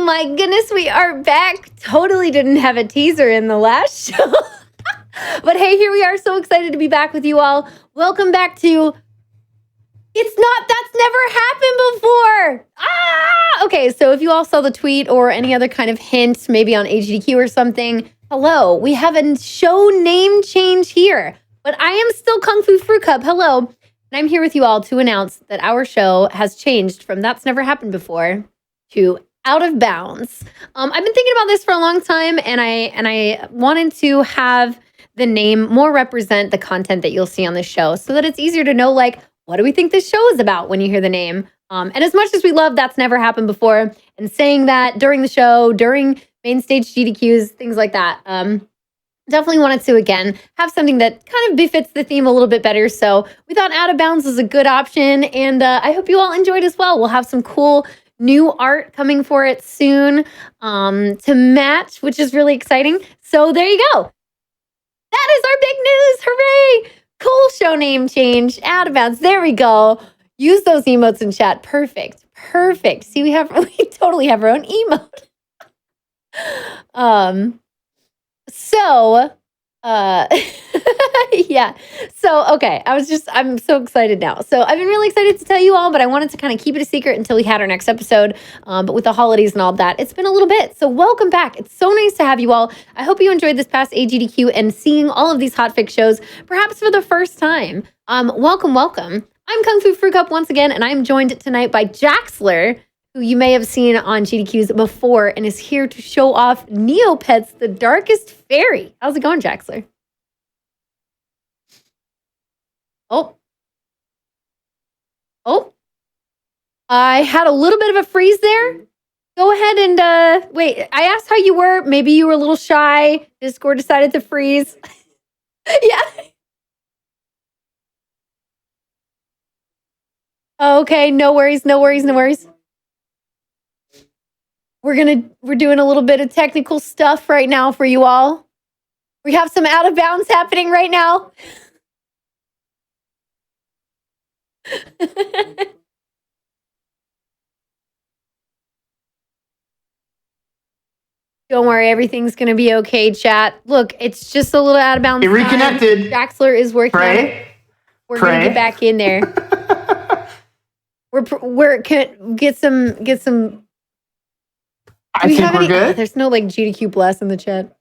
my goodness, we are back. Totally didn't have a teaser in the last show. But hey, here we are. So excited to be back with you all. Welcome back to That's Never Happened Before. Okay, so if you all saw the tweet or any other kind of hint, maybe on HDQ or something, hello, we have a show name change here. But I am still Kungfufruitcup. Hello. And I'm here with you all to announce that our show has changed from That's Never Happened Before to Out of Bounds. I've been thinking about this for a long time, and I wanted to have the name more represent the content that you'll see on the show so that it's easier to know, like, what do we think this show is about when you hear the name? And as much as we love That's Never Happened Before and saying that during the show, during main stage GDQs, things like that, definitely wanted to, again, have something that kind of befits the theme a little bit better. So we thought Out of Bounds is a good option, and I hope you all enjoyed as well. We'll have some cool new art coming for it soon to match, which is really exciting. So there you go. That is our big news. Hooray! Cool show name change. Out of Bounds. There we go. Use those emotes in chat. Perfect. See, we totally have our own emote. Yeah. So, okay. I'm so excited now. So I've been really excited to tell you all, but I wanted to kind of keep it a secret until we had our next episode. But with the holidays and all of that, it's been a little bit. So welcome back. It's so nice to have you all. I hope you enjoyed this past AGDQ and seeing all of these hotfix shows, perhaps for the first time. Welcome. I'm Kungfufruitcup once again, and I'm joined tonight by Jaxler, who you may have seen on GDQs before and is here to show off Neopets, the Darkest Faerie. How's it going, Jaxler? Oh, I had a little bit of a freeze there. Go ahead and, wait, I asked how you were. Maybe you were a little shy. Discord decided to freeze. Yeah. Okay, no worries. We're doing a little bit of technical stuff right now for you all. We have some Out of Bounds happening right now. Don't worry, everything's going to be okay, chat. Look, it's just a little out of bounds. It reconnected. Jaxler is working. We're going to get back in there. Get some. I think we're good. There's no like GDQ bless in the chat.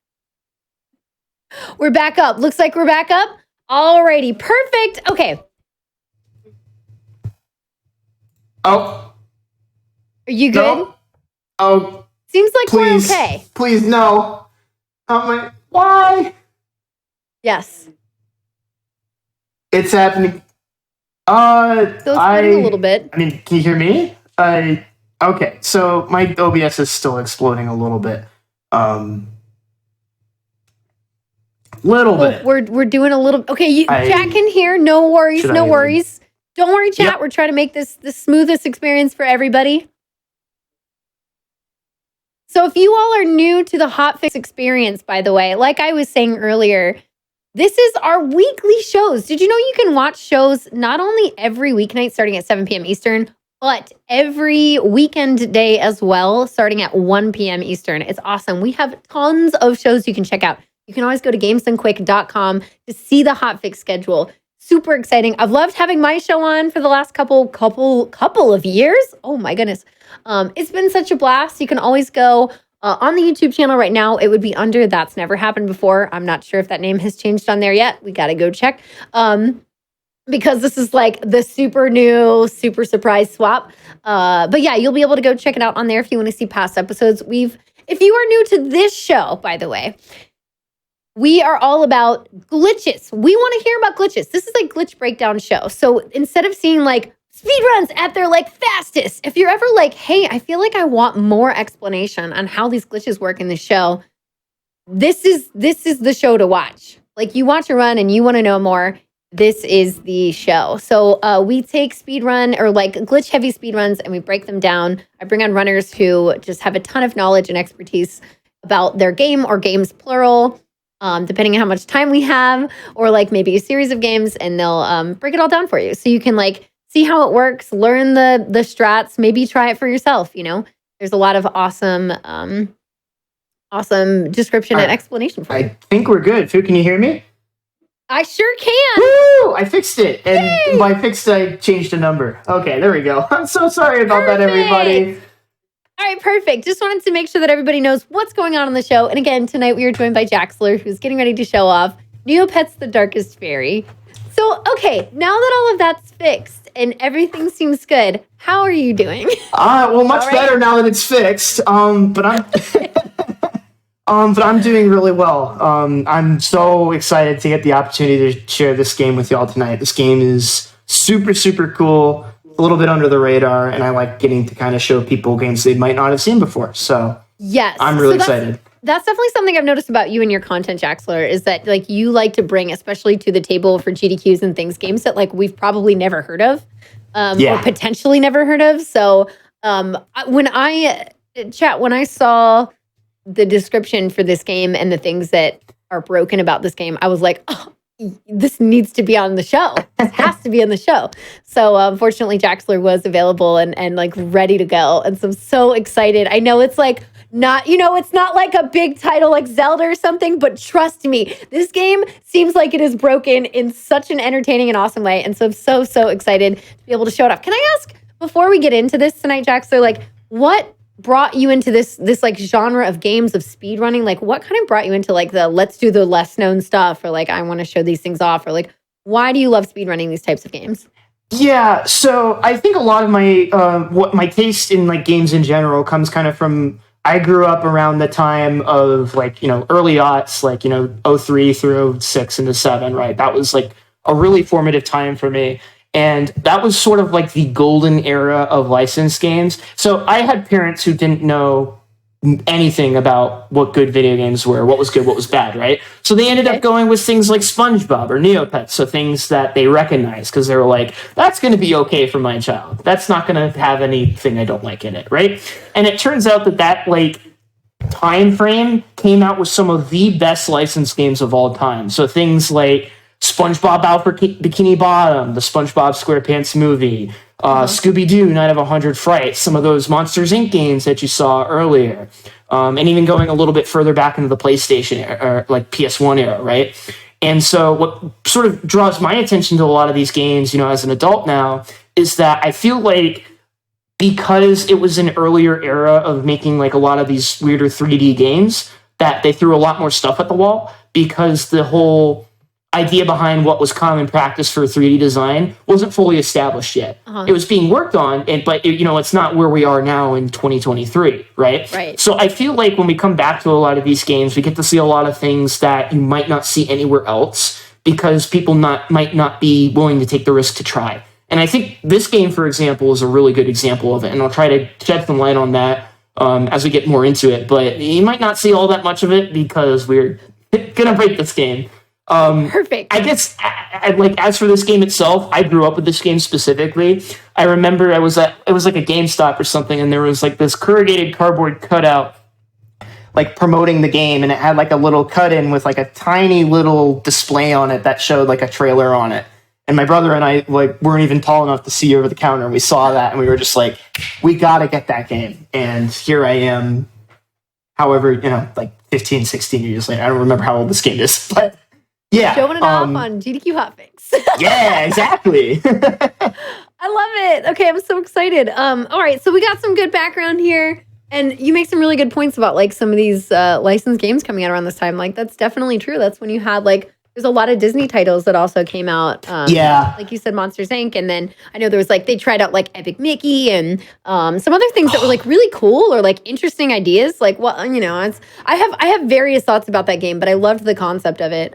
We're back up. Looks like we're back up. Alrighty, perfect. Okay. Oh. Are you good? No. Oh. Seems like please, we're okay. Please, no. Why? Yes. It's happening. So it's a little bit. I mean, can you hear me? Okay, so my OBS is still exploding a little bit. Little bit. We're doing a little. Okay, chat can hear. No worries. Don't worry, chat. Yep. We're trying to make this the smoothest experience for everybody. So if you all are new to the hotfix experience, by the way, like I was saying earlier, this is our weekly shows. Did you know you can watch shows not only every weeknight starting at 7 p.m. Eastern, but every weekend day as well, starting at 1 p.m. Eastern. It's awesome. We have tons of shows you can check out. You can always go to gamesdonequick.com to see the hotfix schedule. Super exciting. I've loved having my show on for the last couple of years. Oh my goodness. It's been such a blast. You can always go on the YouTube channel right now. It would be under That's Never Happened Before. I'm not sure if that name has changed on there yet. We got to go check. Because this is like the super new, super surprise swap. But yeah, you'll be able to go check it out on there if you want to see past episodes. If you are new to this show, by the way, we are all about glitches. We want to hear about glitches. This is a glitch breakdown show. So instead of seeing like speedruns at their like fastest, if you're ever like, hey, I feel like I want more explanation on how these glitches work in the show, this is the show to watch. Like you watch a run and you want to know more, this is the show. So we take speedrun or like glitch heavy speedruns and we break them down. I bring on runners who just have a ton of knowledge and expertise about their game or games plural. Depending on how much time we have, or like maybe a series of games, and they'll break it all down for you. So you can like see how it works, learn the strats, maybe try it for yourself, you know? There's a lot of awesome description and explanation for it. I think we're good. Phil, can you hear me? I sure can. Woo! I fixed it. And by fixed, I changed a number. Okay, there we go. I'm so sorry about that, everybody. All right, perfect. Just wanted to make sure that everybody knows what's going on the show. And again, tonight we are joined by Jaxler, who's getting ready to show off Neopets, the Darkest Faerie. So, okay, now that all of that's fixed and everything seems good, how are you doing? Well, much better now that it's fixed. But I'm doing really well. I'm so excited to get the opportunity to share this game with y'all tonight. This game is super, super cool, a little bit under the radar, and I like getting to kind of show people games they might not have seen before. So yes, I'm really excited. That's definitely something I've noticed about you and your content, Jaxler, is that like you like to bring, especially to the table for GDQs and things, games that like we've probably never heard of, or potentially never heard of. So when I saw the description for this game and the things that are broken about this game, I was like, oh, this needs to be on the show. This has to be on the show. So unfortunately, Jaxler was available and like ready to go. And so I'm so excited. I know it's like not, it's not like a big title like Zelda or something, but trust me, this game seems like it is broken in such an entertaining and awesome way. And so I'm so excited to be able to show it off. Can I ask, before we get into this tonight, Jaxler, like what brought you into this like genre of games of speedrunning? Like what kind of brought you into like the let's do the less known stuff, or like I want to show these things off, or like why do you love speedrunning these types of games? Yeah, so I think a lot of my what my taste in like games in general comes kind of from, I grew up around the time of like, early aughts, like, 03 through 06 into 7, right? That was like a really formative time for me. And that was sort of like the golden era of licensed games. So I had parents who didn't know anything about what good video games were, what was good, what was bad, right? So they ended up going with things like SpongeBob or Neopets, so things that they recognized because they were like, that's going to be okay for my child. That's not going to have anything I don't like in it, right? And it turns out that like time frame came out with some of the best licensed games of all time. So things like SpongeBob Out for Bikini Bottom, the SpongeBob SquarePants movie, Scooby-Doo, Night of 100 Frights, some of those Monsters, Inc. games that you saw earlier, and even going a little bit further back into the PlayStation era, or like PS1 era, right? And so what sort of draws my attention to a lot of these games, as an adult now, is that I feel like because it was an earlier era of making like a lot of these weirder 3D games, that they threw a lot more stuff at the wall, because the whole idea behind what was common practice for 3D design wasn't fully established yet. It was being worked on, but it's not where we are now in 2023, right? Right. So I feel like when we come back to a lot of these games, we get to see a lot of things that you might not see anywhere else because people might not be willing to take the risk to try. And I think this game, for example, is a really good example of it. And I'll try to shed some light on that as we get more into it. But you might not see all that much of it because we're going to break this game. Perfect. I guess, as for this game itself, I grew up with this game specifically. I remember it was like a GameStop or something, and there was like this corrugated cardboard cutout, like promoting the game, and it had like a little cut-in with like a tiny little display on it that showed like a trailer on it. And my brother and I like weren't even tall enough to see over the counter, and we saw that, and we were just like, we gotta get that game. And here I am, however, like 15, 16 years later. I don't remember how old this game is, but yeah. Showing it off on GDQ Hotfix. Yeah, exactly. I love it. Okay, I'm so excited. All right, so we got some good background here, and you make some really good points about like some of these licensed games coming out around this time. Like that's definitely true. That's when you had like there's a lot of Disney titles that also came out. Like you said, Monsters Inc. And then I know there was like they tried out like Epic Mickey and some other things that were like really cool or like interesting ideas. Like I have various thoughts about that game, but I loved the concept of it.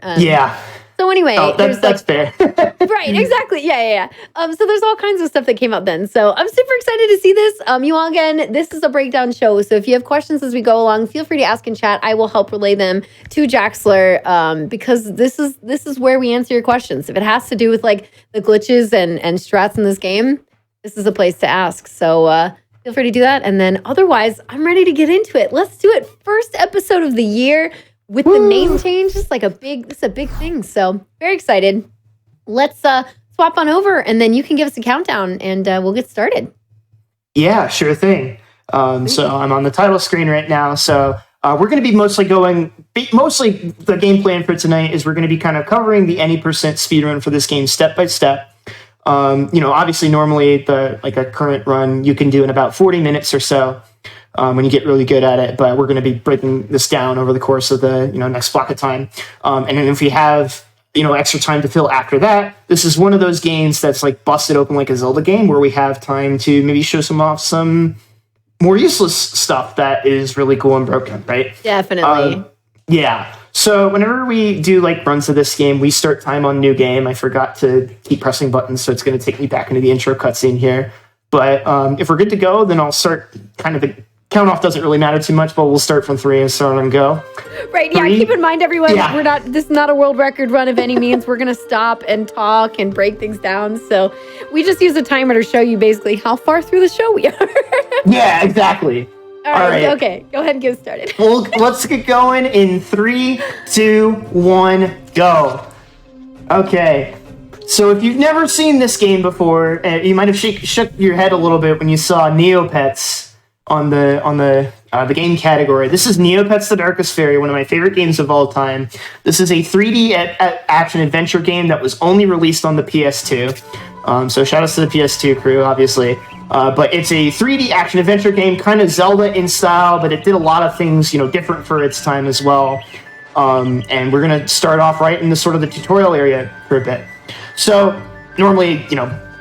So anyway, that's fair. Right, exactly. Yeah. So there's all kinds of stuff that came out then. So I'm super excited to see this. You all, again, this is a breakdown show. So if you have questions as we go along, feel free to ask in chat. I will help relay them to Jaxler because this is where we answer your questions. If it has to do with like the glitches and strats in this game, this is a place to ask. So feel free to do that. And then otherwise, I'm ready to get into it. Let's do it. First episode of the year. With the name change, it's a big thing. So very excited. Let's swap on over, and then you can give us a countdown, and we'll get started. Yeah, sure thing. So I'm on the title screen right now. So we're going to be mostly the game plan for tonight is we're going to be kind of covering the any percent speedrun for this game step by step. Obviously normally a current run you can do in about 40 minutes or so when you get really good at it. But we're going to be breaking this down over the course of the next block of time. And then if we have extra time to fill after that, this is one of those games that's like busted open like a Zelda game where we have time to maybe show some more useless stuff that is really cool and broken, right? Definitely. Yeah. So whenever we do like runs of this game, we start time on new game. I forgot to keep pressing buttons, so it's going to take me back into the intro cutscene here. But if we're good to go, then I'll start the count off doesn't really matter too much, but we'll start from 3 and start on go. Right, yeah, keep in mind, everyone, this is not a world record run of any means. We're going to stop and talk and break things down. So we just use a timer to show you basically how far through the show we are. Yeah, exactly. All right, okay, go ahead and get started. Well, let's get going in 3, 2, 1, go. Okay. So if you've never seen this game before, you might have shook your head a little bit when you saw Neopets on the game category. This is Neopets: The Darkest Faerie, one of my favorite games of all time. This is a 3D action adventure game that was only released on the PS2. So shout outs to the PS2 crew, obviously. But it's a 3D action adventure game, kind of Zelda in style, but it did a lot of things, different for its time as well. And we're gonna start off right in the sort of the tutorial area for a bit. So normally,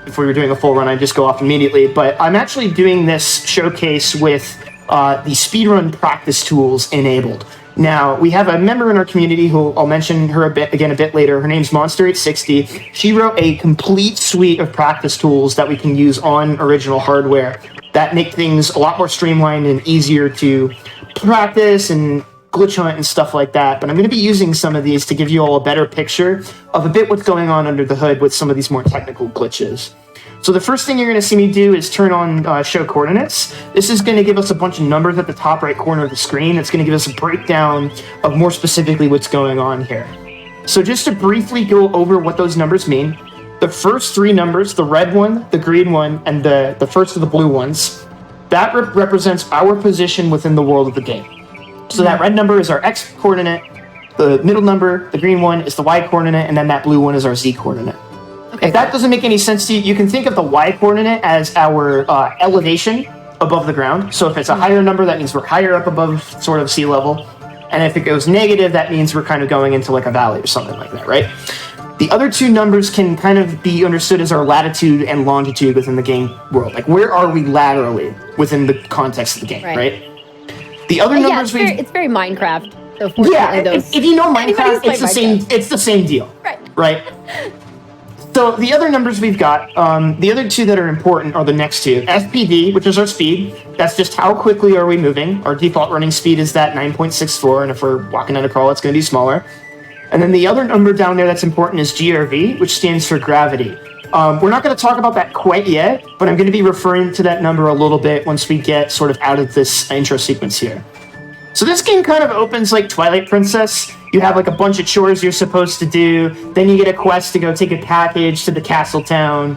if we were doing a full run, I'd just go off immediately. But I'm actually doing this showcase with the speedrun practice tools enabled. Now, we have a member in our community who I'll mention her a bit later. Her name's Monster860. She wrote a complete suite of practice tools that we can use on original hardware that make things a lot more streamlined and easier to practice and glitch hunt and stuff like that. But I'm going to be using some of these to give you all a better picture of a bit what's going on under the hood with some of these more technical glitches. So the first thing you're going to see me do is turn on show coordinates. This is going to give us a bunch of numbers at the top right corner of the screen. It's going to give us a breakdown of more specifically what's going on here. So just to briefly go over what those numbers mean, the first 3 numbers, the red one, the green one, and the first of the blue ones, that represents our position within the world of the game. So that red number is our X coordinate, the middle number, the green one, is the Y coordinate, and then that blue one is our Z coordinate. Okay. If that doesn't make any sense to you, you can think of the Y coordinate as our elevation above the ground. So if it's a higher number, that means we're higher up above sort of sea level. And if it goes negative, that means we're kind of going into like a valley or something like that, right? The other 2 numbers can kind of be understood as our latitude and longitude within the game world. Like, where are we laterally within the context of the game, right? The other numbers it's very Minecraft. So if you know Minecraft, it's the same deal. Right. So the other numbers we've got, the other 2 that are important are the next 2. FPD, which is our speed. That's just how quickly are we moving. Our default running speed is that 9.64, and if we're walking down a crawl, it's going to be smaller. And then the other number down there that's important is GRV, which stands for gravity. We're not going to talk about that quite yet, but I'm going to be referring to that number a little bit once we get sort of out of this intro sequence here. So this game kind of opens like Twilight Princess. You have like a bunch of chores you're supposed to do. Then you get a quest to go take a package to the castle town.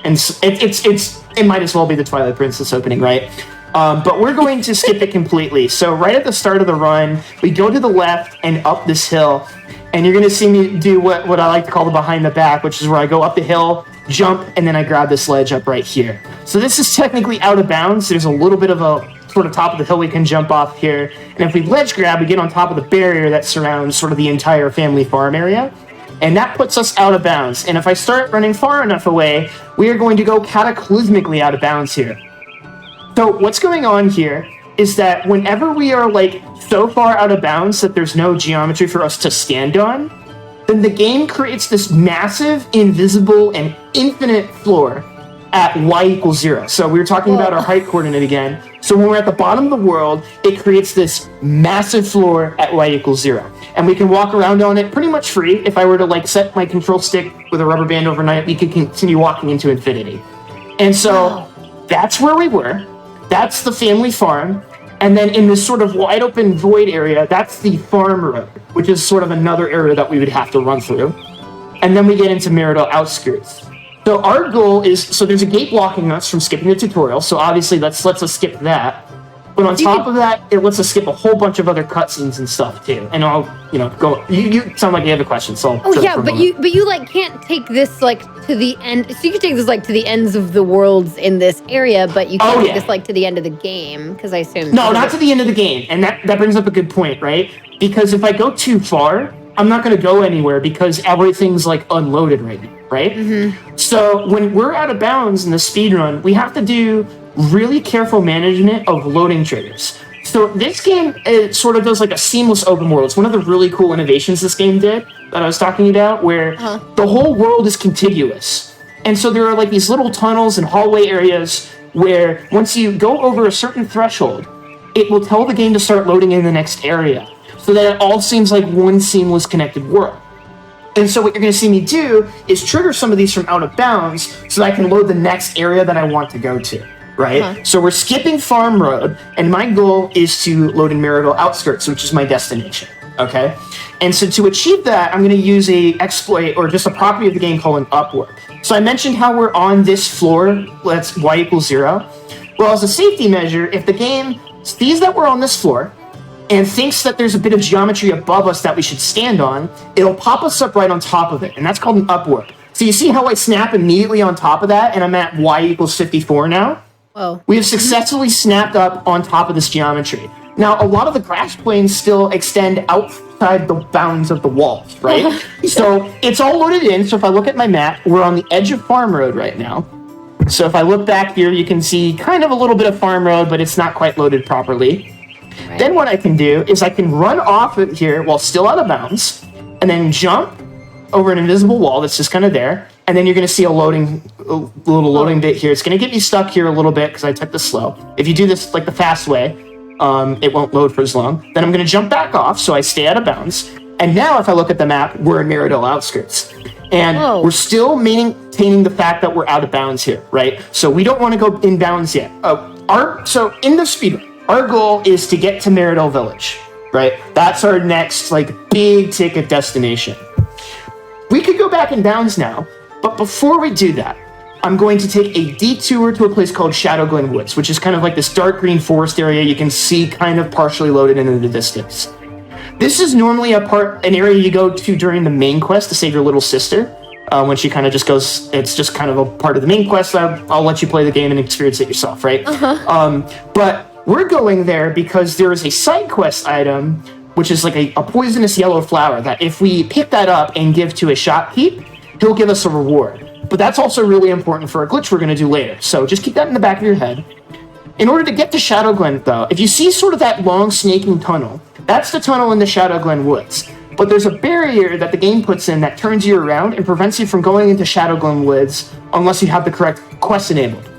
And it might as well be the Twilight Princess opening, right? But we're going to skip it completely. So right at the start of the run, we go to the left and up this hill. And you're going to see me do what I like to call the behind the back, which is where I go up the hill, jump, and then I grab this ledge up right here. So this is technically out of bounds. There's a little bit of a sort of top of the hill we can jump off here. And if we ledge grab, we get on top of the barrier that surrounds sort of the entire family farm area. And that puts us out of bounds. And if I start running far enough away, we are going to go cataclysmically out of bounds here. So what's going on here is that whenever we are like so far out of bounds that there's no geometry for us to stand on, then the game creates this massive, invisible, and infinite floor at y=0. So we were talking about our height coordinate again. So when we're at the bottom of the world, it creates this massive floor at y=0. And we can walk around on it pretty much free. If I were to like set my control stick with a rubber band overnight, we could continue walking into infinity. And so that's where we were. That's the family farm. And then in this sort of wide open void area, that's the farm road, which is sort of another area that we would have to run through. And then we get into Marital Outskirts. So our goal is, so there's a gate blocking us from skipping the tutorial, so obviously lets us skip that. But on top of that, it lets us skip a whole bunch of other cutscenes and stuff too. And I'll, go. You sound like you have a question, so. Oh yeah, but you like can't take this like to the end. So you can take this like to the ends of the worlds in this area, but you can't take this like to the end of the game, because I assume. No, not to the end of the game, and that brings up a good point, right? Because if I go too far, I'm not going to go anywhere because everything's like unloaded right now, right? Mm-hmm. So when we're out of bounds in the speedrun, we have to do really careful management of loading triggers. So this game, it sort of does like a seamless open world. It's one of the really cool innovations this game did that I was talking about, where the whole world is contiguous. And so there are like these little tunnels and hallway areas where once you go over a certain threshold, it will tell the game to start loading in the next area, so that it all seems like one seamless connected world. And so what you're going to see me do is trigger some of these from out of bounds so that I can load the next area that I want to go to. Right? So we're skipping Farm Road, and my goal is to load in Marital Outskirts, which is my destination, okay? And so to achieve that, I'm going to use a exploit, or just a property of the game called an upwarp. So I mentioned how we're on this floor, that's y equals 0. Well, as a safety measure, if the game sees that we're on this floor, and thinks that there's a bit of geometry above us that we should stand on, it'll pop us up right on top of it, and that's called an upwarp. So you see how I snap immediately on top of that, and I'm at y equals 54 now? We have successfully snapped up on top of this geometry. Now, a lot of the grass planes still extend outside the bounds of the walls, right? So it's all loaded in. So if I look at my map, we're on the edge of Farm Road right now. So if I look back here, you can see kind of a little bit of Farm Road, but it's not quite loaded properly. Right. Then what I can do is I can run off of here while still out of bounds, and then jump over an invisible wall that's just kind of there. And then you're going to see a little loading bit here. It's going to get me stuck here a little bit because I took this slow. If you do this like the fast way, it won't load for as long. Then I'm going to jump back off so I stay out of bounds. And now if I look at the map, we're in Marital Outskirts. And we're still maintaining the fact that we're out of bounds here, right? So we don't want to go in bounds yet. So in the speedrun, our goal is to get to Marital Village, right? That's our next like big ticket destination. We could go back in bounds now. But before we do that, I'm going to take a detour to a place called Shadowglen Woods, which is kind of like this dark green forest area you can see kind of partially loaded into the distance. This is normally an area you go to during the main quest to save your little sister. When she kind of just goes, it's just kind of a part of the main quest. I'll let you play the game and experience it yourself, right? But we're going there because there is a side quest item, which is like a poisonous yellow flower that if we pick that up and give to a shopkeep, he'll give us a reward. But that's also really important for a glitch we're going to do later. So just keep that in the back of your head. In order to get to Shadowglen, though, if you see sort of that long snaking tunnel, that's the tunnel in the Shadowglen Woods. But there's a barrier that the game puts in that turns you around and prevents you from going into Shadowglen Woods unless you have the correct quest enabled.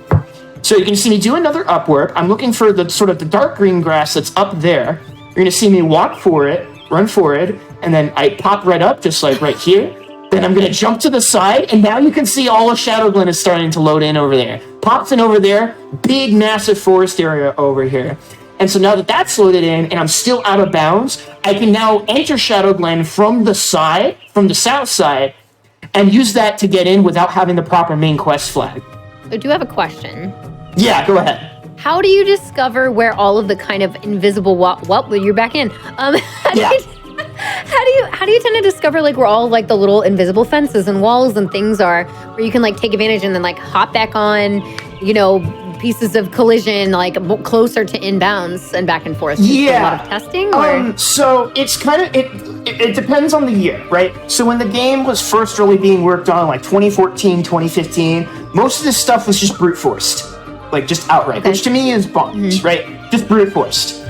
So you can see me do another upwarp. I'm looking for the sort of the dark green grass that's up there. You're going to see me walk for it, run forward, and then I pop right up, just like right here. Then I'm going to jump to the side, and now you can see all of Shadowglen is starting to load in over there. Pops in over there, big, massive forest area over here. And so now that that's loaded in, and I'm still out of bounds, I can now enter Shadowglen from the side, from the south side, and use that to get in without having the proper main quest flag. I do have a question. Yeah, go ahead. How do you discover where all of the kind of invisible well, you're back in. How do you tend to discover like where all like the little invisible fences and walls and things are, where you can like take advantage and then like hop back on, pieces of collision like closer to inbounds and back and forth? Yeah. A lot of testing? Or? So it's kind of it depends on the year, right? So when the game was first really being worked on, like 2014, 2015, most of this stuff was just brute forced, like just outright, which to me is bonkers, right? Just brute forced.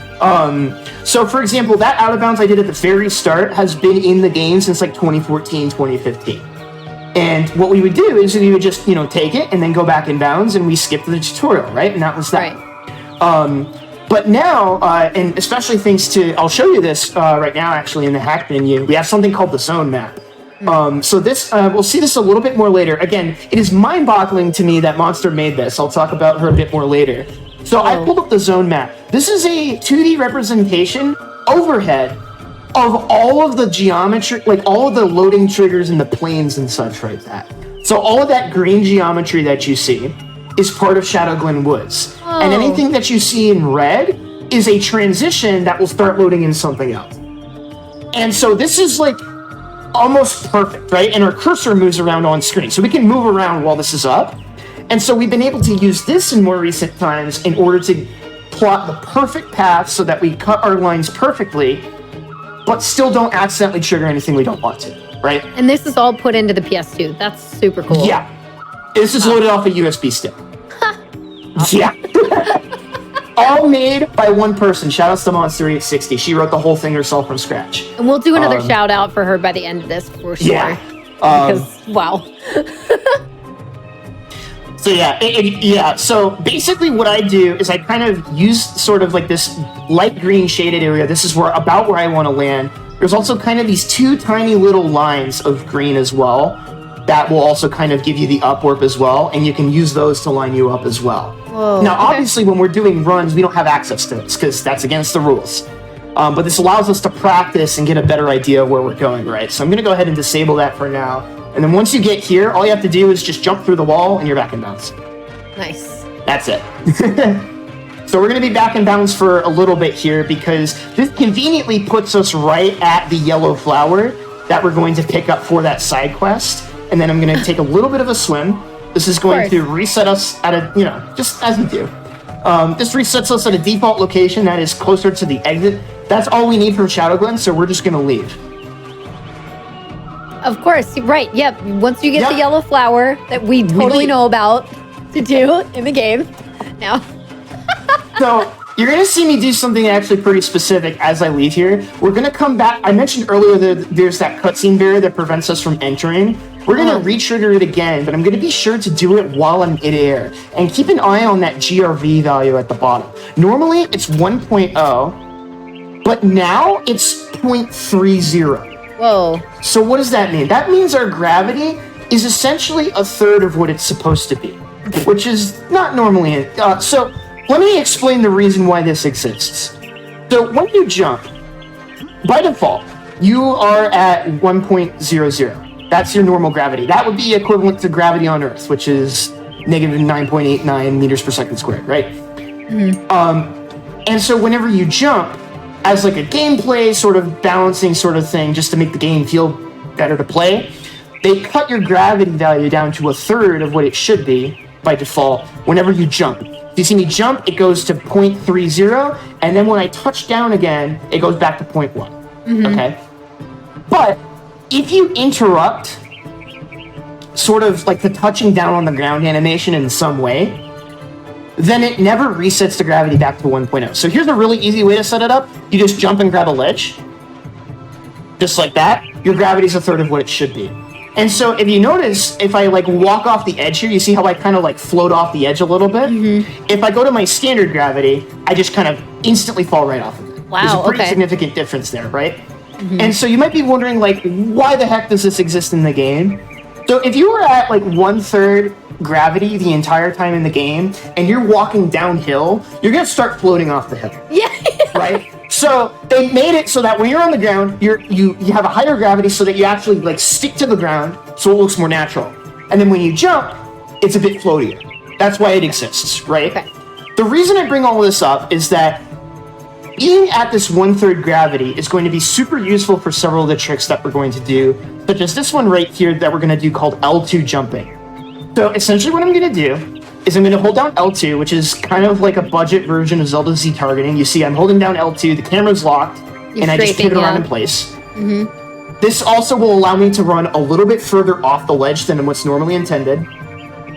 So for example, that out of bounds I did at the very start has been in the game since like 2014, 2015. And what we would do is we would just, take it and then go back in bounds and we skipped the tutorial, right? And that was that. Right. But now, and especially thanks to, I'll show you this right now actually in the hack menu, we have something called the zone map. So this, we'll see this a little bit more later. Again, it is mind-boggling to me that Monster made this. I'll talk about her a bit more later. So I pulled up the zone map. This is a 2D representation overhead of all of the geometry, like all of the loading triggers and the planes and such like that. So all of that green geometry that you see is part of Shadowglen Woods. And anything that you see in red is a transition that will start loading in something else. And so this is like almost perfect, right? And our cursor moves around on screen. So we can move around while this is up. And so we've been able to use this in more recent times in order to plot the perfect path so that we cut our lines perfectly, but still don't accidentally trigger anything we don't want to, right? And this is all put into the PS2. That's super cool. Yeah. This is loaded off a USB stick. Yeah. All made by one person. Shout outs to Monster860. She wrote the whole thing herself from scratch. And we'll do another shout out for her by the end of this for sure. Yeah. Because, wow. So yeah, so basically what I do is I kind of use sort of like this light green shaded area. This is about where I want to land. There's also kind of these two tiny little lines of green as well that will also kind of give you the up warp as well, and you can use those to line you up as well. Whoa, now, obviously, when we're doing runs, we don't have access to this because that's against the rules. But this allows us to practice and get a better idea of where we're going, right? So I'm going to go ahead and disable that for now. And then once you get here, all you have to do is just jump through the wall and you're back in bounds. Nice. That's it. So we're going to be back in bounds for a little bit here because this conveniently puts us right at the yellow flower that we're going to pick up for that side quest. And then I'm going to take a little bit of a swim. This is going to reset us at a, just as we do. This resets us at a default location that is closer to the exit. That's all we need from Shadow Glen, so we're just going to leave. Of course, right. Yep. Once you get the yellow flower that we totally know about to do in the game. Now. So you're going to see me do something actually pretty specific as I leave here. We're going to come back. I mentioned earlier that there's that cutscene barrier that prevents us from entering. We're going to re-trigger it again, but I'm going to be sure to do it while I'm in air. And keep an eye on that GRV value at the bottom. Normally, it's 1.0, but now it's 0.30. Whoa. So what does that mean? That means our gravity is essentially a third of what it's supposed to be, which is not normally it. So let me explain the reason why this exists. So when you jump, by default, you are at 1.00. That's your normal gravity. That would be equivalent to gravity on Earth, which is negative 9.89 meters per second squared, right? And so whenever you jump, as like a gameplay sort of balancing sort of thing, just to make the game feel better to play, they cut your gravity value down to a third of what it should be by default whenever you jump. If you see me jump, it goes to 0.30, and then when I touch down again, it goes back to 0.1. Okay? But if you interrupt sort of like the touching down on the ground animation in some way, then it never resets the gravity back to 1.0. So here's a really easy way to set it up. You just jump and grab a ledge. Just like that. Your gravity's a third of what it should be. And so if you notice, if I like walk off the edge here, you see how I kind of like float off the edge a little bit? If I go to my standard gravity, I just kind of instantly fall right off of it. Wow, There's a pretty significant difference there, right? And so you might be wondering, like, why the heck does this exist in the game? So if you were at like 1/3 gravity the entire time in the game, and you're walking downhill, you're gonna start floating off the hill. Yeah. Right? So they made it so that when you're on the ground, you have a higher gravity so that you actually like stick to the ground, so it looks more natural. And then when you jump, it's a bit floatier. That's why it exists, right? Okay. The reason I bring all this up is that being at this 1/3 gravity is going to be super useful for several of the tricks that we're going to do, such as this one right here that we're going to do called L2 jumping. So essentially what I'm going to do is I'm going to hold down L2, which is kind of like a budget version of Zelda Z targeting. You see I'm holding down L2, the camera's locked, and I just pivot around in place. This also will allow me to run a little bit further off the ledge than what's normally intended.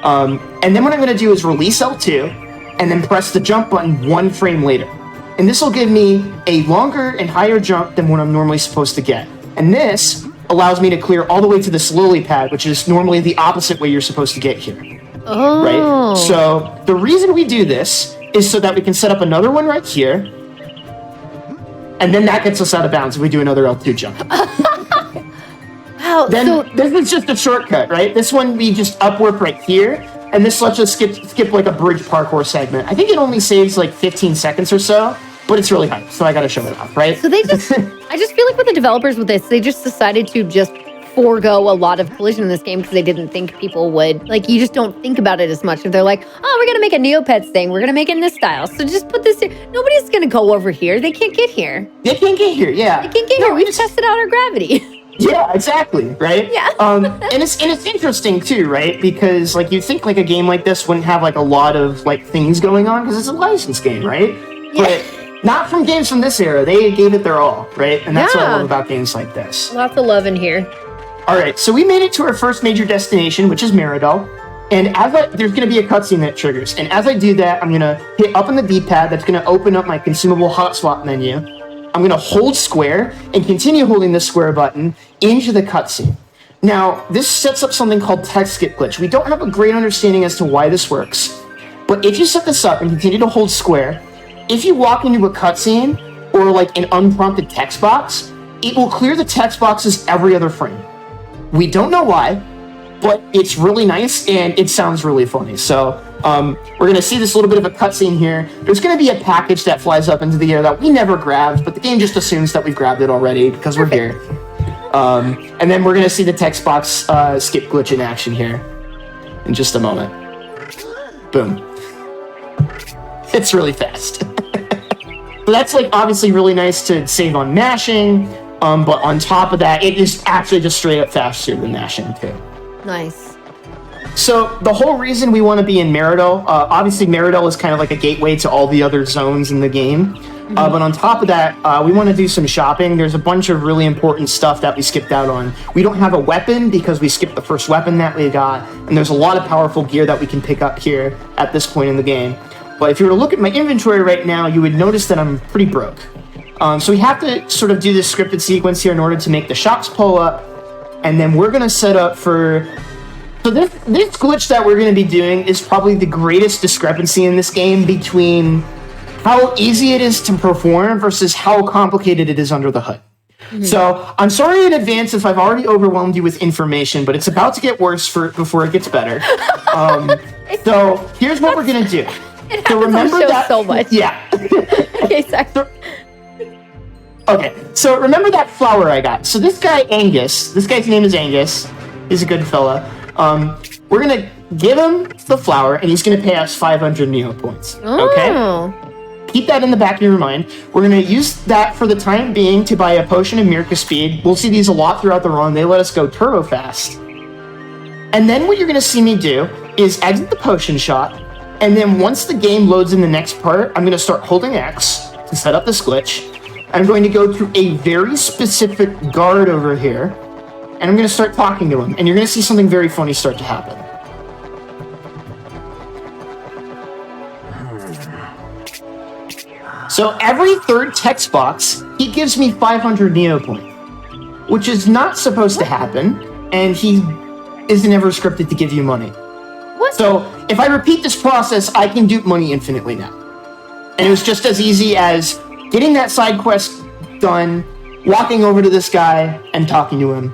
And then what I'm going to do is release L2, and then press the jump button 1 frame later. And this will give me a longer and higher jump than what I'm normally supposed to get. And this allows me to clear all the way to this lily pad, which is normally the opposite way you're supposed to get here. Oh. Right? So the reason we do this is so that we can set up another one right here. And then that gets us out of bounds if we do another L2 jump. Wow. Then this is just a shortcut, right? This one we just upwarp right here. And this lets us skip like a bridge parkour segment. I think it only saves like 15 seconds or so, but it's really high, so I gotta show it off, right? So they just, I just feel like with the developers with this, they just decided to just forego a lot of collision in this game because they didn't think people would. Like, you just don't think about it as much. If they're like, oh, we're going to make a Neopets thing. We're going to make it in this style. So just put this here. Nobody's going to go over here. They can't get here. They can't get here, yeah. They can't get here. We've tested out our gravity. Yeah, exactly, right? Yeah. And it's interesting too, right? Because like you think like a game like this wouldn't have like a lot of like things going on because it's a licensed game, right? Yeah. But not from games from this era. They gave it their all, right? And that's what I love about games like this. Lots of love in here. All right, so we made it to our first major destination, which is Meridol. And there's going to be a cutscene that triggers. And as I do that, I'm going to hit up on the D-pad. That's going to open up my consumable hot swap menu. I'm going to hold square and continue holding the square button into the cutscene. Now, this sets up something called text skip glitch. We don't have a great understanding as to why this works. But if you set this up and continue to hold square, if you walk into a cutscene or like an unprompted text box, it will clear the text boxes every other frame. We don't know why, but it's really nice and it sounds really funny. So we're going to see this little bit of a cutscene here. There's going to be a package that flies up into the air that we never grabbed, but the game just assumes that we've grabbed it already because we're here. And then we're going to see the text box skip glitch in action here in just a moment. Boom. It's really fast. So that's like obviously really nice to save on mashing, but on top of that, it is actually just straight up faster than mashing too. Nice. So the whole reason we want to be in Meridol, obviously Meridol is kind of like a gateway to all the other zones in the game. But on top of that, we want to do some shopping. There's a bunch of really important stuff that we skipped out on. We don't have a weapon because we skipped the first weapon that we got, and there's a lot of powerful gear that we can pick up here at this point in the game. But if you were to look at my inventory right now, you would notice that I'm pretty broke. So we have to sort of do this scripted sequence here in order to make the shops pull up, and then we're going to set up for... So this glitch that we're going to be doing is probably the greatest discrepancy in this game between how easy it is to perform versus how complicated it is under the hood. Mm-hmm. So I'm sorry in advance if I've already overwhelmed you with information, but it's about to get worse before it gets better. So here's what we're going to do. It happens on the show so much. Yeah. Okay, sorry. So remember that flower I got. So this guy, Angus, this guy's name is Angus. He's a good fella. We're going to give him the flower, and he's going to pay us 500 Neo points. Okay? Oh. Keep that in the back of your mind. We're going to use that for the time being to buy a potion of Mirka Speed. We'll see these a lot throughout the run. They let us go turbo fast. And then what you're going to see me do is exit the potion shop, and then once the game loads in the next part, I'm going to start holding X to set up this glitch. I'm going to go to a very specific guard over here, and I'm going to start talking to him, and you're going to see something very funny start to happen. So every third text box, he gives me 500 Neo point, which is not supposed to happen, and he isn't ever scripted to give you money. What? So if I repeat this process, I can dupe money infinitely now. And it was just as easy as getting that side quest done, walking over to this guy and talking to him,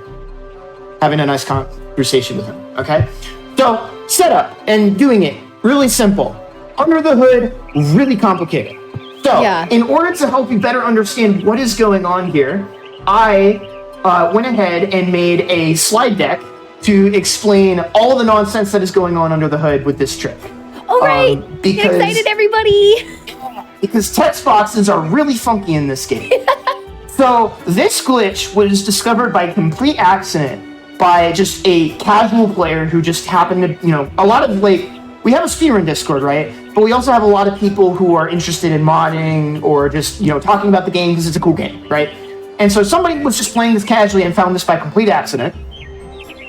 having a nice conversation with him, okay? So setup and doing it, really simple. Under the hood, really complicated. So, in order to help you better understand what is going on here, I went ahead and made a slide deck to explain all the nonsense that is going on under the hood with this trick. All right, get excited, everybody! Because text boxes are really funky in this game. So, this glitch was discovered by complete accident by just a casual player who just happened to, a lot of, we have a speedrun Discord, right? But we also have a lot of people who are interested in modding or just, talking about the game because it's a cool game, right? And so somebody was just playing this casually and found this by complete accident.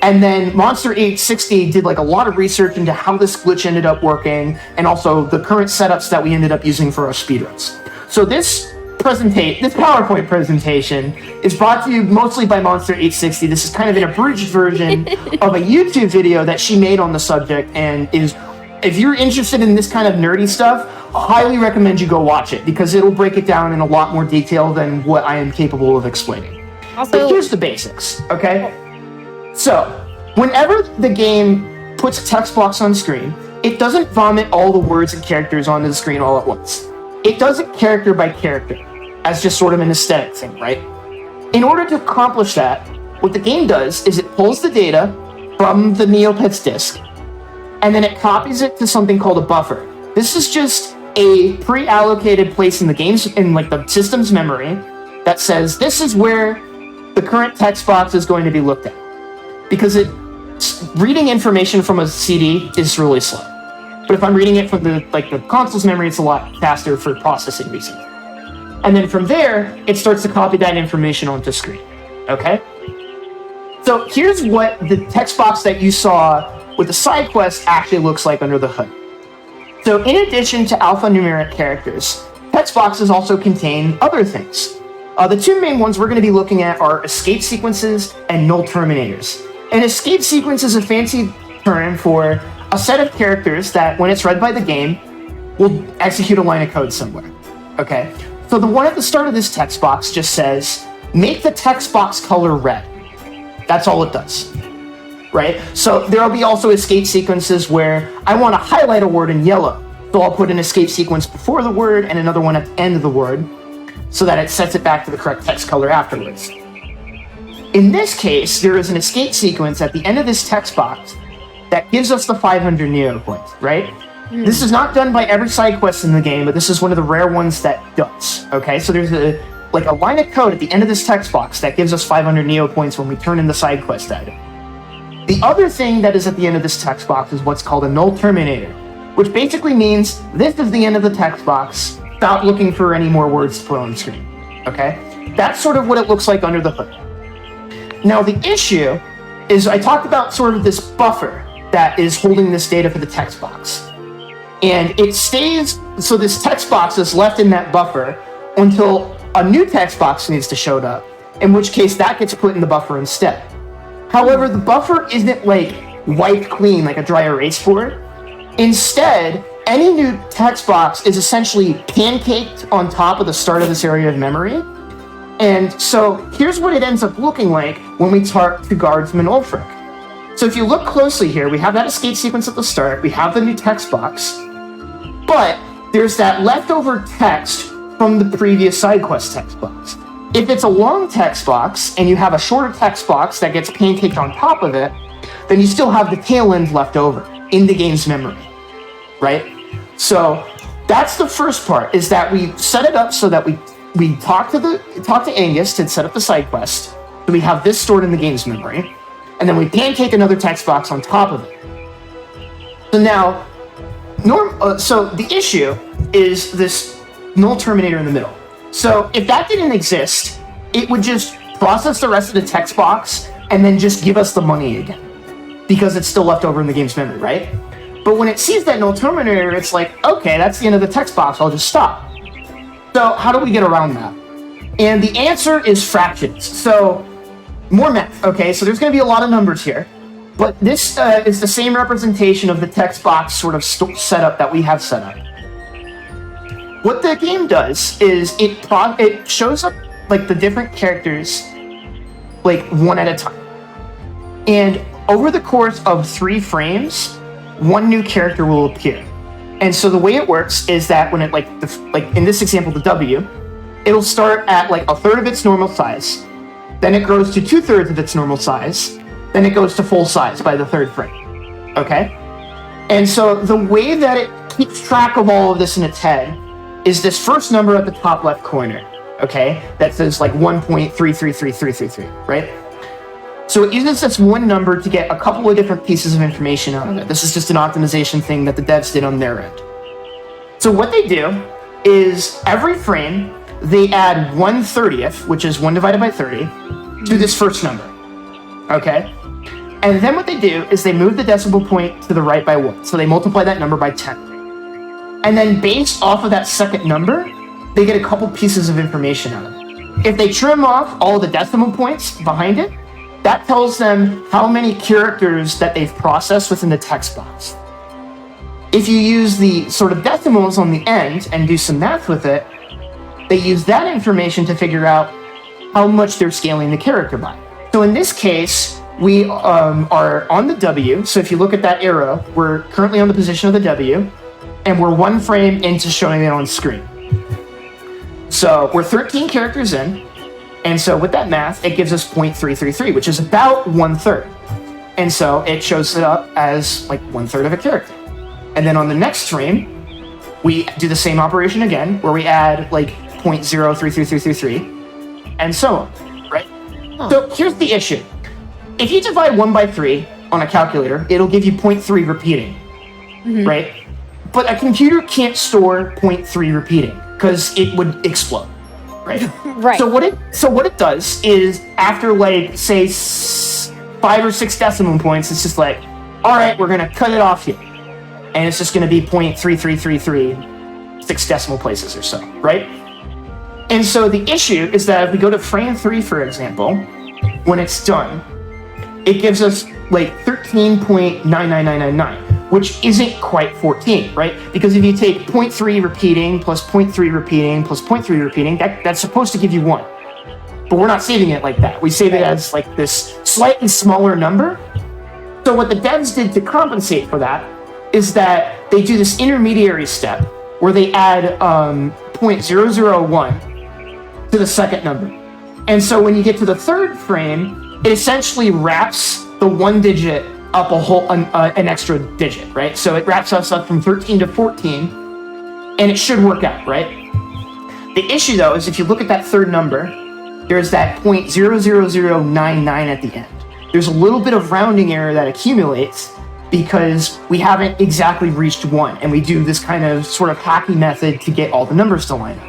And then Monster860 did a lot of research into how this glitch ended up working and also the current setups that we ended up using for our speedruns. So this PowerPoint presentation is brought to you mostly by Monster860. This is kind of an abridged version of a YouTube video that she made on the subject, and if you're interested in this kind of nerdy stuff, I highly recommend you go watch it because it'll break it down in a lot more detail than what I am capable of explaining. Also, but here's the basics, okay? So, whenever the game puts a text box on screen, it doesn't vomit all the words and characters onto the screen all at once. It does it character by character, as just sort of an aesthetic thing, right? In order to accomplish that, what the game does is it pulls the data from the Neopets disk, and then it copies it to something called a buffer. This is just a pre-allocated place in the game's, in like the system's memory, that says this is where the current text box is going to be looked at. Because reading information from a CD is really slow. But if I'm reading it from the console's memory, it's a lot faster for processing reasons. And then from there, it starts to copy that information onto screen. Okay? So here's what the text box that you saw with the side quest actually looks like under the hood. So in addition to alphanumeric characters, text boxes also contain other things. The two main ones we're going to be looking at are escape sequences and null terminators. An escape sequence is a fancy term for a set of characters that, when it's read by the game, will execute a line of code somewhere. Okay? So the one at the start of this text box just says, make the text box color red. That's all it does. Right? So there will be also escape sequences where I want to highlight a word in yellow. So I'll put an escape sequence before the word and another one at the end of the word so that it sets it back to the correct text color afterwards. In this case, there is an escape sequence at the end of this text box that gives us the 500 Neo points, right? This is not done by every side quest in the game, but this is one of the rare ones that does, okay? So there's a line of code at the end of this text box that gives us 500 Neo points when we turn in the side quest item. The other thing that is at the end of this text box is what's called a null terminator, which basically means this is the end of the text box. Stop looking for any more words to put on the screen, okay? That's sort of what it looks like under the hood. Now, the issue is I talked about sort of this buffer that is holding this data for the text box. And it stays, so this text box is left in that buffer until a new text box needs to show up, in which case that gets put in the buffer instead. However, the buffer isn't wiped clean like a dry erase board. Instead, any new text box is essentially pancaked on top of the start of this area of memory. And so here's what it ends up looking like when we talk to Guardsman Ulfric. So if you look closely here, we have that escape sequence at the start, we have the new text box, but there's that leftover text from the previous side quest text box. If it's a long text box and you have a shorter text box that gets pancaked on top of it, then you still have the tail end left over in the game's memory, right? So that's the first part, is that we set it up so that we talk to Angus to set up the side quest. So we have this stored in the game's memory, and then we pancake another text box on top of it. So now, so the issue is this null terminator in the middle. So if that didn't exist, it would just process the rest of the text box and then just give us the money again, because it's still left over in the game's memory, right? But when it sees that null terminator, it's like, okay, that's the end of the text box, I'll just stop. So how do we get around that? And the answer is fractions. So more math, okay? So there's going to be a lot of numbers here, but this is the same representation of the text box sort of setup that we have set up. What the game does is it shows up the different characters one at a time. And over the course of 3 frames, one new character will appear. And so the way it works is that when it in this example, the W, it'll start at a third of its normal size, then it grows to 2/3 of its normal size, then it goes to full size by the 3rd frame. Okay? And so the way that it keeps track of all of this in its head is this first number at the top left corner, okay? That says 1.333333, right? So it uses this one number to get a couple of different pieces of information out of it. This is just an optimization thing that the devs did on their end. So what they do is every frame, they add 1/30th, which is 1 divided by 30, to this first number, okay? And then what they do is they move the decimal point to the right by 1. So they multiply that number by 10. And then based off of that second number, they get a couple pieces of information out of it. If they trim off all the decimal points behind it, that tells them how many characters that they've processed within the text box. If you use the sort of decimals on the end and do some math with it, they use that information to figure out how much they're scaling the character by. So in this case, we are on the W. So if you look at that arrow, we're currently on the position of the W, and we're 1 frame into showing it on screen. So we're 13 characters in, And so with that math, it gives us 0.333, which is about 1/3. And so it shows it up as like 1/3 of a character. And then on the next frame, we do the same operation again, where we add like 0.03333, and so on, right? Huh. So here's the issue. If you divide 1 by 3 on a calculator, it'll give you 0.3 repeating, right? But a computer can't store 0.3 repeating because it would explode, right? Right. So what it does is after like say 5 or 6 decimal points, it's just like, all right, we're gonna cut it off here, and it's just gonna be 0.3333, 6 decimal places or so, right? And so the issue is that if we go to frame 3, for example, when it's done, it gives us like 13.99999, which isn't quite 14, right? Because if you take 0.3 repeating plus 0.3 repeating plus 0.3 repeating, that's supposed to give you 1. But we're not saving it like that. We save it as like this slightly smaller number. So what the devs did to compensate for that is that they do this intermediary step where they add 0.001 to the second number. And so when you get to the third frame, it essentially wraps the 1 digit up an extra digit, right? So it wraps us up from 13 to 14, and it should work out, right? The issue though is if you look at that third number, there's that 0.00099 at the end. There's a little bit of rounding error that accumulates because we haven't exactly reached 1, and we do this kind of sort of hacky method to get all the numbers to line up.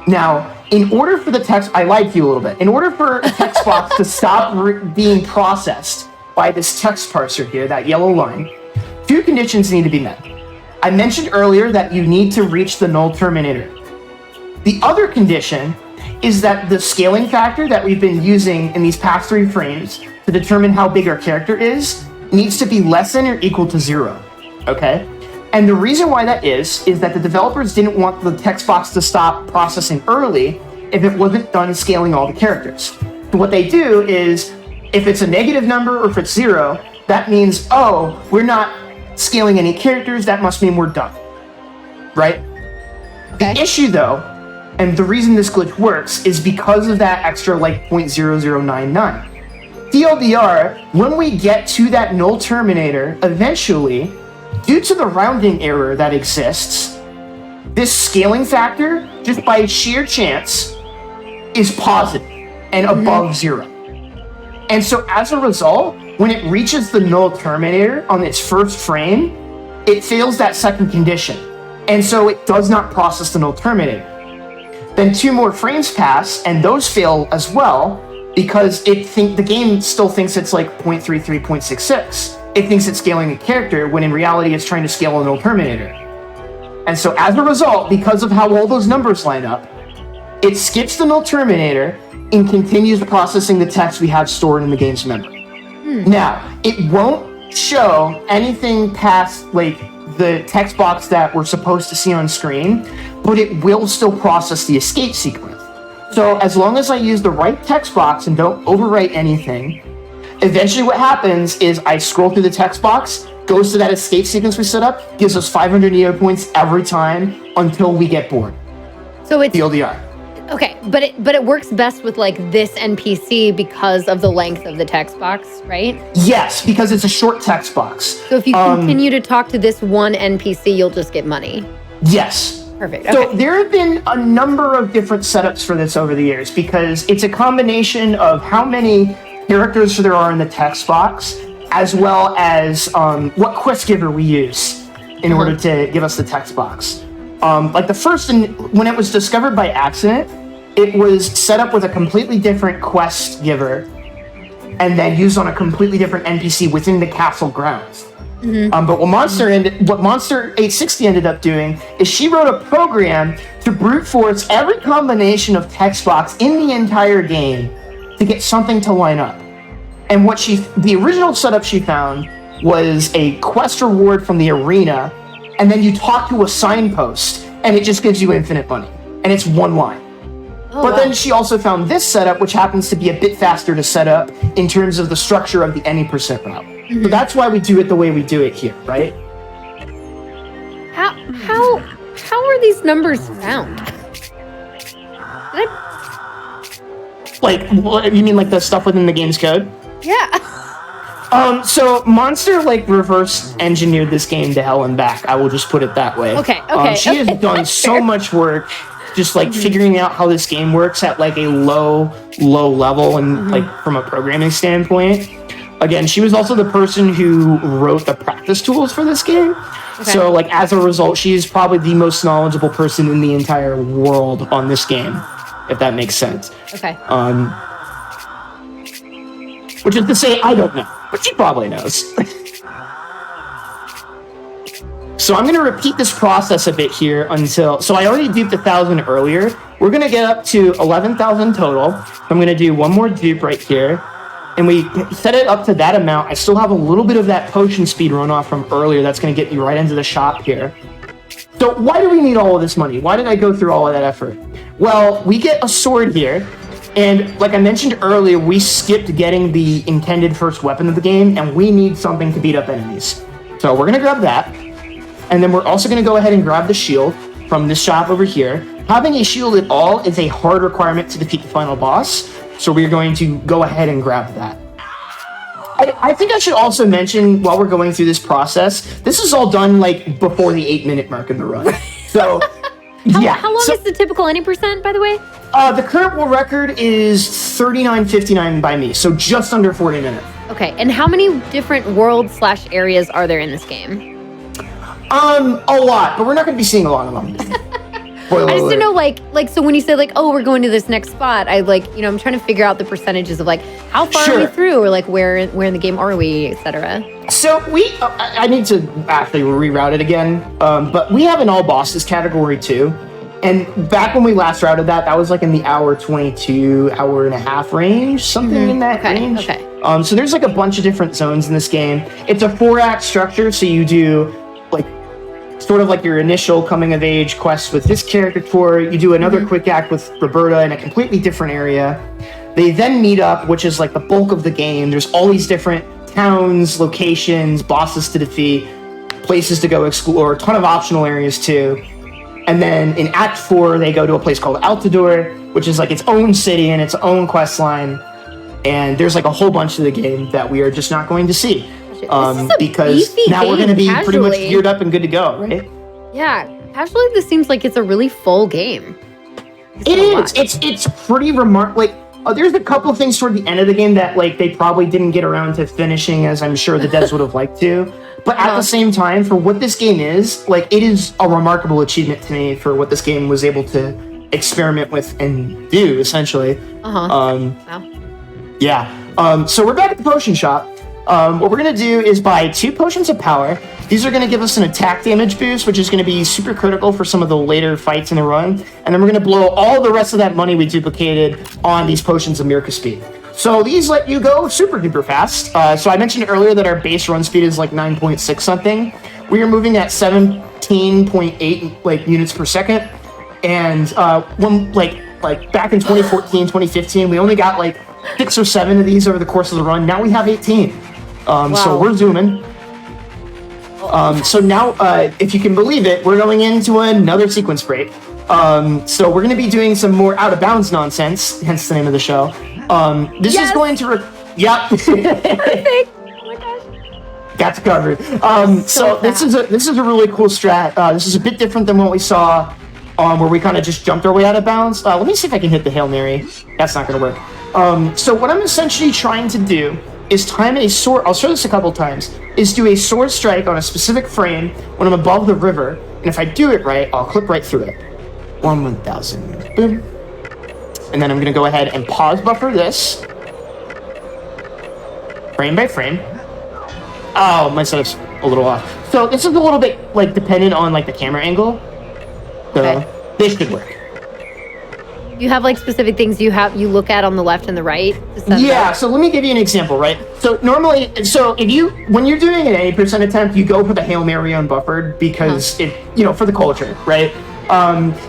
Now, in order for the text, I lied to you a little bit. In order for a text box to stop being processed by this text parser here, that yellow line, 2 conditions need to be met. I mentioned earlier that you need to reach the null terminator. The other condition is that the scaling factor that we've been using in these past 3 frames to determine how big our character is needs to be less than or equal to 0, okay? And the reason why that is that the developers didn't want the text box to stop processing early if it wasn't done scaling all the characters. So what they do is, if it's a negative number or if it's 0, that means, oh, we're not scaling any characters, that must mean we're done, right? Okay. The issue though, and the reason this glitch works, is because of that extra like 0.0099. TLDR, when we get to that null terminator, eventually, due to the rounding error that exists, this scaling factor, just by sheer chance, is positive and above 0. And so as a result, when it reaches the null terminator on its first frame, it fails that second condition. And so it does not process the null terminator. Then 2 more frames pass, and those fail as well, because the game still thinks it's like 0.33, 0.66. It thinks it's scaling a character, when in reality it's trying to scale a null terminator. And so as a result, because of how all those numbers line up, it skips the null terminator and continues processing the text we have stored in the game's memory. Now, it won't show anything past like the text box that we're supposed to see on screen, but it will still process the escape sequence. So as long as I use the right text box and don't overwrite anything, eventually what happens is I scroll through the text box, goes to that escape sequence we set up, gives us 500 Neo points every time until we get bored. So it's TLDR. Okay, but it works best with like this NPC because of the length of the text box, right? Yes, because it's a short text box. So if you continue to talk to this one NPC, you'll just get money. Yes. Perfect. Okay. So there have been a number of different setups for this over the years, because it's a combination of how many characters there are in the text box, as well as what quest giver we use in order to give us the text box. Like the first, when it was discovered by accident, it was set up with a completely different quest giver and then used on a completely different NPC within the castle grounds. But what Monster 860 ended up doing is she wrote a program to brute force every combination of text box in the entire game to get something to line up. And the original setup she found was a quest reward from the arena, and then you talk to a signpost, and it just gives you infinite money. And it's 1 line. But then she also found this setup, which happens to be a bit faster to set up in terms of the structure of the any percent route. So that's why we do it the way we do it here, right? How are these numbers found? Like, what, you mean like the stuff within the game's code? Yeah. So Monster like reverse engineered this game to hell and back. I will just put it that way. Okay. She has done so much work, just like figuring out how this game works at like a low level and like from a programming standpoint. Again, she was also the person who wrote the practice tools for this game. Okay. So like as a result, she's probably the most knowledgeable person in the entire world on this game, if that makes sense. Okay. Which is to say, I don't know, but she probably knows. So I'm going to repeat this process a bit here until... So I already duped 1,000 earlier. We're going to get up to 11,000 total. I'm going to do one more dupe right here. And we set it up to that amount. I still have a little bit of that potion speed runoff from earlier. That's going to get you right into the shop here. So why do we need all of this money? Why did I go through all of that effort? Well, we get a sword here. And like I mentioned earlier, we skipped getting the intended first weapon of the game, and we need something to beat up enemies. So we're going to grab that. And then we're also going to go ahead and grab the shield from this shop over here. Having a shield at all is a hard requirement to defeat the final boss. So we're going to go ahead and grab that. I think I should also mention, while we're going through this process, this is all done like before the 8-minute mark in the run. So... How long is the typical any percent, by the way? The current world record is 39:59 by me, so just under 40 minutes. Okay, and how many different world/areas are there in this game? A lot, but we're not going to be seeing a lot of them. I just didn't know, like, so when you say, like, oh, we're going to this next spot, I, like, you know, I'm trying to figure out the percentages of, like, how far are we through, or, like, where in the game are we, etc. So I need to actually reroute it again, but we have an all bosses category too. And back when we last routed that was like in the hour 22, hour and a half range, something in that range. Okay. So there's like a bunch of different zones in this game. It's a 4-act structure, so you do like sort of like your initial coming of age quest with this character tour. You do another quick act with Roberta in a completely different area. They then meet up, which is like the bulk of the game. There's all these different towns, locations, bosses to defeat, places to go explore, a ton of optional areas too. And then in Act 4, they go to a place called Altador, which is like its own city and its own quest line. And there's like a whole bunch of the game that we are just not going to see. Because now we're going to be pretty much geared up and good to go, right? Yeah, casually this seems like it's a really full game. It is. It's pretty remarkable. Like, there's a couple of things toward the end of the game that like they probably didn't get around to finishing, as I'm sure the devs would have liked to. But at the same time, for what this game is, like, it is a remarkable achievement to me for what this game was able to experiment with and do, essentially. Wow. Yeah. So we're back at the potion shop. What we're going to do is buy 2 potions of power. These are going to give us an attack damage boost, which is going to be super critical for some of the later fights in the run. And then we're going to blow all the rest of that money we duplicated on these potions of Mirka speed. So these let you go super duper fast. So I mentioned earlier that our base run speed is like 9.6 something. We are moving at 17.8 like units per second. And when like back in 2014, 2015, we only got like 6 or 7 of these over the course of the run. Now we have 18. So we're zooming. So now, if you can believe it, we're going into another sequence break. So we're going to be doing some more out of bounds nonsense, hence the name of the show. This is going to... Yep. Perfect. Oh my gosh. Got you covered. So this is a really cool strat. This is a bit different than what we saw where we kind of just jumped our way out of bounds. Let me see if I can hit the Hail Mary. That's not going to work. So what I'm essentially trying to do is time a sword... I'll show this a couple times. Is do a sword strike on a specific frame when I'm above the river. And if I do it right, I'll clip right through it. 1,000. Boom. And then I'm going to go ahead and pause buffer this. Frame by frame. Oh, my setup's a little off. So this is a little bit like dependent on like the camera angle. So this should work. You have like specific things you look at on the left and the right? Yeah, so let me give you an example, right? So normally, when you're doing an 80% attempt, you go for the Hail Mary unbuffered because for the culture, right?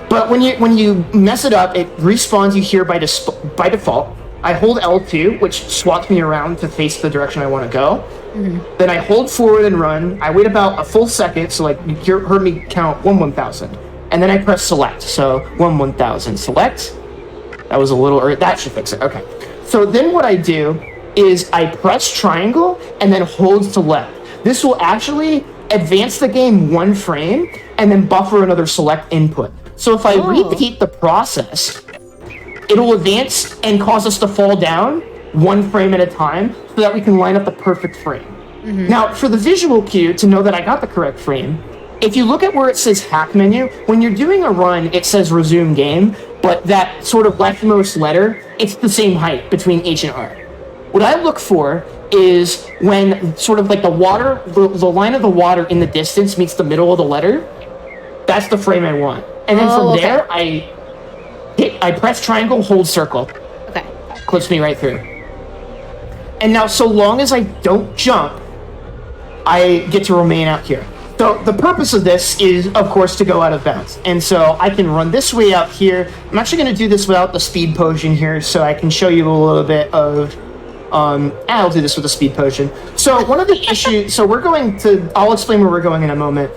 But when you mess it up, it respawns you here by default. I hold L2, which swaps me around to face the direction I want to go. Mm-hmm. Then I hold forward and run. I wait about a full second, so like you heard me count 1,000. And then I press select. So 1,000 select. That was a little, or that should fix it. Okay. So then what I do is I press triangle and then hold to left. This will actually advance the game 1 frame and then buffer another select input. So if I repeat the process, it'll advance and cause us to fall down 1 frame at a time so that we can line up the perfect frame. Now, for the visual cue to know that I got the correct frame, if you look at where it says hack menu, when you're doing a run, it says resume game, but that sort of leftmost letter, it's the same height between H and R. What I look for is when sort of like the water, the line of the water in the distance meets the middle of the letter, that's the frame I want. And then from there, I press triangle, hold circle. Okay. Clips me right through. And now, so long as I don't jump, I get to remain out here. So the purpose of this is, of course, to go out of bounds. And so I can run this way out here. I'm actually going to do this without the speed potion here, so I can show you a little bit of... I'll do this with a speed potion. So one of the issues... So we're going to... I'll explain where we're going in a moment.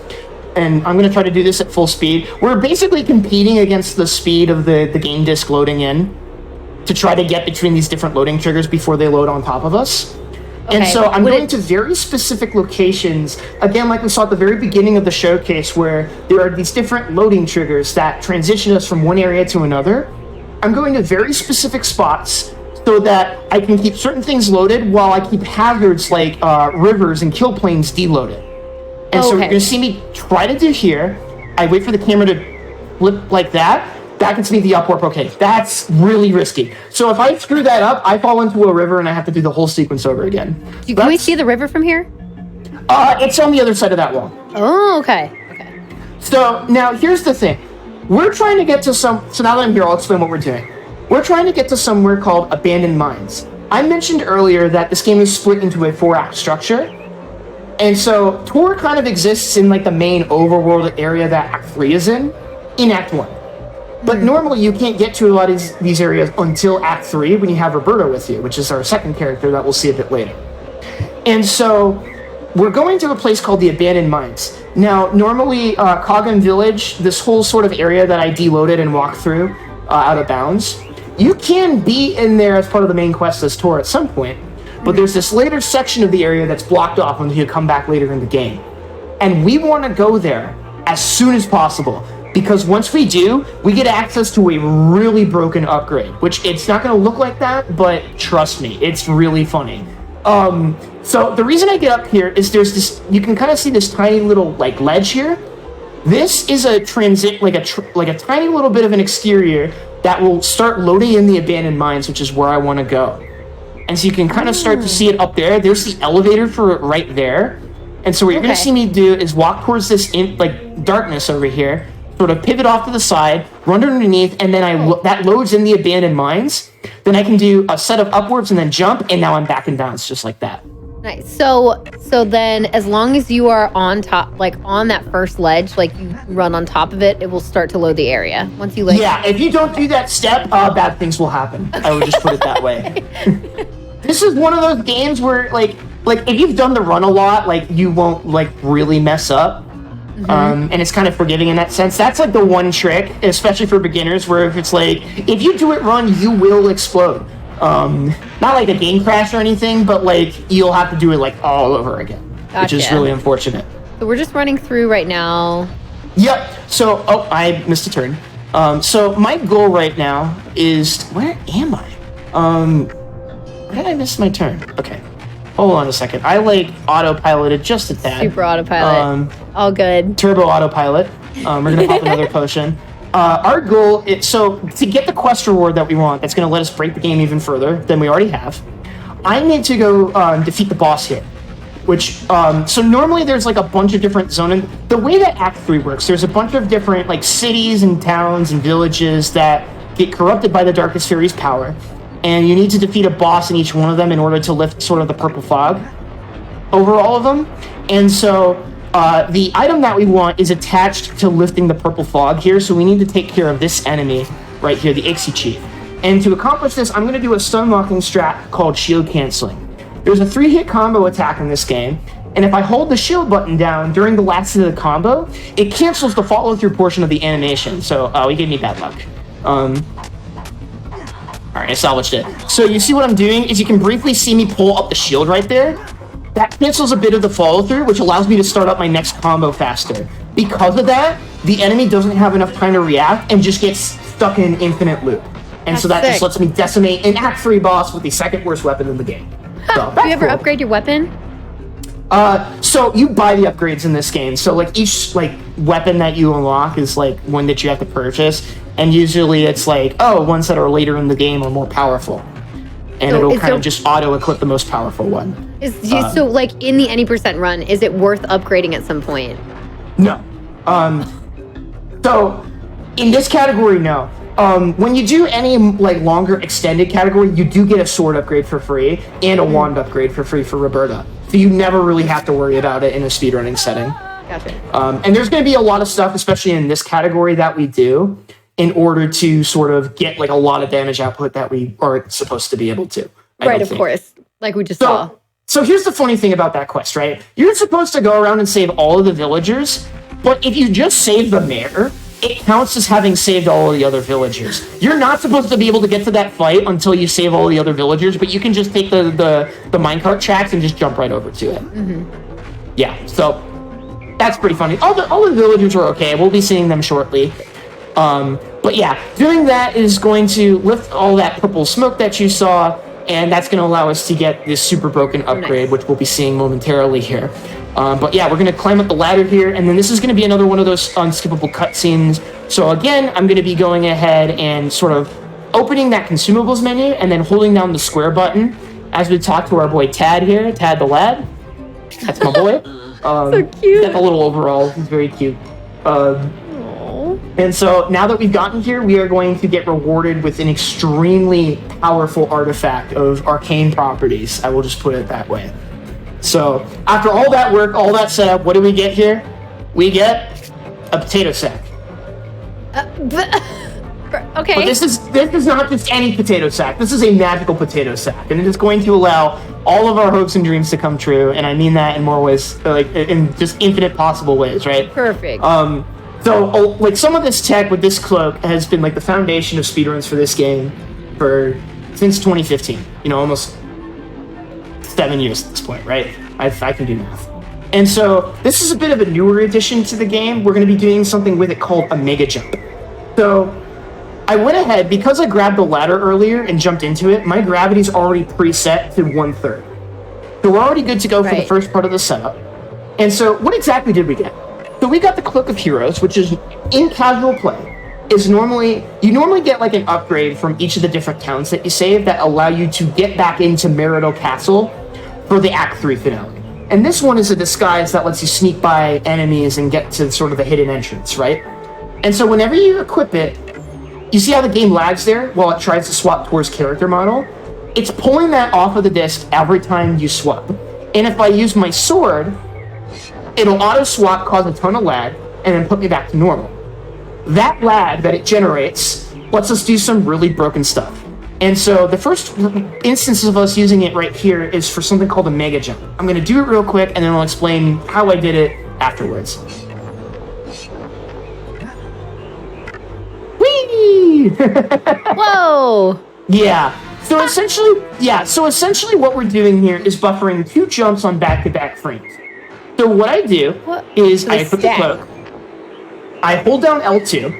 And I'm going to try to do this at full speed. We're basically competing against the speed of the game disk loading in to try to get between these different loading triggers before they load on top of us. Okay. And so I'm going to very specific locations, again, like we saw at the very beginning of the showcase, where there are these different loading triggers that transition us from one area to another. I'm going to very specific spots so that I can keep certain things loaded while I keep hazards like rivers and kill planes deloaded. And so you're going to see me try to do here. I wait for the camera to flip like that. That gets me the up warp. Okay, that's really risky. So if I screw that up, I fall into a river and I have to do the whole sequence over again. Can we see the river from here? It's on the other side of that wall. Oh, okay. Okay. So now here's the thing. We're trying to get to so now that I'm here, I'll explain what we're doing. We're trying to get to somewhere called Abandoned Mines. I mentioned earlier that this game is split into a 4-act structure. And so Tor kind of exists in like the main overworld area that Act 3 is in Act 1. But normally you can't get to a lot of these areas until Act 3 when you have Roberto with you, which is our second character that we'll see a bit later. And so we're going to a place called the Abandoned Mines. Now, normally Kagan Village, this whole sort of area that I deloaded and walked through out of bounds, you can be in there as part of the main quest as Tor at some point, but there's this later section of the area that's blocked off until you come back later in the game. And we want to go there as soon as possible. Because once we do, we get access to a really broken upgrade, which it's not going to look like that, but trust me, it's really funny. So the reason I get up here is there's this, you can kind of see this tiny little like ledge here. This is a like a tiny little bit of an exterior that will start loading in the Abandoned Mines, which is where I want to go. And so you can kind of start to see it up there. There's the elevator for it right there. And so what you're going to see me do is walk towards this darkness over here, sort of pivot off to the side, run underneath, and then that loads in the Abandoned Mines. Then I can do a set of upwards and then jump, and now I'm back in bounds just like that. Nice. So then as long as you are on top, like on that first ledge, like you run on top of it, it will start to load the area. Once you Yeah, if you don't do that step, bad things will happen. I would just put it that way. This is one of those games where like if you've done the run a lot, like you won't like really mess up. And it's kind of forgiving in that sense. That's like the one trick, especially for beginners, where if it's like, if you do it run, you will explode. Not like a game crash or anything, but like you'll have to do it like all over again, which is really unfortunate. So we're just running through right now. Yep. So, I missed a turn. So my goal right now is, where am I? Where did I miss my turn? Okay. Hold on a second. I like autopiloted just a tad. Super autopilot. All good. Turbo autopilot. We're gonna pop another potion. Our goal is so to get the quest reward that we want. That's gonna let us break the game even further than we already have. I need to go defeat the boss here. Which so normally there's like a bunch of different zoning. The way that Act 3 works, there's a bunch of different like cities and towns and villages that get corrupted by the Darkest Faerie's power. And you need to defeat a boss in each one of them in order to lift sort of the purple fog over all of them. And so the item that we want is attached to lifting the purple fog here, so we need to take care of this enemy right here, the Ixie Chief. And to accomplish this, I'm going to do a stun-locking strat called Shield Canceling. There's a 3-hit combo attack in this game, and if I hold the shield button down during the last hit of the combo, it cancels the follow-through portion of the animation, so it gave me bad luck. All right, I salvaged it. So you see what I'm doing is you can briefly see me pull up the shield right there. That cancels a bit of the follow-through, which allows me to start up my next combo faster. Because of that, the enemy doesn't have enough time to react and just gets stuck in infinite loop. And so that just lets me decimate an Act 3 boss with the second worst weapon in the game. So, do you ever upgrade your weapon? So you buy the upgrades in this game. So like each like weapon that you unlock is like one that you have to purchase. And usually it's like, oh, ones that are later in the game are more powerful. And So- it'll kind so- of just auto-equip the most powerful one. So like in the any percent run, is it worth upgrading at some point? No. So in this category, no. When you do any like longer extended category, you do get a sword upgrade for free and a wand upgrade for free for Roberta. So you never really have to worry about it in a speedrunning setting. Gotcha. And there's going to be a lot of stuff, especially in this category, that we do in order to sort of get like a lot of damage output that we aren't supposed to be able to. Right, of course. Like we just saw. So here's the funny thing about that quest, right? You're supposed to go around and save all of the villagers, but if you just save the mayor, it counts as having saved all of the other villagers. You're not supposed to be able to get to that fight until you save all the other villagers, but you can just take the minecart tracks and just jump right over to it. Yeah, so that's pretty funny. All the villagers are okay. We'll be seeing them shortly. But yeah, doing that is going to lift all that purple smoke that you saw, and that's going to allow us to get this super broken upgrade, which we'll be seeing momentarily here. But yeah, we're going to climb up the ladder here, and then this is going to be another one of those unskippable cutscenes. So again, I'm going to be going ahead and sort of opening that consumables menu, and then holding down the square button as we talk to our boy Tad here, Tad the lad. That's my boy. So cute. Got the little overall. He's very cute. And so now that we've gotten here, we are going to get rewarded with an extremely powerful artifact of arcane properties. I will just put it that way. So after all that work, all that setup, what do we get here? We get a potato sack. Okay. But this is not just any potato sack. This is a magical potato sack, and it is going to allow all of our hopes and dreams to come true. And I mean that in more ways, like in just infinite possible ways, right? Perfect. So, like, some of this tech with this cloak has been, like, the foundation of speedruns for this game since 2015. You know, almost 7 years at this point, right? I can do math. And so, this is a bit of a newer addition to the game. We're going to be doing something with it called a mega jump. So, I went ahead, because I grabbed the ladder earlier and jumped into it, my gravity's already preset to 1/3. So, we're already good to go for the first part of the setup. And so, what exactly did we get? So we got the Cloak of Heroes, which is in casual play. You normally get like an upgrade from each of the different towns that you save that allow you to get back into Marital Castle for the Act 3 finale. And this one is a disguise that lets you sneak by enemies and get to sort of the hidden entrance, right? And so whenever you equip it, you see how the game lags there while it tries to swap towards character model? It's pulling that off of the disc every time you swap. And if I use my sword, it'll auto-swap, cause a ton of lag, and then put me back to normal. That lag that it generates lets us do some really broken stuff. And so the first instance of us using it right here is for something called a mega jump. I'm going to do it real quick, and then I'll explain how I did it afterwards. Whee! Whoa! Yeah. So essentially what we're doing here is buffering 2 jumps on back-to-back frames. So what I do is I equip the cloak, I hold down L2,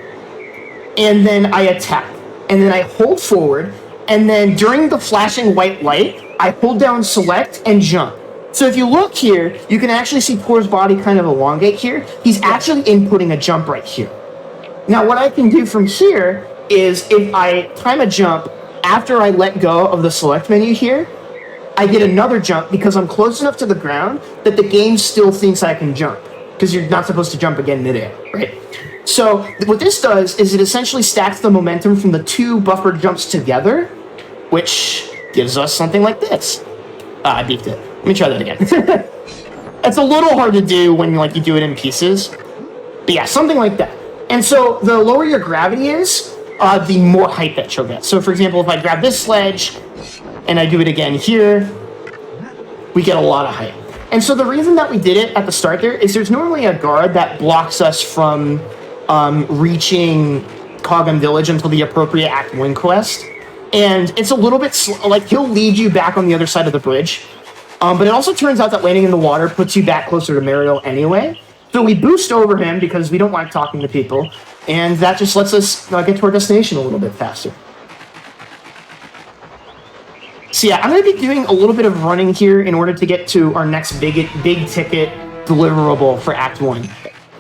and then I attack. And then I hold forward, and then during the flashing white light, I hold down select and jump. So if you look here, you can actually see Tor's body kind of elongate here. He's actually inputting a jump right here. Now what I can do from here is if I time a jump after I let go of the select menu here, I get another jump because I'm close enough to the ground that the game still thinks I can jump, because you're not supposed to jump again midair, right? So what this does is it essentially stacks the momentum from the 2 buffered jumps together, which gives us something like this. I beefed it. Let me try that again. It's a little hard to do when you do it in pieces, but yeah, something like that. And so the lower your gravity is, the more height that you'll get. So for example, if I grab this sledge and I do it again here, we get a lot of height. And so the reason that we did it at the start there is there's normally a guard that blocks us from reaching Cogum Village until the appropriate Act 1 quest. And it's a little bit like he'll lead you back on the other side of the bridge. But it also turns out that landing in the water puts you back closer to Mariel anyway. So we boost over him because we don't like talking to people. And that just lets us get to our destination a little bit faster. So yeah, I'm going to be doing a little bit of running here in order to get to our next big ticket deliverable for Act 1.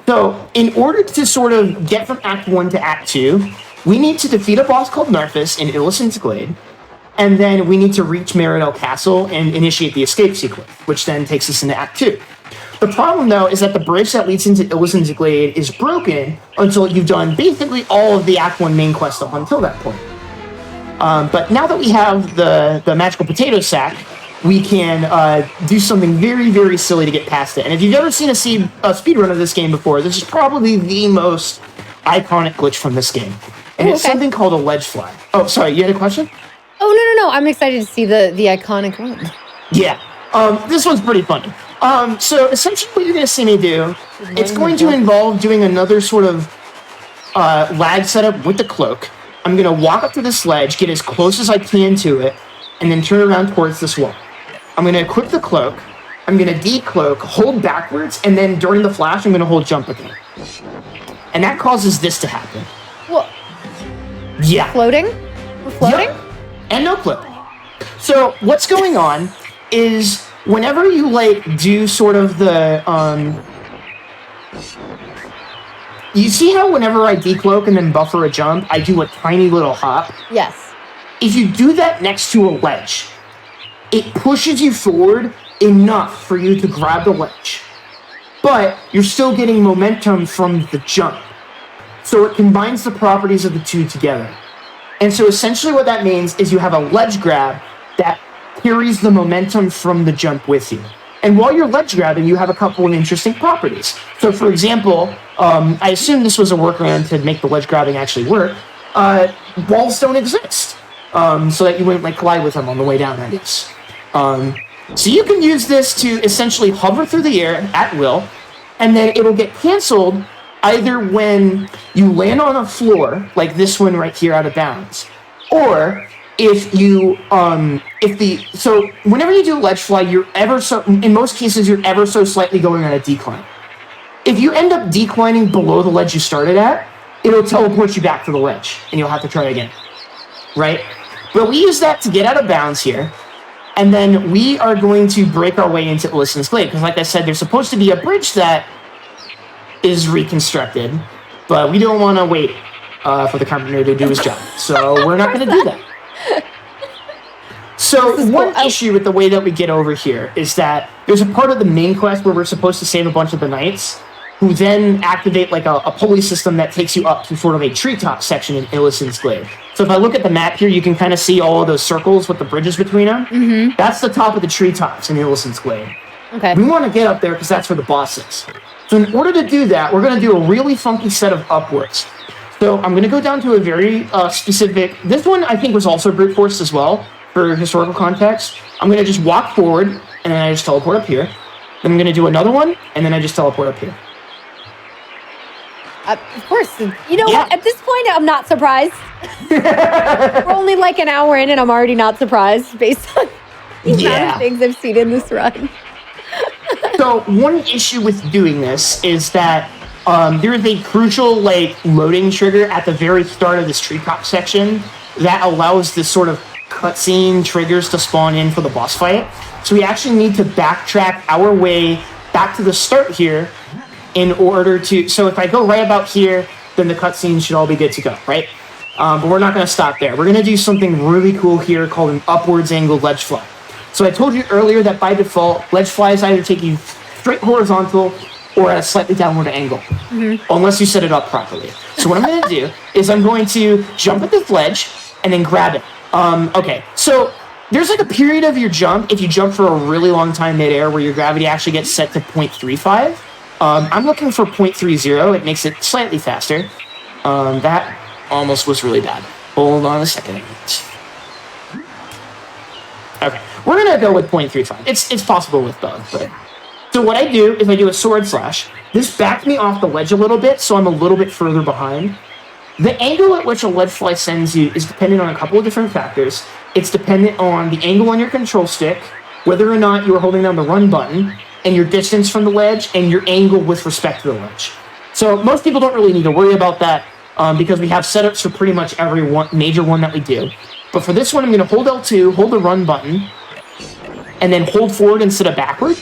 So in order to sort of get from Act 1 to Act 2, we need to defeat a boss called Narthus in Illisen's Glade, and then we need to reach Meridel Castle and initiate the escape sequence, which then takes us into Act 2. The problem, though, is that the bridge that leads into Illisen's Glade is broken until you've done basically all of the Act 1 main quest up until that point. But now that we have the magical potato sack, we can do something very, very silly to get past it. And if you've ever seen a speedrun of this game before, this is probably the most iconic glitch from this game. And it's something called a ledge fly. Oh, sorry, you had a question? Oh, no. I'm excited to see the iconic one. Yeah. This one's pretty funny. So essentially what you're going to see me do, it's going to involve doing another sort of lag setup with the cloak. I'm going to walk up to this ledge, get as close as I can to it, and then turn around towards this wall. I'm going to equip the cloak, I'm going to decloak, hold backwards, and then during the flash, I'm going to hold jump again. And that causes this to happen. What? Yeah. Floating? We're floating? Yep. And no clip. So what's going on is whenever you do sort of the you see how whenever I decloak and then buffer a jump, I do a tiny little hop? Yes. If you do that next to a ledge, it pushes you forward enough for you to grab the ledge. But you're still getting momentum from the jump. So it combines the properties of the two together. And so essentially what that means is you have a ledge grab that carries the momentum from the jump with you. And while you're ledge grabbing, you have a couple of interesting properties. So for example, I assume this was a workaround to make the ledge grabbing actually work. Walls don't exist. So that you wouldn't collide with them on the way down, I guess. So you can use this to essentially hover through the air at will, and then it'll get canceled either when you land on a floor, like this one right here out of bounds, or if you, so whenever you do a ledge fly, in most cases, you're ever so slightly going on a decline. If you end up declining below the ledge you started at, it'll teleport you back to the ledge, and you'll have to try again, right? But we use that to get out of bounds here, and then we are going to break our way into Illisen's Glade, because like I said, there's supposed to be a bridge that is reconstructed, but we don't want to wait for the carpenter to do his job, so we're not going to do that. So one issue with the way that we get over here is that there's a part of the main quest where we're supposed to save a bunch of the knights, who then activate a pulley system that takes you up to sort of a treetop section in Illisen's Glade. So if I look at the map here, you can kind of see all of those circles with the bridges between them. Mm-hmm. That's the top of the treetops in Illisen's Glade. Okay. We want to get up there because that's where the boss is. So in order to do that, we're going to do a really funky set of upwards. So I'm going to go down to a very specific... This one I think was also brute force as well, for historical context. I'm going to just walk forward, and then I just teleport up here. Then I'm going to do another one, and then I just teleport up here. Of course. You know what? At this point, I'm not surprised. We're only an hour in, and I'm already not surprised based on the amount of things I've seen in this run. So one issue with doing this is that there is a crucial loading trigger at the very start of this treetop section that allows this sort of cutscene triggers to spawn in for the boss fight. So we actually need to backtrack our way back to the start here in order to... So if I go right about here, then the cutscene should all be good to go, right? But we're not going to stop there. We're going to do something really cool here called an upwards angled ledge fly. So I told you earlier that by default, ledge flies either take you straight horizontal or at a slightly downward angle, unless you set it up properly. So what I'm going to do is I'm going to jump at this ledge and then grab it. Okay, so there's a period of your jump, if you jump for a really long time midair, where your gravity actually gets set to 0.35. I'm looking for 0.30. It makes it slightly faster. That almost was really bad. Hold on a second. Okay, we're going to go with 0.35. It's possible with both, but... So what I do is I do a sword slash. This backed me off the ledge a little bit, so I'm a little bit further behind. The angle at which a ledge fly sends you is dependent on a couple of different factors. It's dependent on the angle on your control stick, whether or not you are holding down the run button, and your distance from the ledge, and your angle with respect to the ledge. So most people don't really need to worry about that because we have setups for pretty much every major one that we do. But for this one, I'm going to hold L2, hold the run button, and then hold forward instead of backward.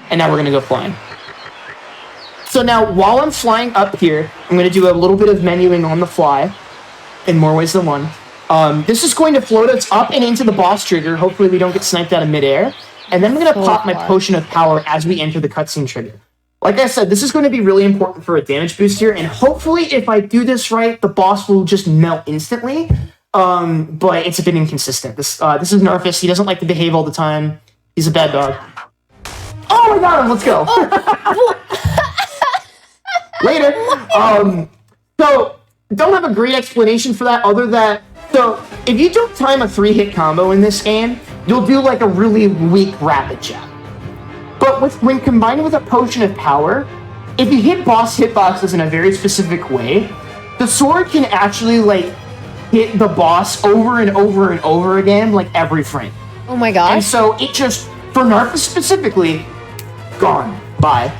And now we're going to go flying. So now, while I'm flying up here, I'm going to do a little bit of menuing on the fly, in more ways than one. This is going to float us up and into the boss trigger. Hopefully we don't get sniped out of midair. And then I'm going to pop my potion of power as we enter the cutscene trigger. Like I said, this is going to be really important for a damage boost here, and hopefully if I do this right, the boss will just melt instantly. But it's a bit inconsistent. This is Narfus. He doesn't like to behave all the time. He's a bad dog. Oh, I got him! Let's go! Later. So, don't have a great explanation for that other than... So, if you don't time a 3-hit combo in this game, you'll do like a really weak rapid jab. But when combined with a potion of power, if you hit boss hitboxes in a very specific way, the sword can actually like hit the boss over and over and over again, like every frame. Oh my gosh. And so it just, for Narfus specifically, gone. Bye.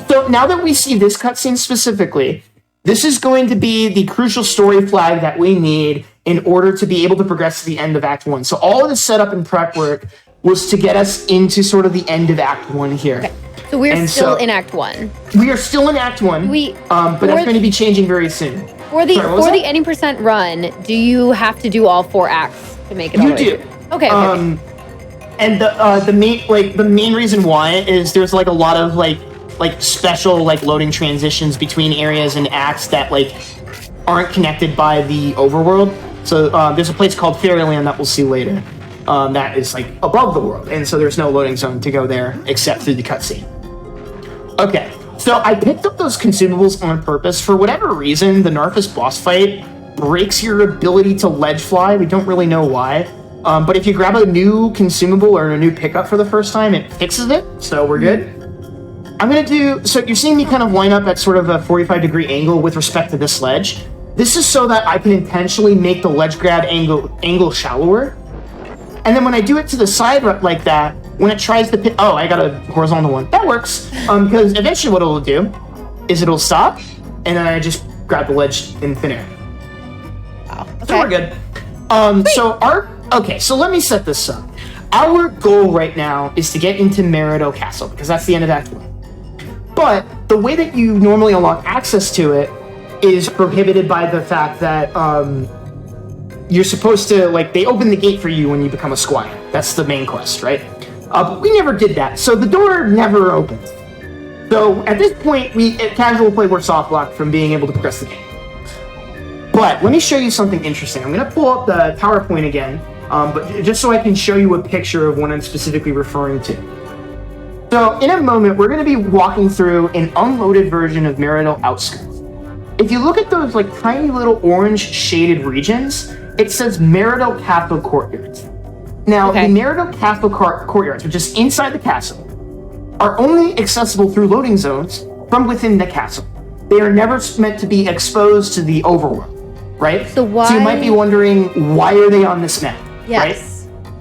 So now that we see this cutscene specifically, this is going to be the crucial story flag that we need in order to be able to progress to the end of Act 1. So all of the setup and prep work was to get us into sort of the end of Act 1 here. Okay. So we're still in Act 1. We are still in Act 1, but that's going to be changing very soon. For the 80% run, do you have to do all 4 acts to make it all the way through? Okay. And the main reason why is there's like a lot of like special like loading transitions between areas and acts that like aren't connected by the overworld. So there's a place called Fairyland that we'll see later. That is like above the world, and so there's no loading zone to go there except through the cutscene. Okay, so I picked up those consumables on purpose. For whatever reason, the Narfus boss fight breaks your ability to ledge fly. We don't really know why, but if you grab a new consumable or a new pickup for the first time, it fixes it, so we're good. I'm gonna do, so you're seeing me kind of line up at sort of a 45-degree angle with respect to this ledge. This is so that I can intentionally make the ledge grab angle shallower. And then when I do it to the side like that, when it tries to pick... Oh, I got a horizontal one. That works. Because eventually what it'll do is it'll stop, and then I just grab the ledge in thin air. Wow. Okay. So we're good. Okay, so let me set this up. Our goal right now is to get into Merido Castle, because that's the end of Act 1. But the way that you normally unlock access to it is prohibited by the fact that... you're supposed to, like, they open the gate for you when you become a squire. That's the main quest, right? But we never did that, so the door never opened. So at this point, at casual play, we're soft locked from being able to progress the game. But let me show you something interesting. I'm going to pull up the PowerPoint again, but just so I can show you a picture of what I'm specifically referring to. So in a moment, we're going to be walking through an unloaded version of Merido Outskirts. If you look at those like tiny little orange shaded regions, it says Merido Castle Courtyards. Now, the Merido Castle Courtyards, which is inside the castle, are only accessible through loading zones from within the castle. They are never meant to be exposed to the overworld, right? So you might be wondering, why are they on this map, right?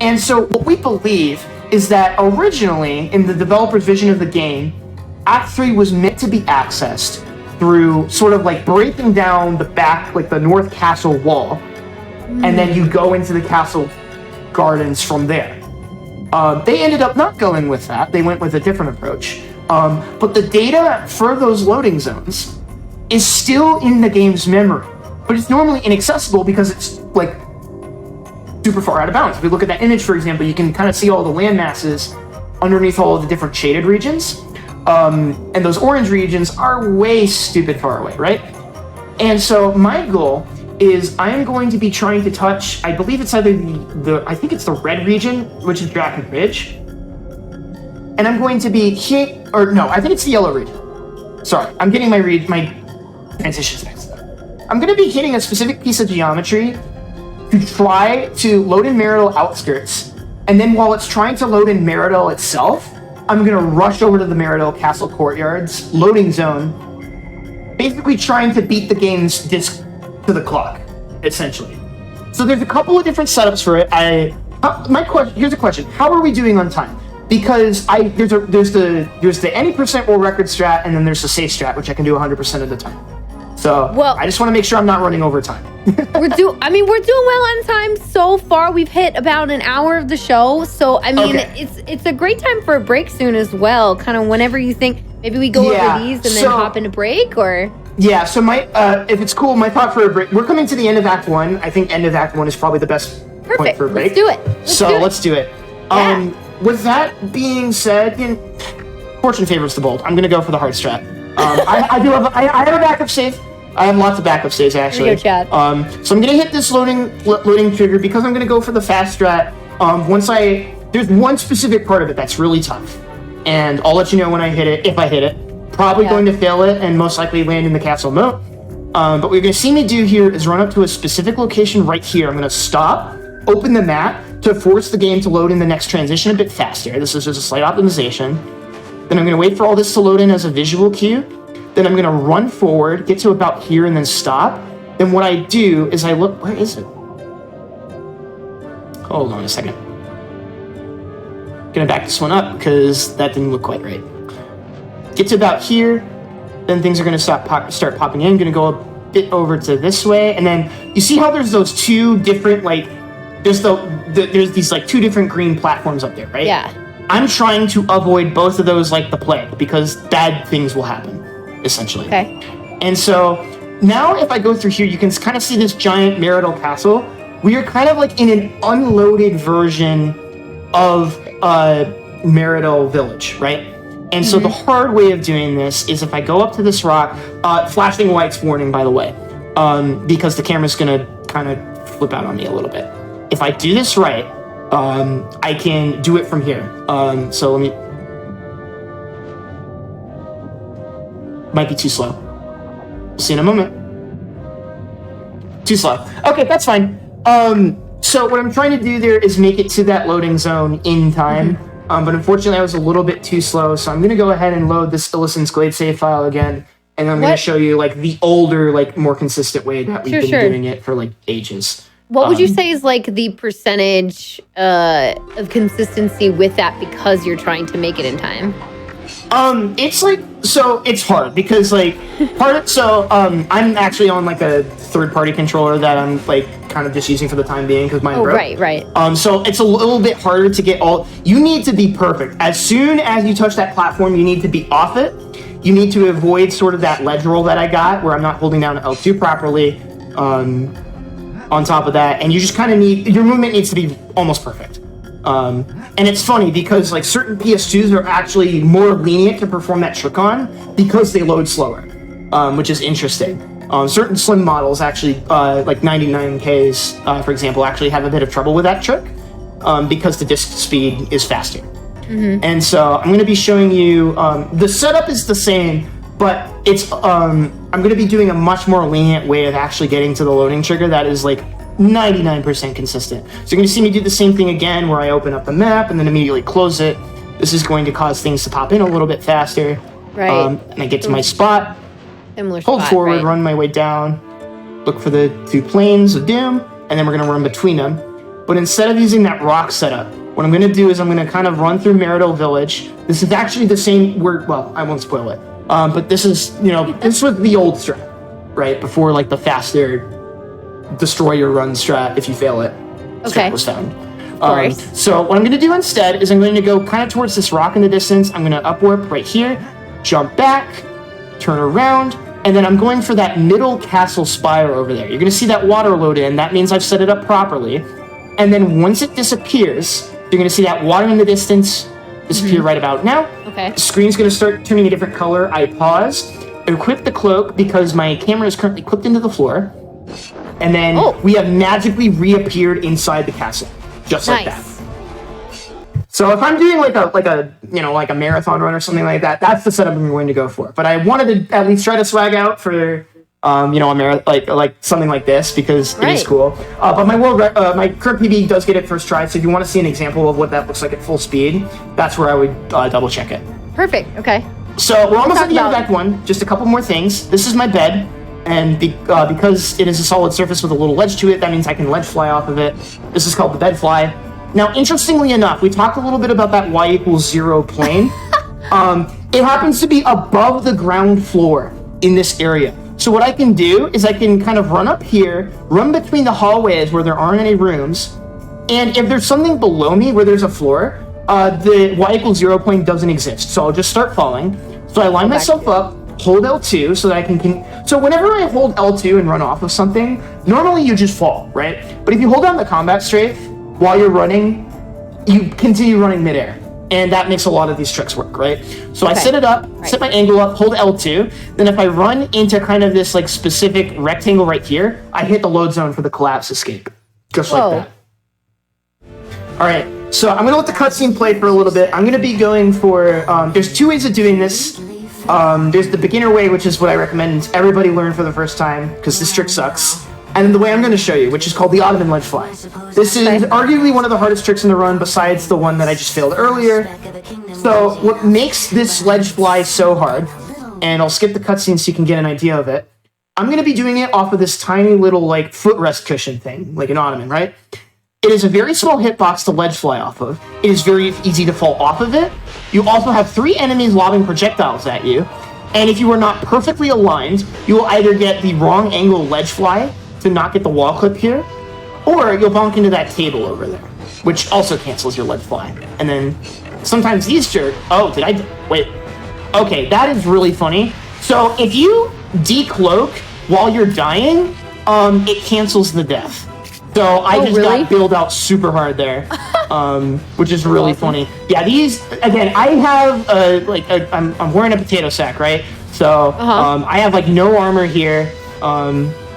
And so what we believe is that originally, in the developer's vision of the game, Act 3 was meant to be accessed through sort of like breaking down the back, like the north castle wall, and then you go into the castle gardens from there. They ended up not going with that. They went with a different approach. But the data for those loading zones is still in the game's memory, but it's normally inaccessible because it's like super far out of bounds. If we look at that image, for example, you can kind of see all the land masses underneath all of the different shaded regions. And those orange regions are way stupid far away, right? And so my goal is I am going to be trying to touch, I believe it's either I think it's the red region, which is Draken Ridge. And I'm going to be I think it's the yellow region. Sorry, I'm getting my transitions mixed up. I'm going to be hitting a specific piece of geometry to try to load in Merido Outskirts. And then while it's trying to load in Merido itself, I'm going to rush over to the Merido Castle Courtyards loading zone basically trying to beat the game's disc to the clock, essentially. So there's a couple of different setups for it. Here's a question: how are we doing on time? Because there's the any percent world record strat, and then there's the safe strat, which I can do 100% of the time. So I just want to make sure I'm not running over time. we're doing well on time so far. We've hit about an hour of the show, so I mean, it's a great time for a break soon as well. Kind of whenever you think maybe we go over these and then hop into break, or so my if it's cool, my thought for a break. We're coming to the end of Act 1. I think end of Act 1 is probably the best point for a break. Let's do it. Let's do it. Yeah. With that being said, fortune favors the bold. I'm gonna go for the hard strat. I have a backup save. I have lots of backup saves actually. Go, Chad. So I'm gonna hit this loading trigger because I'm gonna go for the fast strat. There's one specific part of it that's really tough, and I'll let you know when I hit it. If I hit it, probably going to fail it and most likely land in the castle moat. But what you're gonna see me do here is run up to a specific location right here. I'm gonna stop, open the map to force the game to load in the next transition a bit faster. This is just a slight optimization. Then I'm gonna wait for all this to load in as a visual cue. Then I'm gonna run forward, get to about here, and then stop. Then what I do is I look, where is it? Hold on a second. Gonna back this one up because that didn't look quite right. Get to about here, then things are gonna start popping in. Gonna go a bit over to this way, and then you see how there's those two different, like, there's these like two different green platforms up there, right? Yeah. I'm trying to avoid both of those like the plague because bad things will happen, essentially. Okay. And so now if I go through here, you can kind of see this giant marital castle. We are kind of like in an unloaded version of marital village, right? And so the hard way of doing this is if I go up to this rock, flashing lights warning, by the way, because the camera's gonna kind of flip out on me a little bit. If I do this right, I can do it from here. So let me... Might be too slow. We'll see in a moment. Too slow. Okay, that's fine. So what I'm trying to do there is make it to that loading zone in time. But unfortunately, I was a little bit too slow. So I'm going to go ahead and load this Illison's Glade save file again. And I'm going to show you like the older, like more consistent way that we've been doing it for like ages. What would you say is like the percentage of consistency with that because you're trying to make it in time? It's like, so it's hard because like I'm actually on like a third-party controller that I'm like kind of just using for the time being because mine broke. Right. So it's a little bit harder to get you need to be perfect. As soon as you touch that platform, you need to be off it. You need to avoid sort of that ledge roll that I got where I'm not holding down L2 properly. On top of that, and you just kind of your movement needs to be almost perfect. And it's funny because like certain PS2s are actually more lenient to perform that trick on because they load slower, which is interesting. Certain slim models actually, like 99Ks, for example, actually have a bit of trouble with that trick because the disk speed is faster. And so I'm going to be showing you, the setup is the same, but it's I'm going to be doing a much more lenient way of actually getting to the loading trigger that is like 99% consistent. So you're going to see me do the same thing again where I open up the map and then immediately close it. This is going to cause things to pop in a little bit faster. Right. And I get to my spot, Similar hold spot, forward, right? run my way down, look for the two planes of doom, and then we're going to run between them. But instead of using that rock setup, what I'm going to do is I'm going to kind of run through Marital Village. This is actually the same, well, I won't spoil it. But this is, this was the old strat, right? Before like the faster destroy your run strat if you fail it strat was found. So what I'm going to do instead is I'm going to go kind of towards this rock in the distance. I'm going to upwarp right here, jump back, turn around, and then I'm going for that middle castle spire over there. You're going to see that water load in. That means I've set it up properly. And then once it disappears, you're going to see that water in the distance disappear right about now. Okay. The screen's going to start turning a different color. I pause, equip the cloak because my camera is currently clipped into the floor. And then we have magically reappeared inside the castle, just like that. So if I'm doing like a marathon run or something like that, that's the setup I'm going to go for. But I wanted to at least try to swag out for a like something like this because it is cool. But my current PB does get it first try. So if you want to see an example of what that looks like at full speed, that's where I would double check it. Perfect. Okay. So we're almost at the end of Act 1. Just a couple more things. This is my bed, and because it is a solid surface with a little ledge to it, that means I can ledge fly off of it. This is called the bed fly. Now, interestingly enough, we talked a little bit about that y=0 plane. It happens to be above the ground floor in this area. So what I can do is I can kind of run up here, run between the hallways where there aren't any rooms, and if there's something below me where there's a floor, the y=0 plane doesn't exist. So I'll just start falling. So I line myself up, hold L2 so that I can... So whenever I hold L2 and run off of something, normally you just fall, right? But if you hold down the combat strafe while you're running, you continue running midair. And that makes a lot of these tricks work, right? So I set it up, set my angle up, hold L2. Then if I run into kind of this like specific rectangle right here, I hit the load zone for the collapse escape. Just like that. All right, so I'm gonna let the cutscene play for a little bit. I'm gonna be going for, there's two ways of doing this. There's the beginner way, which is what I recommend everybody learn for the first time, because this trick sucks. And then the way I'm going to show you, which is called the Ottoman ledge fly. This is arguably one of the hardest tricks in the run, besides the one that I just failed earlier. So what makes this ledge fly so hard, and I'll skip the cutscene so you can get an idea of it, I'm going to be doing it off of this tiny little like footrest cushion thing, like an ottoman, right? It is a very small hitbox to ledge fly off of. It is very easy to fall off of it. You also have 3 enemies lobbing projectiles at you, and if you are not perfectly aligned, you will either get the wrong angle ledge fly to not get the wall clip here, or you'll bonk into that table over there, which also cancels your ledge fly. And then sometimes these jerk. Oh, did I? Wait. Okay, that is really funny. So if you decloak while you're dying, it cancels the death. So I just got billed out super hard there, which is really funny. Yeah, these again. I have I'm wearing a potato sack, right? So I have like no armor here.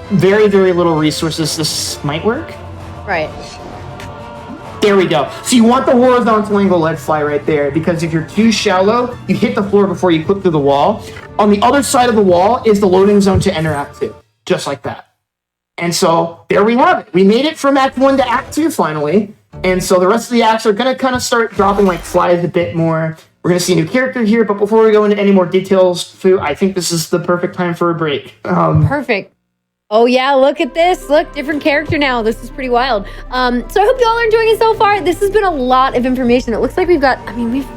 Very, very little resources. This might work. Right. There we go. So you want the horizontal angle ledge fly right there, because if you're too shallow, you hit the floor before you clip through the wall. On the other side of the wall is the loading zone to enter Act 2. Just like that. And so there we have it. We made it from Act 1 to Act 2 finally. And so the rest of the acts are going to kind of start dropping like flies a bit more. We're going to see a new character here. But before we go into any more details, Fu, I think this is the perfect time for a break. Perfect. Oh yeah, look at this. Look, different character now. This is pretty wild. So I hope you all are enjoying it so far. This has been a lot of information. It looks like we've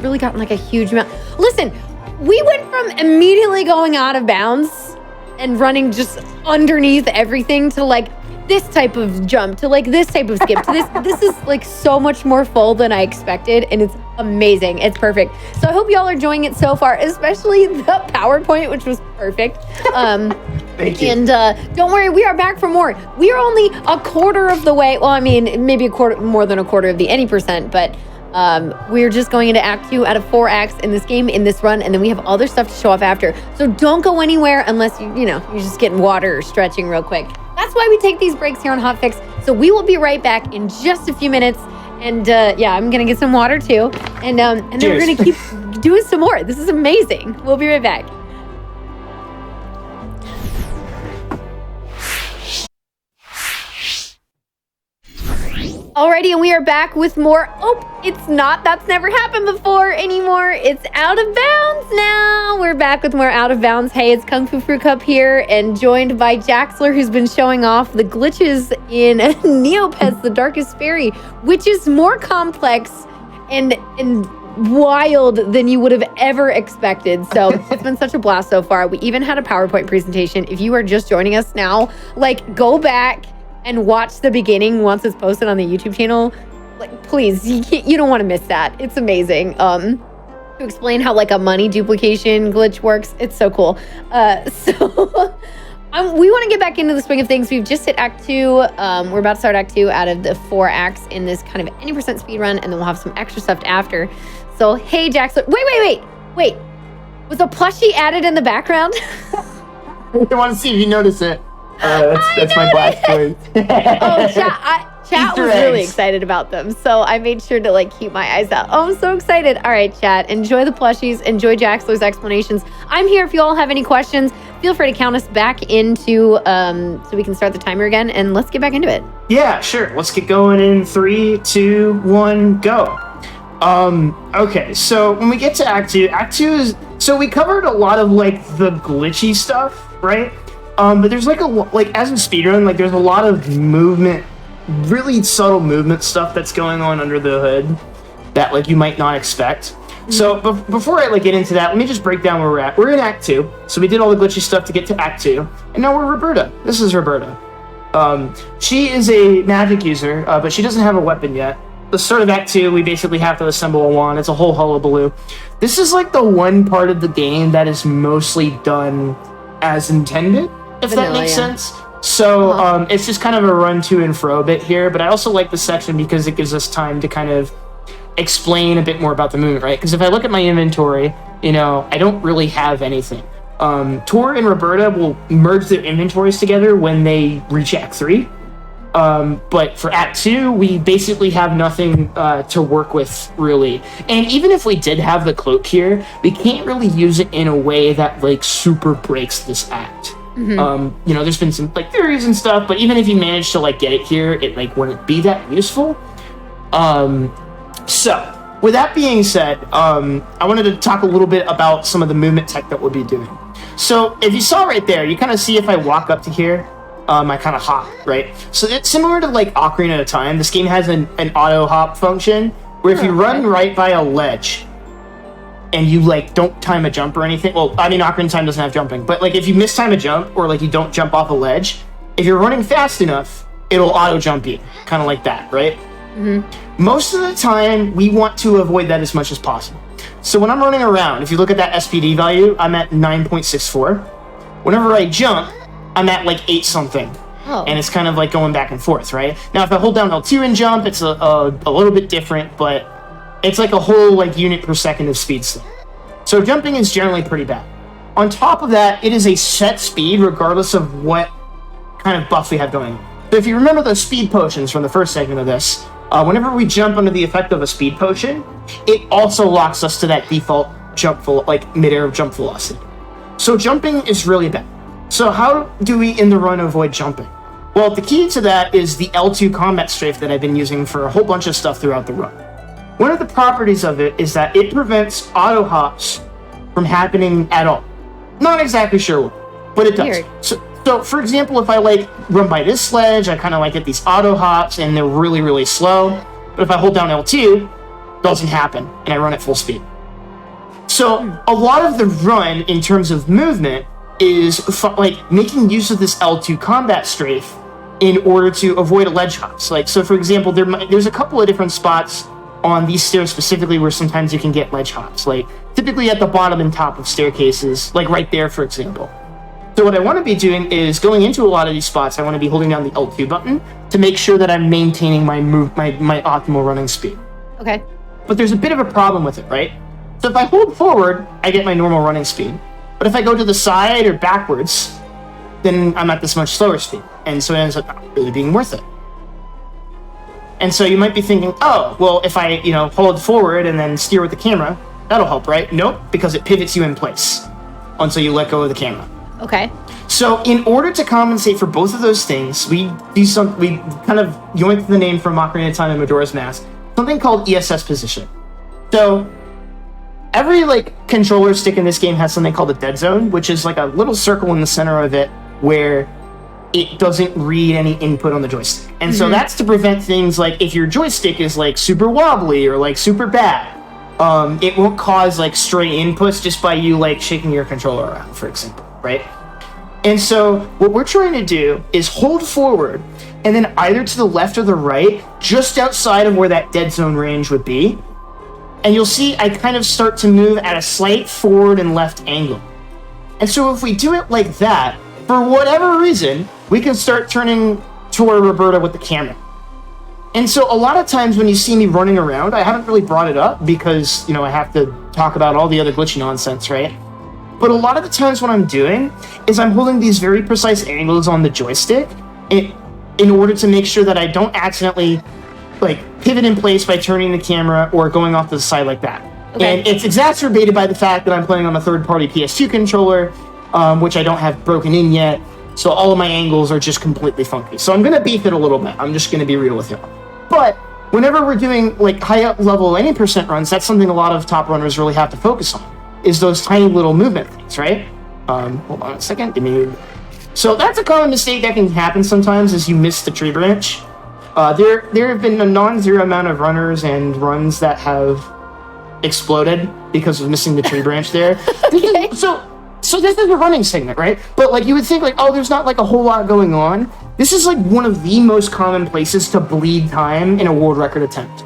really gotten like a huge amount. Listen, we went from immediately going out of bounds and running just underneath everything to like this type of jump to like this type of skip to this. This is like so much more full than I expected, and it's amazing. It's perfect. So I hope y'all are enjoying it so far, especially the PowerPoint, which was perfect. Thank you. And don't worry, we are back for more. We are only a quarter of the way. Well, I mean, maybe a quarter, more than a quarter of the any percent, but we're just going into Act 2 out of 4 acts in this game, in this run, and then we have other stuff to show off after. So don't go anywhere unless you're just getting water or stretching real quick. That's why we take these breaks here on Hotfix. So we will be right back in just a few minutes. And yeah, I'm gonna get some water too. And then we're gonna keep doing some more. This is amazing. We'll be right back. Alrighty, and we are back with more. Oh, it's not. That's never happened before anymore. It's out of bounds now. We're back with more out of bounds. Hey, it's Kungfufruitcup here, and joined by Jaxler, who's been showing off the glitches in Neopets, the Darkest Faerie, which is more complex and wild than you would have ever expected. So it's been such a blast so far. We even had a PowerPoint presentation. If you are just joining us now, like, go back and watch the beginning once it's posted on the YouTube channel. Like, please, you don't want to miss that. It's amazing. To explain how like a money duplication glitch works. It's so cool. So we want to get back into the swing of things. We've just hit Act 2. We're about to start Act 2 out of the 4 acts in this kind of any percent speed run, and then we'll have some extra stuff after. So hey, Jackson. Wait. Was a plushie added in the background? I want to see if you notice it. That's my black toy. Oh, chat was really excited about them, so I made sure to like keep my eyes out. Oh, I'm so excited. All right, chat, enjoy the plushies, enjoy Jaxler's explanations. I'm here if you all have any questions. Feel free to count us back into so we can start the timer again, and let's get back into it. Yeah, sure. Let's get going in 3, 2, 1, go. Okay, so when we get to Act 2 is So we covered a lot of like the glitchy stuff, right? But there's like as in speedrun, like there's a lot of movement, really subtle movement stuff that's going on under the hood that like you might not expect. So before I like get into that, let me just break down where we're at. We're in Act 2, so we did all the glitchy stuff to get to Act 2, and now we're Roberta. This is Roberta. She is a magic user, but she doesn't have a weapon yet. The start of Act 2, we basically have to assemble a wand. It's a whole hullabaloo. This is like the one part of the game that is mostly done as intended, if that makes sense. So it's just kind of a run to and fro bit here, but I also like this section because it gives us time to kind of explain a bit more about the movement, right? Because if I look at my inventory, you know, I don't really have anything. Tor and Roberta will merge their inventories together when they reach Act 3. But for Act 2, we basically have nothing to work with, really. And even if we did have the cloak here, we can't really use it in a way that, like, super breaks this act. You know, there's been some, like, theories and stuff, but even if you manage to, like, get it here, it, like, wouldn't be that useful. So, with that being said, I wanted to talk a little bit about some of the movement tech that we'll be doing. So, if you saw right there, you kind of see if I walk up to here, I kind of hop, right? So it's similar to like Ocarina of Time. This game has an auto hop function where if you run right by a ledge and you like don't time a jump or anything, well, I mean Ocarina of Time doesn't have jumping, but like if you miss time a jump or like you don't jump off a ledge, if you're running fast enough, it'll auto jump you, kind of like that, right? Most of the time, we want to avoid that as much as possible. So when I'm running around, if you look at that SPD value, I'm at 9.64. Whenever I jump, I'm at like 8 something. And it's kind of like going back and forth, right? Now, if I hold down L2 and jump, it's a little bit different, but it's like a whole like unit per second of speed still. So jumping is generally pretty bad. On top of that, it is a set speed regardless of what kind of buff we have going on. So if you remember those speed potions from the first segment of this, whenever we jump under the effect of a speed potion, it also locks us to that default jump mid-air jump velocity. So jumping is really bad. So how do we in the run avoid jumping? Well, the key to that is the L2 combat strafe that I've been using for a whole bunch of stuff throughout the run. One of the properties of it is that it prevents auto hops from happening at all. Not exactly sure what, but it does. Weird. So for example, if I like run by this sledge, I kind of like get these auto hops and they're really, really slow. But if I hold down L2, it doesn't happen and I run at full speed. So a lot of the run in terms of movement is like making use of this L2 combat strafe in order to avoid a ledge hops. Like, so for example, there's a couple of different spots on these stairs specifically where sometimes you can get ledge hops, like typically at the bottom and top of staircases, like right there, for example. So what I want to be doing is going into a lot of these spots, I want to be holding down the L2 button to make sure that I'm maintaining my optimal running speed. Okay. But there's a bit of a problem with it, right? So if I hold forward, I get my normal running speed. But if I go to the side or backwards, then I'm at this much slower speed. And so it ends up not really being worth it. And so you might be thinking, oh, well, if I, hold forward and then steer with the camera, that'll help, right? Nope, because it pivots you in place until you let go of the camera. Okay. So in order to compensate for both of those things, we kind of yoinked the name from Ocarina of Time and Majora's Mask, something called ESS position. So every controller stick in this game has something called a dead zone, which is like a little circle in the center of it where it doesn't read any input on the joystick. And so that's to prevent things like if your joystick is super wobbly or super bad, it won't cause stray inputs just by you shaking your controller around, for example, right? And so what we're trying to do is hold forward and then either to the left or the right, just outside of where that dead zone range would be. And you'll see I kind of start to move at a slight forward and left angle. And so if we do it like that, for whatever reason, we can start turning toward Roberta with the camera. And so a lot of times when you see me running around, I haven't really brought it up because, I have to talk about all the other glitchy nonsense, right? But a lot of the times what I'm doing is I'm holding these very precise angles on the joystick in order to make sure that I don't accidentally pivot in place by turning the camera or going off to the side like that. Okay. And it's exacerbated by the fact that I'm playing on a third-party PS2 controller, which I don't have broken in yet. So all of my angles are just completely funky. So I'm going to beef it a little bit. I'm just going to be real with you. But whenever we're doing high up level any percent runs, that's something a lot of top runners really have to focus on. is those tiny little movement things, right? Hold on a second. So that's a common mistake that can happen sometimes, is you miss the tree branch. There have been a non-zero amount of runners and runs that have exploded because of missing the tree branch there. Okay. So this is a running segment, right? But like you would think like, oh, there's not like a whole lot going on. This is like one of the most common places to bleed time in a world record attempt.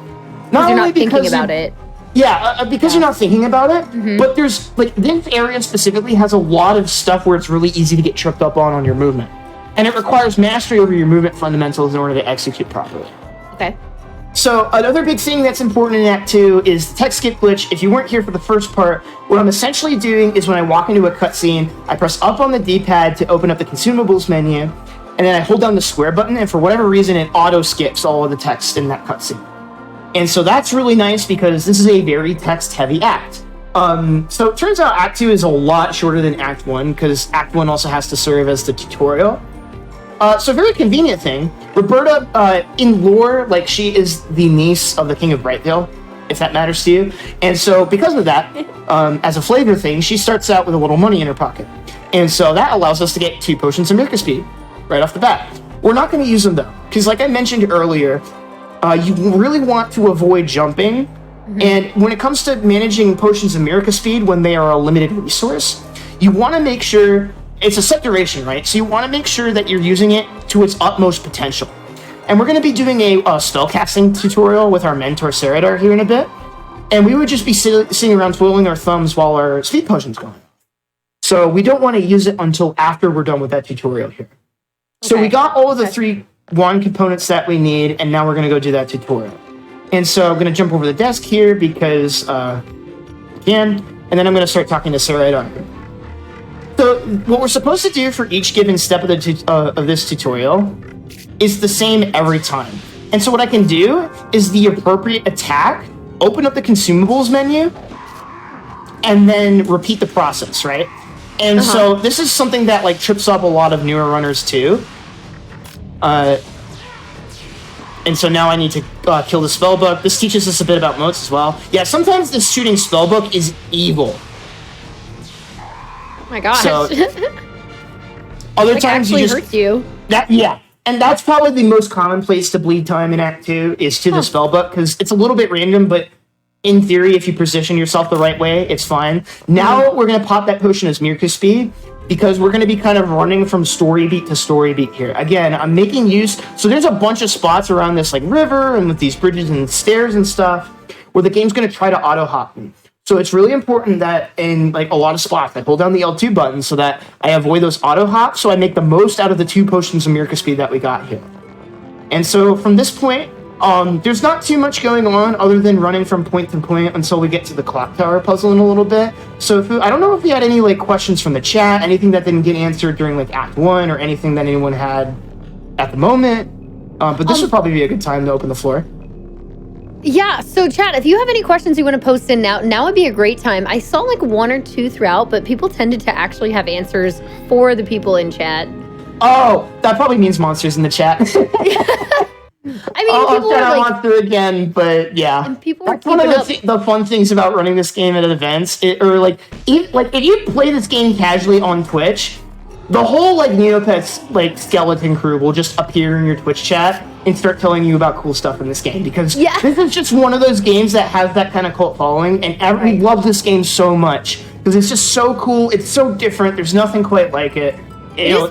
Not you're not thinking about it. Yeah, because you're not thinking about it, but there's, like, this area specifically has a lot of stuff where it's really easy to get tripped up on your movement. And it requires mastery over your movement fundamentals in order to execute properly. Okay. So another big thing that's important in Act 2 is the text skip glitch. If you weren't here for the first part, what I'm essentially doing is when I walk into a cutscene, I press up on the D-pad to open up the consumables menu, and then I hold down the square button, and for whatever reason, it auto-skips all of the text in that cutscene. And so that's really nice because this is a very text-heavy act. So it turns out Act 2 is a lot shorter than Act 1 because Act 1 also has to serve as the tutorial. So a very convenient thing. Roberta, in lore, like, she is the niece of the King of Brightvale, if that matters to you. And so because of that, as a flavor thing, she starts out with a little money in her pocket. And so that allows us to get 2 potions of Mirka Speed right off the bat. We're not going to use them, though, because like I mentioned earlier, you really want to avoid jumping, and when it comes to managing potions of Mirka Speed when they are a limited resource, you want to make sure it's a set duration, right? So you want to make sure that you're using it to its utmost potential. And we're going to be doing a spellcasting tutorial with our mentor Saradar here in a bit, and we would just be sitting around twiddling our thumbs while our speed potion's going. So we don't want to use it until after we're done with that tutorial here. Okay. So we got all of the 3 wand components that we need, and now we're going to go do that tutorial. And so I'm going to jump over the desk here because I can, and then I'm going to start talking to Saradar. So what we're supposed to do for each given step of this tutorial is the same every time. And so what I can do is the appropriate attack, open up the consumables menu, and then repeat the process, right? And so this is something that like trips up a lot of newer runners too. And so now I need to kill the spellbook. This teaches us a bit about motes as well. Yeah, sometimes this shooting spellbook is evil. Oh my gosh. So, other like times you just hurts you. Yeah, and that's probably the most common place to bleed time in Act 2 is to the spellbook, because it's a little bit random, but in theory, if you position yourself the right way, it's fine. Now we're going to pop that potion as Mirka Speed, because we're going to be kind of running from story beat to story beat here. Again, I'm making use... So there's a bunch of spots around this like river and with these bridges and stairs and stuff where the game's going to try to auto-hop me. So it's really important that in like a lot of spots, I hold down the L2 button so that I avoid those auto-hops, so I make the most out of the 2 potions of Mirka Speed that we got here. And so from this point, there's not too much going on other than running from point to point until we get to the clock tower puzzle in a little bit. So I don't know if you had any like questions from the chat, anything that didn't get answered during like Act 1 or anything that anyone had at the moment. But this would probably be a good time to open the floor. Yeah, so chat, if you have any questions you want to post in now would be a great time. I saw like 1 or 2 throughout, but people tended to actually have answers for the people in chat. Oh, that probably means monsters in the chat. I mean, people were like, monster again, but yeah. And people were That's one of the fun things about running this game at events, if you play this game casually on Twitch, the whole like Neopets like skeleton crew will just appear in your Twitch chat and start telling you about cool stuff in this game, because this is just one of those games that has that kind of cult following, and everybody loves this game so much because it's just so cool. It's so different. There's nothing quite like it.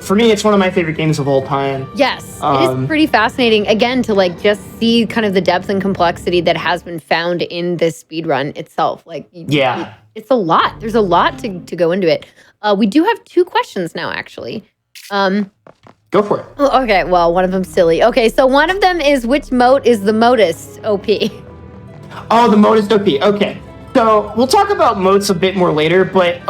For me, it's one of my favorite games of all time. Yes, it is pretty fascinating, again, to like just see kind of the depth and complexity that has been found in this speedrun itself. Like, it's a lot. There's a lot to go into it. We do have 2 questions now, actually. Go for it. Oh, okay, well, one of them's silly. Okay, so one of them is, which mote is the modest OP? Oh, the modest OP. Okay. So we'll talk about motes a bit more later, but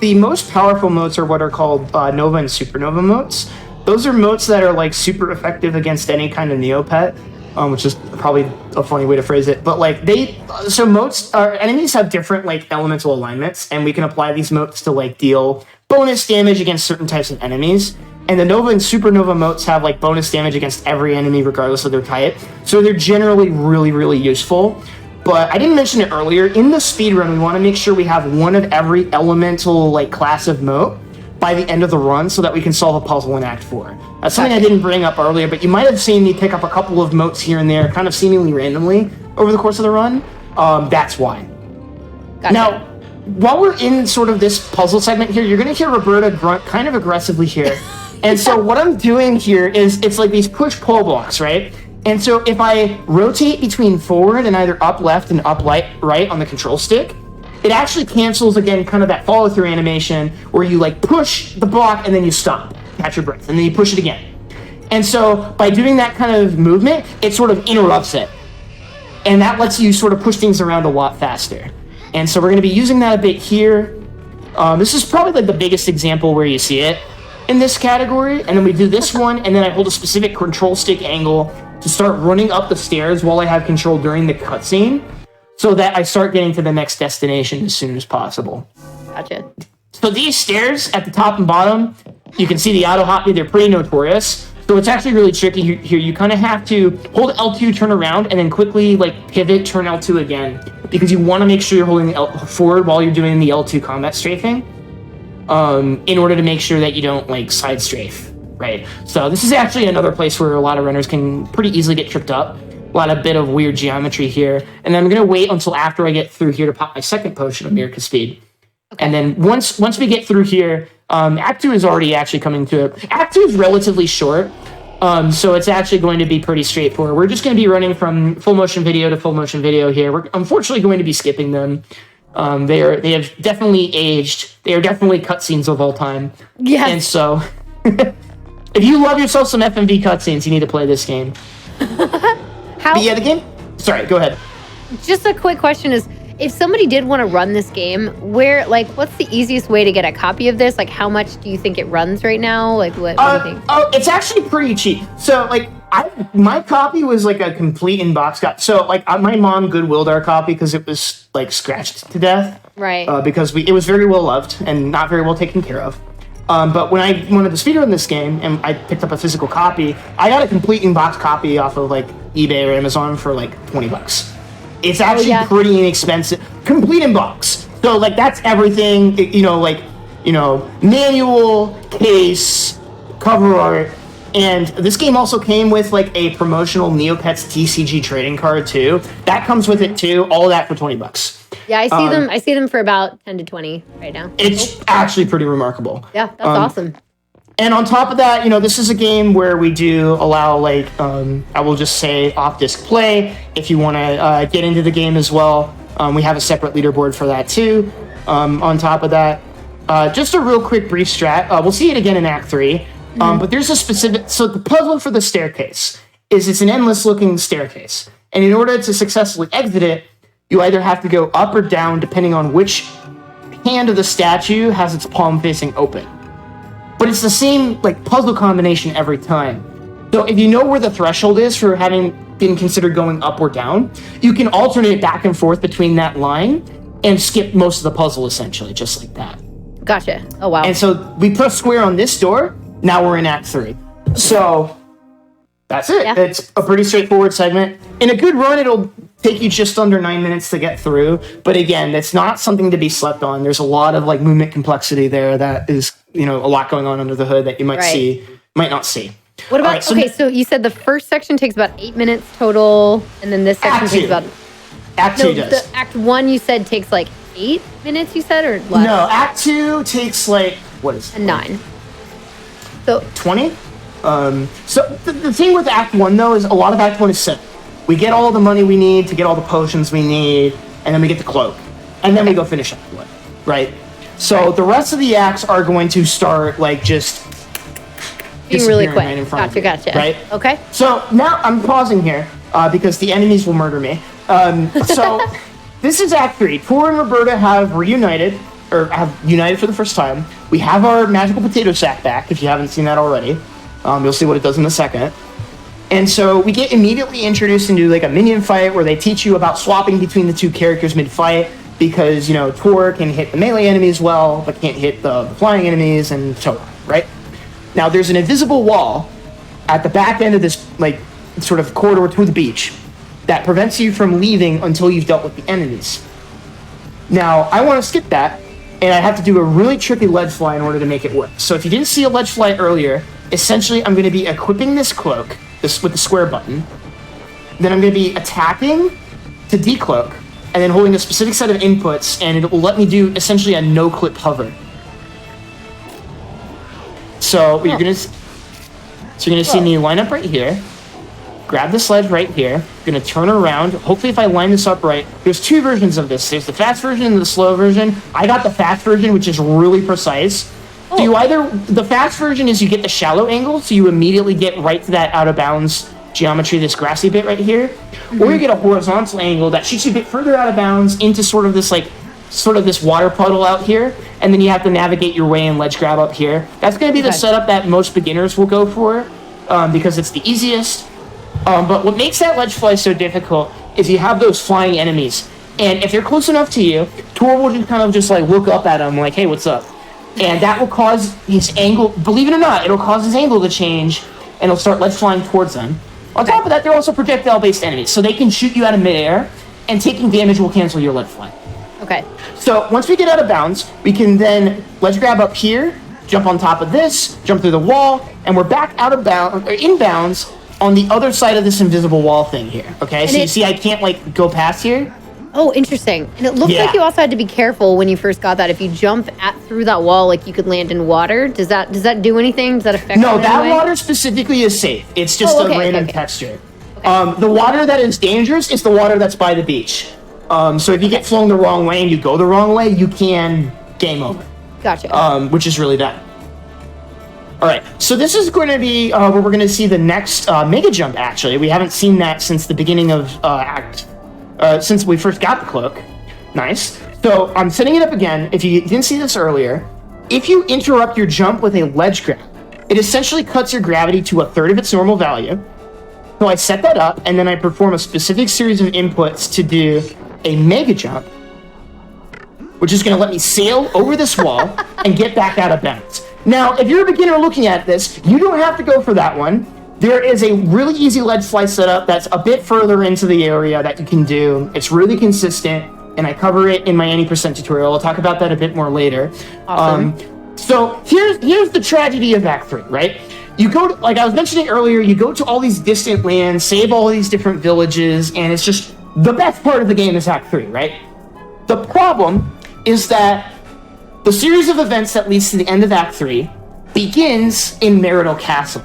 the most powerful motes are what are called Nova and Supernova motes. Those are motes that are like super effective against any kind of Neopet, which is probably a funny way to phrase it. But like motes, our enemies have different like elemental alignments, and we can apply these motes to like deal bonus damage against certain types of enemies. And the Nova and Supernova motes have like bonus damage against every enemy regardless of their type. So they're generally really, really useful. But I didn't mention it earlier. In the speedrun, we want to make sure we have one of every elemental like class of moat by the end of the run so that we can solve a puzzle in Act 4. That's something I didn't bring up earlier, but you might have seen me pick up a couple of moats here and there, kind of seemingly randomly over the course of the run. That's why. Gotcha. Now, while we're in sort of this puzzle segment here, you're going to hear Roberta grunt kind of aggressively here. And so what I'm doing here is it's like these push-pull blocks, right? And so if I rotate between forward and either up left and up right on the control stick, it actually cancels, again, kind of that follow-through animation where you like push the block and then you stop, catch your breath, and then you push it again. And so by doing that kind of movement, it sort of interrupts it. And that lets you sort of push things around a lot faster. And so we're going to be using that a bit here. This is probably like the biggest example where you see it in this category. And then we do this one, and then I hold a specific control stick angle to start running up the stairs while I have control during the cutscene, so that I start getting to the next destination as soon as possible. Gotcha. So these stairs at the top and bottom, you can see the auto hop me, they're pretty notorious. So it's actually really tricky here. You kind of have to hold L2, turn around, and then quickly like pivot, turn L2 again, because you want to make sure you're holding the L forward while you're doing the L2 combat strafing, in order to make sure that you don't like side strafe, right? So this is actually another place where a lot of runners can pretty easily get tripped up. A bit of weird geometry here. And then I'm going to wait until after I get through here to pop my second potion of Miracle Speed. Okay. And then once we get through here, Act 2 is already actually coming to it. Act 2 is relatively short, so it's actually going to be pretty straightforward. We're just going to be running from full motion video to full motion video here. We're unfortunately going to be skipping them. They have definitely aged. They are definitely cutscenes of all time. Yes. And so, if you love yourself some FMV cutscenes, you need to play this game. But yeah, the game. Sorry, go ahead. Just a quick question is, if somebody did want to run this game, what's the easiest way to get a copy of this? Like, how much do you think it runs right now? Like, what do you think? Oh, it's actually pretty cheap. So, like, my copy was like a complete in-box copy. So, like, my mom Goodwilled our copy because it was like scratched to death. Right. Because it was very well loved and not very well taken care of. But when I wanted to speedrun this game and I picked up a physical copy, I got a complete in-box copy off of like eBay or Amazon for like $20. It's actually pretty inexpensive. Complete in-box. So like that's everything, manual, case, cover art. And this game also came with like a promotional Neopets TCG trading card too. That comes with it too. All of that for $20. Yeah, I see them. I see them for about 10 to 20 right now. It's actually pretty remarkable. Yeah, that's awesome. And on top of that, this is a game where we do allow, like, I will just say off-disc play. If you want to get into the game as well, we have a separate leaderboard for that too. On top of that, just a real quick brief strat. We'll see it again in Act 3. But there's a specific... So the puzzle for the staircase is it's an endless-looking staircase. And in order to successfully exit it, you either have to go up or down depending on which hand of the statue has its palm facing open. But it's the same like puzzle combination every time. So if you know where the threshold is for having been considered going up or down, you can alternate back and forth between that line and skip most of the puzzle essentially, just like that. Gotcha. Oh, wow. And so we press square on this door, now we're in Act 3. So that's it. Yeah. It's a pretty straightforward segment. In a good run, it'll take you just under 9 minutes to get through. But again, it's not something to be slept on. There's a lot of like movement complexity there that is, a lot going on under the hood that you might not see. What about, so you said the first section takes about 8 minutes total, and then this section takes about... Act 2 does. The Act 1 you said takes like 8 minutes, you said, or less? No, Act 2 takes like, what is it? 9. So 20? So the thing with Act 1, though, is a lot of Act 1 is simple. We get all the money we need to get all the potions we need, and then we get the cloak. And then we go finish Act 1, right? So the rest of the acts are going to start, like, just... being really quick. Right in front of you, Gotcha. Right? Okay. So now I'm pausing here, because the enemies will murder me. So this is Act 3. Tor and Roberta have reunited, or have united for the first time. We have our magical potato sack back, if you haven't seen that already. You'll see what it does in a second. And so we get immediately introduced into like a minion fight where they teach you about swapping between the two characters mid-fight because, Tor can hit the melee enemies well, but can't hit the flying enemies and so on, right? Now, there's an invisible wall at the back end of this, like, sort of corridor to the beach that prevents you from leaving until you've dealt with the enemies. Now, I want to skip that, and I have to do a really tricky ledge fly in order to make it work. So if you didn't see a ledge fly earlier, essentially I'm going to be equipping this cloak with the square button. Then I'm going to be attacking to decloak, and then holding a specific set of inputs, and it will let me do essentially a no-clip hover. So you're going to see me line up right here, grab this ledge right here, going to turn around. Hopefully if I line this up right, there's two versions of this. There's the fast version and the slow version. I got the fast version, which is really precise. So the fast version is you get the shallow angle, so you immediately get right to that out of bounds geometry, this grassy bit right here, or you get a horizontal angle that shoots you a bit further out of bounds into sort of this water puddle out here, and then you have to navigate your way and ledge grab up here. That's going to be the setup that most beginners will go for, because it's the easiest. But what makes that ledge fly so difficult is you have those flying enemies, and if they're close enough to you, Tor will just kind of just like look up at them like, hey, what's up? And that will cause his angle, believe it or not, it'll cause his angle to change, and it'll start ledge flying towards them. On top of that, they're also projectile-based enemies, so they can shoot you out of midair, and taking damage will cancel your ledge fly. Okay. So once we get out of bounds, we can then ledge grab up here, jump on top of this, jump through the wall, and we're back out of bounds, or in bounds, on the other side of this invisible wall thing here. Okay, so you see I can't like go past here. Oh, interesting. And it looks like you also had to be careful when you first got that. If you jump through that wall, like you could land in water. Does that do anything? Does that affect? No, that water specifically is safe. It's just a random texture. Okay. The water that is dangerous is the water that's by the beach. So if you get flown the wrong way and you go the wrong way, you can game over. Gotcha. Which is really bad. All right, so this is going to be where we're going to see the next mega jump. Actually, we haven't seen that since the beginning of since we first got the cloak. Nice. So I'm setting it up again. If you didn't see this earlier, if you interrupt your jump with a ledge grab, it essentially cuts your gravity to 1/3 of its normal value. So I set that up, and then I perform a specific series of inputs to do a mega jump, which is going to let me sail over this wall and get back out of bounds. Now, if you're a beginner looking at this, you don't have to go for that one. There is a really easy ledge fly setup that's a bit further into the area that you can do. It's really consistent, and I cover it in my any percent tutorial. I'll talk about that a bit more later. Awesome. So here's the tragedy of Act 3, right? You go to, like I was mentioning earlier, you go to all these distant lands, save all these different villages, and it's just the best part of the game is Act 3, right? The problem is that the series of events that leads to the end of Act 3 begins in Meridel Castle.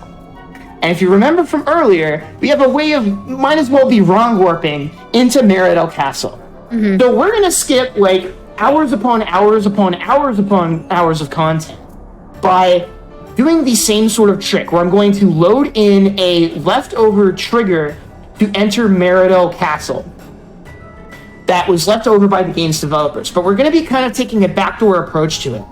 And if you remember from earlier, we have a way of, might as well be wrong warping into Meridel Castle. Mm-hmm. So we're going to skip like hours upon hours upon hours upon hours of content by doing the same sort of trick where I'm going to load in a leftover trigger to enter Meridel Castle that was left over by the game's developers. But we're going to be kind of taking a backdoor approach to it.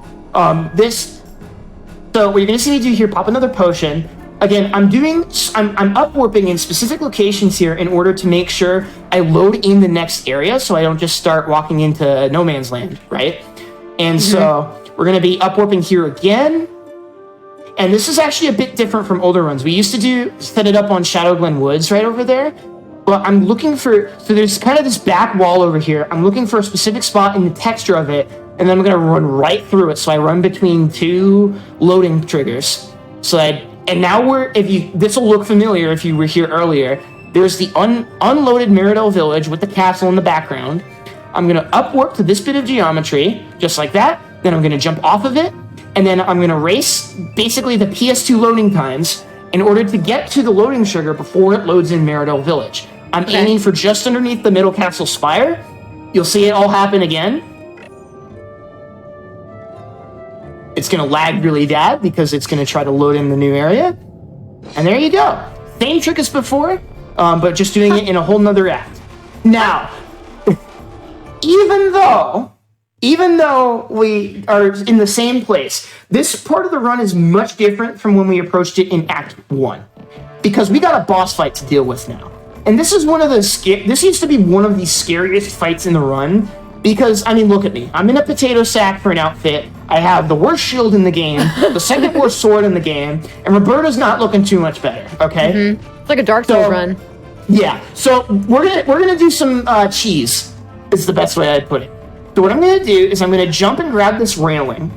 So what you're going to see me do here, pop another potion. Again, I'm upwarping in specific locations here in order to make sure I load in the next area so I don't just start walking into no man's land, right? And so we're going to be upwarping here again. And this is actually a bit different from older runs. We used to set it up on Shadow Glen Woods right over there. But I'm looking for, so there's kind of this back wall over here. I'm looking for a specific spot in the texture of it, and then I'm going to run right through it. So I run between two loading triggers. And now this will look familiar if you were here earlier. There's the unloaded Meridel village with the castle in the background. I'm going to upwarp to this bit of geometry, just like that. Then I'm going to jump off of it, and then I'm going to race basically the PS2 loading times in order to get to the loading trigger before it loads in Meridel village. I'm aiming for just underneath the middle castle spire. You'll see it all happen again. It's going to lag really bad because it's going to try to load in the new area. And there you go. Same trick as before, but just doing it in a whole nother act. Now, even though we are in the same place, this part of the run is much different from when we approached it in Act 1. Because we got a boss fight to deal with now. And this is this used to be one of the scariest fights in the run. Because, I mean, look at me. I'm in a potato sack for an outfit. I have the worst shield in the game, the second worst sword in the game, and Roberta's not looking too much better, okay? It's like a Dark Souls run. Yeah, so we're gonna do some cheese. Is the best way I'd put it. So what I'm gonna do is I'm gonna jump and grab this railing.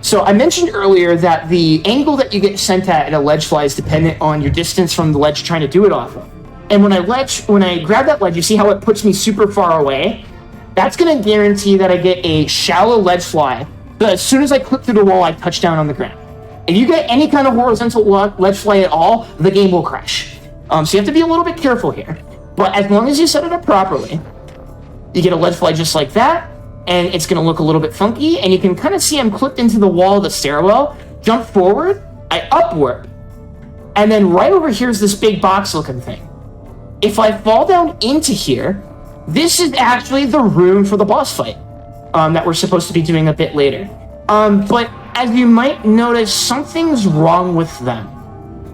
So I mentioned earlier that the angle that you get sent at a ledge fly is dependent on your distance from the ledge you're trying to do it off of. And when I grab that ledge, you see how it puts me super far away? That's gonna guarantee that I get a shallow ledge fly. But as soon as I clip through the wall, I touch down on the ground. If you get any kind of horizontal ledge fly at all, the game will crash. So you have to be a little bit careful here. But as long as you set it up properly, you get a ledge fly just like that, and it's going to look a little bit funky, and you can kind of see I'm clipped into the wall of the stairwell, jump forward, I upward, and then right over here is this big box-looking thing. If I fall down into here, this is actually the room for the boss fight that we're supposed to be doing a bit later. But as you might notice, something's wrong with them.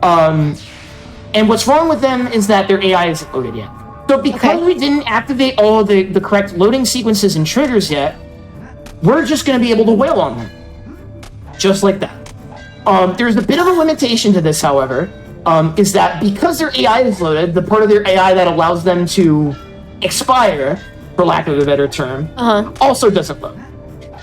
And what's wrong with them is that their AI isn't loaded yet. So because we didn't activate all of the correct loading sequences and triggers yet, we're just going to be able to wail on them. Just like that. There's a bit of a limitation to this, however, is that because their AI is loaded, the part of their AI that allows them to expire, for lack of a better term, also doesn't load.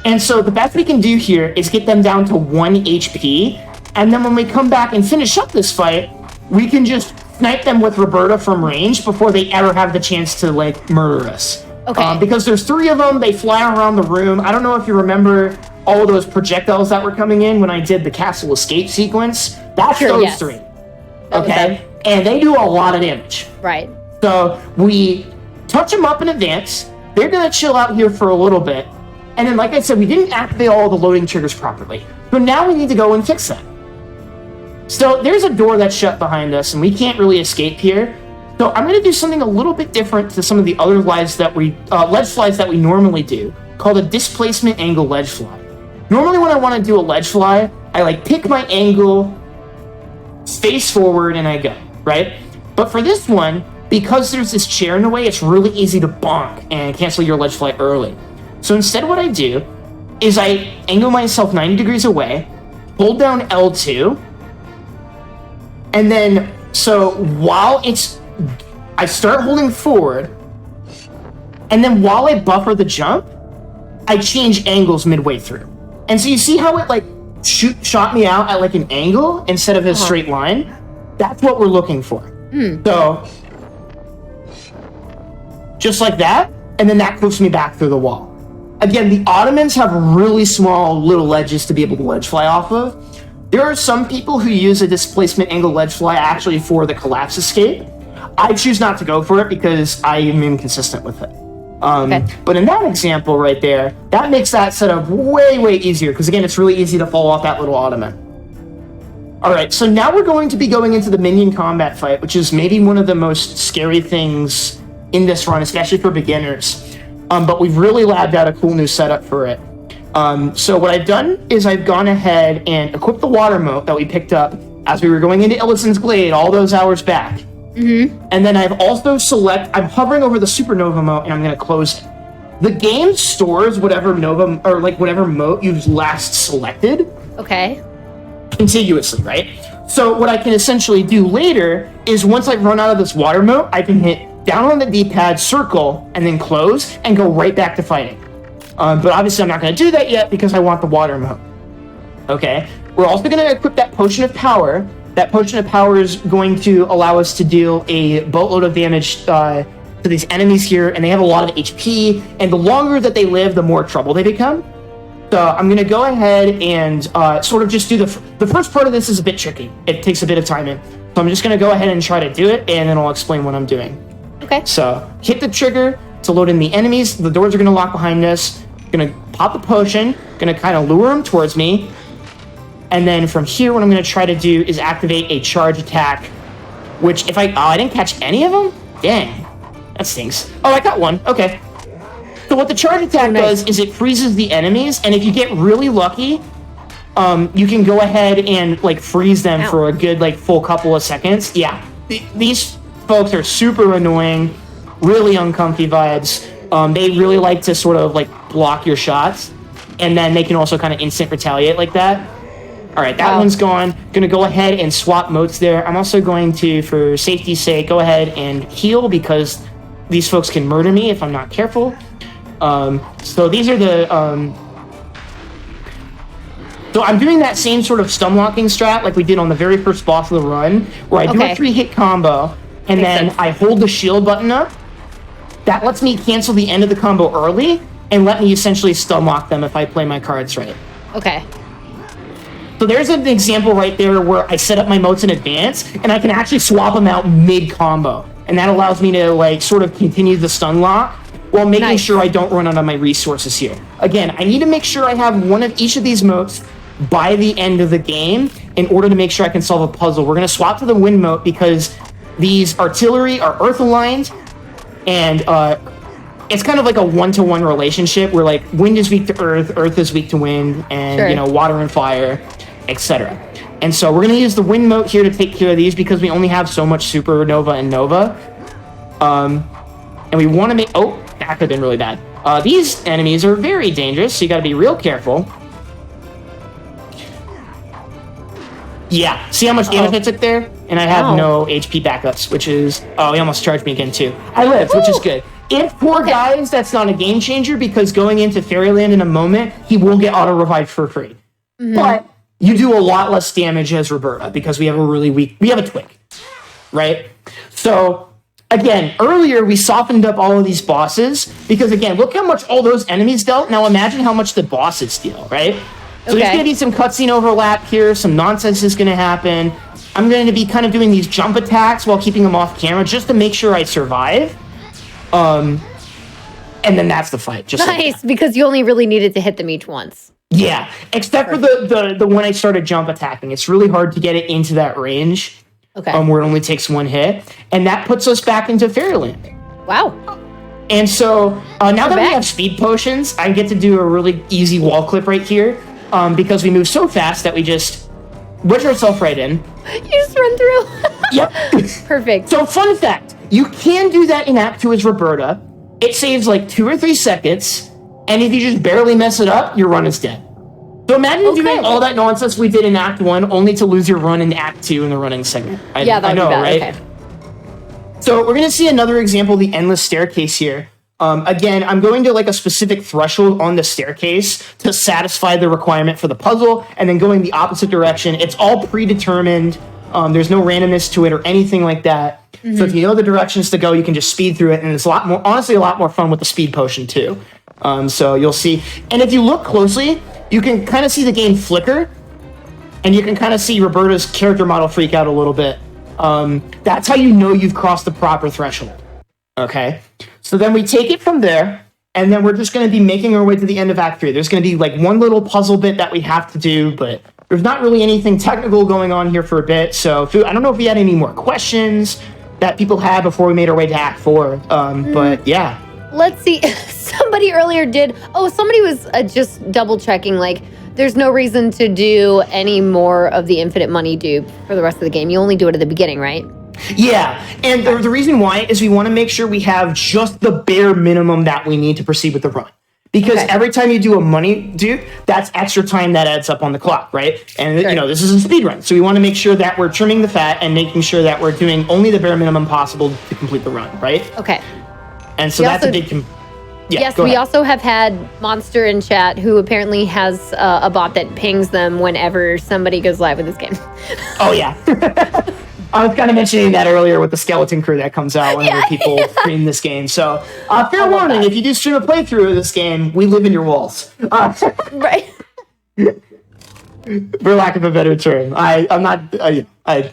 And so the best we can do here is get them down to 1 HP, and then when we come back and finish up this fight, we can just snipe them with Roberta from range before they ever have the chance to, like, murder us. Okay. Because there's 3 of them, they fly around the room. I don't know if you remember all of those projectiles that were coming in when I did the castle escape sequence. That's those 3. Okay? And they do a lot of damage. Right. So we touch them up in advance. They're going to chill out here for a little bit. And then, like I said, we didn't activate all the loading triggers properly. So now we need to go and fix that. So there's a door that's shut behind us, and we can't really escape here. So I'm going to do something a little bit different to some of the other ledge flies that we normally do, called a displacement angle ledge fly. Normally when I want to do a ledge fly, I like pick my angle, face forward, and I go, right? But for this one, because there's this chair in the way, it's really easy to bonk and cancel your ledge fly early. So instead what I do is I angle myself 90 degrees away, hold down L2, and then, so while I start holding forward, and then while I buffer the jump, I change angles midway through. And so you see how it like shot me out at like an angle instead of a straight line? That's what we're looking for. So, just like that, and then that clips me back through the wall. Again, the Ottomans have really small little ledges to be able to ledge fly off of. There are some people who use a displacement angle ledge fly actually for the collapse escape. I choose not to go for it because I am inconsistent with it. But in that example right there, that makes that setup way, way easier because again, it's really easy to fall off that little Ottoman. All right, so now we're going to be going into the minion combat fight, which is maybe one of the most scary things in this run, especially for beginners. But we've really labbed out a cool new setup for it. So what I've done is I've gone ahead and equipped the water moat that we picked up as we were going into Illisan's Glade all those hours back. And then I've also I'm hovering over the supernova moat and I'm going to close it. The game stores whatever nova or like whatever moat you've last selected. Contiguously, right? So what I can essentially do later is once I run out of this water moat, I can hit down on the D-pad, circle, and then close and go right back to fighting. But obviously I'm not going to do that yet because I want the water moat. Okay, we're also going to equip that potion of power. That potion of power is going to allow us to deal a boatload of damage to these enemies here, and they have a lot of HP, and the longer that they live, the more trouble they become. So I'm going to go ahead and sort of just do the first part of this is a bit tricky. It takes a bit of timing. So I'm just going to go ahead and try to do it, and then I'll explain what I'm doing. Okay. So hit the trigger to load in the enemies. The doors are going to lock behind us. Going to pop the potion. Going to kind of lure them towards me. And then from here, what I'm going to try to do is activate a charge attack, which if I didn't catch any of them? Dang. That stinks. Oh, I got one. Okay. So what the charge attack does is it freezes the enemies, and if you get really lucky, you can go ahead and like freeze them for a good like full couple of seconds. Yeah. These folks are super annoying, really uncomfy vibes. They really like to sort of like block your shots, and then they can also kind of instant retaliate like that. All right, that one's gone. Going to go ahead and swap motes there. I'm also going to, for safety's sake, go ahead and heal because these folks can murder me if I'm not careful. So these are the... So I'm doing that same sort of stun locking strat like we did on the very first boss of the run, where I do a 3-hit combo, and then I hold the shield button up. That lets me cancel the end of the combo early, and let me essentially stun lock them if I play my cards right. Okay. So there's an example right there where I set up my motes in advance, and I can actually swap them out mid-combo. And that allows me to, like, sort of continue the stun lock while making sure I don't run out of my resources here. Again, I need to make sure I have one of each of these motes by the end of the game in order to make sure I can solve a puzzle. We're going to swap to the wind mote because these artillery are earth aligned, and it's kind of like a one-to-one relationship where like wind is weak to earth, earth is weak to wind, and you know, water and fire, etc. And so we're going to use the wind mote here to take care of these because we only have so much supernova and nova. And we want to make... Oh, that could have been really bad. These enemies are very dangerous, so you got to be real careful. Yeah, see how much damage I took there? And I have no HP backups, which is... Oh, he almost charged me again, too. I lived, which is good. If poor guys, that's not a game changer, because going into Fairyland in a moment, he will get auto-revived for free. But you do a lot less damage as Roberta, because we have a really weak... We have a twig, right? So... Again, earlier we softened up all of these bosses because, again, look how much all those enemies dealt. Now imagine how much the bosses deal, right? So there's going to be some cutscene overlap here. Some nonsense is going to happen. I'm going to be kind of doing these jump attacks while keeping them off camera just to make sure I survive. And then that's the fight. Just nice, because you only really needed to hit them each once. Yeah, except for the when I started jump attacking. It's really hard to get it into that range. Where it only takes one hit. And that puts us back into Fairyland. Wow. And so, now that we have speed potions, I get to do a really easy wall clip right here. Because we move so fast that we just wedge ourselves right in. You just run through. Yep. Perfect. So, fun fact. You can do that in Act 2 as Roberta. It saves like 2 or 3 seconds. And if you just barely mess it up, your run is dead. So imagine doing all that nonsense we did in Act 1 only to lose your run in Act 2 in the running segment. I know, right? Okay. So we're going to see another example of the endless staircase here. Again, I'm going to like a specific threshold on the staircase to satisfy the requirement for the puzzle, and then going the opposite direction. It's all predetermined. There's no randomness to it or anything like that. So if you know the directions to go, you can just speed through it, and it's honestly a lot more fun with the speed potion too. So you'll see. And if you look closely, you can kind of see the game flicker, and you can kind of see Roberta's character model freak out a little bit. That's how you know you've crossed the proper threshold. Okay? So then we take it from there, and then we're just going to be making our way to the end of Act 3. There's going to be like one little puzzle bit that we have to do, but there's not really anything technical going on here for a bit. So I don't know if we had any more questions that people had before we made our way to Act 4. But yeah. Let's see. Somebody earlier did. Oh, somebody was just double checking. Like, there's no reason to do any more of the infinite money dupe for the rest of the game. You only do it at the beginning, right? Yeah. And the reason why is we want to make sure we have just the bare minimum that we need to proceed with the run. Because every time you do a money dupe, that's extra time that adds up on the clock, right? And, you know, this is a speed run. So we want to make sure that we're trimming the fat and making sure that we're doing only the bare minimum possible to complete the run, right? Okay. And so that's a big... yes, we also have had Monster in chat who apparently has a bot that pings them whenever somebody goes live with this game. Oh, yeah. I was kind of mentioning that earlier with the skeleton crew that comes out whenever people stream this game. So, fair warning, if you do stream a playthrough of this game, we live in your walls. Right. For lack of a better term.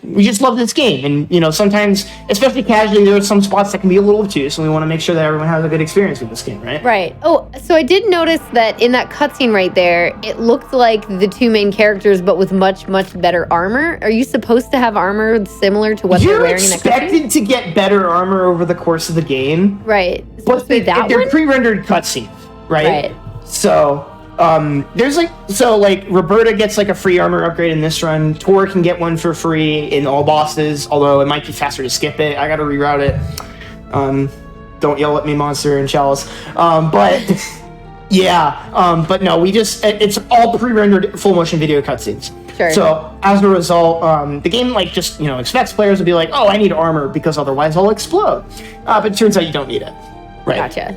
We just love this game. And, you know, sometimes, especially casually, there are some spots that can be a little obtuse, and we want to make sure that everyone has a good experience with this game, right? Right. Oh, so I did notice that in that cutscene right there, it looked like the two main characters, but with much, much better armor. Are you supposed to have armor similar to what they're wearing in that cutscene? You're expected to get better armor over the course of the game. Right. But they're pre-rendered cutscenes, right? So... there's like Roberta gets like a free armor upgrade in this run. Tor can get one for free in all bosses, although it might be faster to skip it. I gotta reroute it. Don't yell at me, Monster and Chalice. But Yeah, but no, it's all pre-rendered full motion video cutscenes. Sure. So as a result, the game just expects players to be like, oh, I need armor because otherwise I'll explode. But it turns out you don't need it. Right. Gotcha.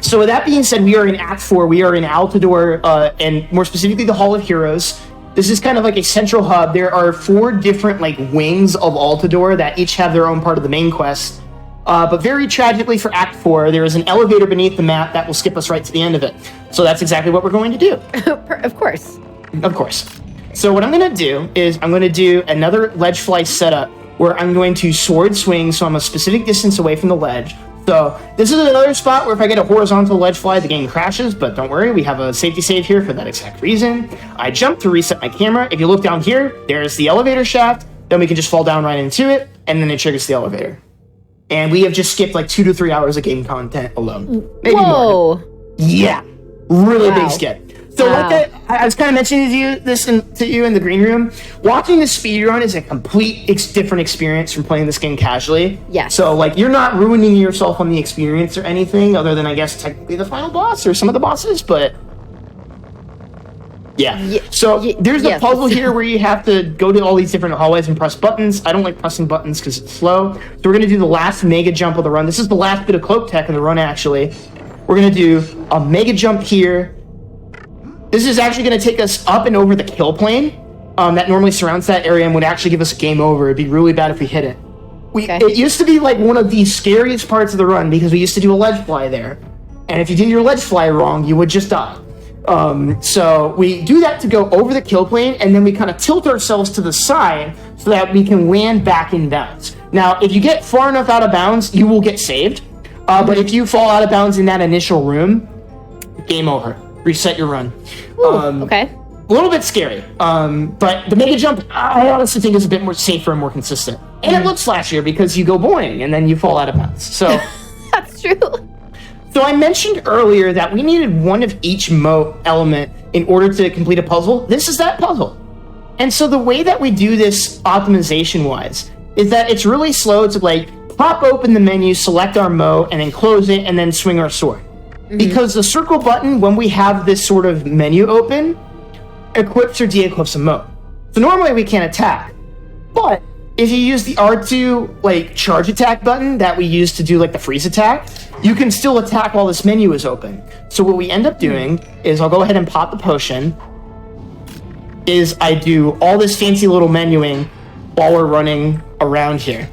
So with that being said, we are in Act 4. We are in Altador, and more specifically the Hall of Heroes. This is kind of like a central hub. There are 4 different wings of Altador that each have their own part of the main quest. But very tragically for Act 4, there is an elevator beneath the map that will skip us right to the end of it. So that's exactly what we're going to do. Of course. Of course. So what I'm going to do is I'm going to do another ledge fly setup where I'm going to sword swing so I'm a specific distance away from the ledge. So this is another spot where if I get a horizontal ledge fly, the game crashes, but don't worry, we have a safety save here for that exact reason. I jump to reset my camera. If you look down here, there's the elevator shaft. Then we can just fall down right into it, and then it triggers the elevator. And we have just skipped 2 to 3 hours of game content alone. Maybe more. Yeah. Really big skip. So like I was kind of mentioning to you in the green room, watching the speedrun is a complete different experience from playing this game casually. Yes. So you're not ruining yourself on the experience or anything other than I guess technically the final boss or some of the bosses, but yeah. So there's a puzzle here where you have to go to all these different hallways and press buttons. I don't like pressing buttons because it's slow. So we're going to do the last mega jump of the run. This is the last bit of cloak tech in the run, actually. We're going to do a mega jump here. This is actually going to take us up and over the kill plane that normally surrounds that area and would actually give us a game over. It'd be really bad if we hit it. It used to be one of the scariest parts of the run because we used to do a ledge fly there. And if you did your ledge fly wrong, you would just die. So we do that to go over the kill plane, and then we kind of tilt ourselves to the side so that we can land back in bounds. Now, if you get far enough out of bounds, you will get saved. But if you fall out of bounds in that initial room, game over. Reset your run. Ooh, okay. A little bit scary. But the mega jump, I honestly think is a bit more safer and more consistent. And it looks flashier because you go boing and then you fall out of bounds. So that's true. So I mentioned earlier that we needed one of each moat element in order to complete a puzzle. This is that puzzle. And so the way that we do this optimization-wise is that it's really slow to pop open the menu, select our moat, and then close it, and then swing our sword. Because the circle button, when we have this sort of menu open, equips or de-equips a moat. So normally we can't attack. But if you use the R2 charge attack button that we use to do the freeze attack, you can still attack while this menu is open. So what we end up doing is I'll go ahead and pop the potion, is I do all this fancy little menuing while we're running around here.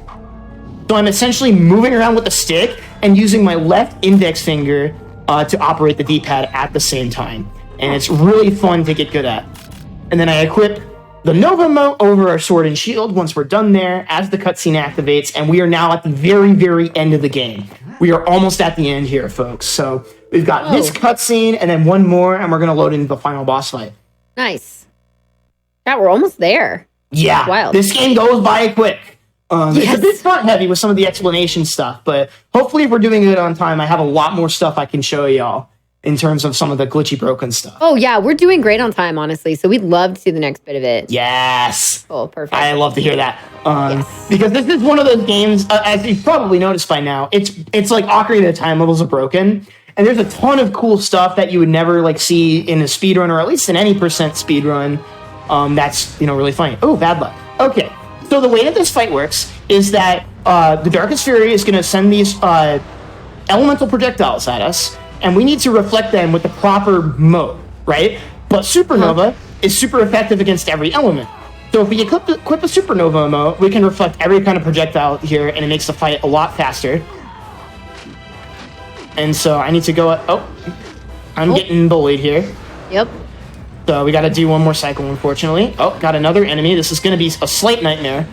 So I'm essentially moving around with the stick and using my left index finger to operate the D-pad at the same time. And it's really fun to get good at. And then I equip the Nova Moat over our sword and shield once we're done there as the cutscene activates, and we are now at the very, very end of the game. We are almost at the end here, folks. So we've got this cutscene and then one more, and we're going to load into the final boss fight. Nice. Yeah, we're almost there. Yeah, wild. This game goes by quick. It's a bit front heavy with some of the explanation stuff, but hopefully if we're doing it on time, I have a lot more stuff I can show y'all in terms of some of the glitchy broken stuff. Oh yeah, we're doing great on time, honestly. So we'd love to see the next bit of it. Yes. Oh, perfect. I love to hear that. Because this is one of those games, as you've probably noticed by now, it's like Ocarina of Time levels are broken. And there's a ton of cool stuff that you would never see in a speedrun, or at least in any percent speedrun. That's really funny. Oh, bad luck. Okay. So the way that this fight works is that the Darkest Faerie is going to send these elemental projectiles at us, and we need to reflect them with the proper moat, right? But Supernova is super effective against every element. So if we equip a Supernova moat, we can reflect every kind of projectile here, and it makes the fight a lot faster. And so I need to go... I'm getting bullied here. Yep. So we got to do one more cycle, unfortunately. Oh, got another enemy. This is going to be a slight nightmare.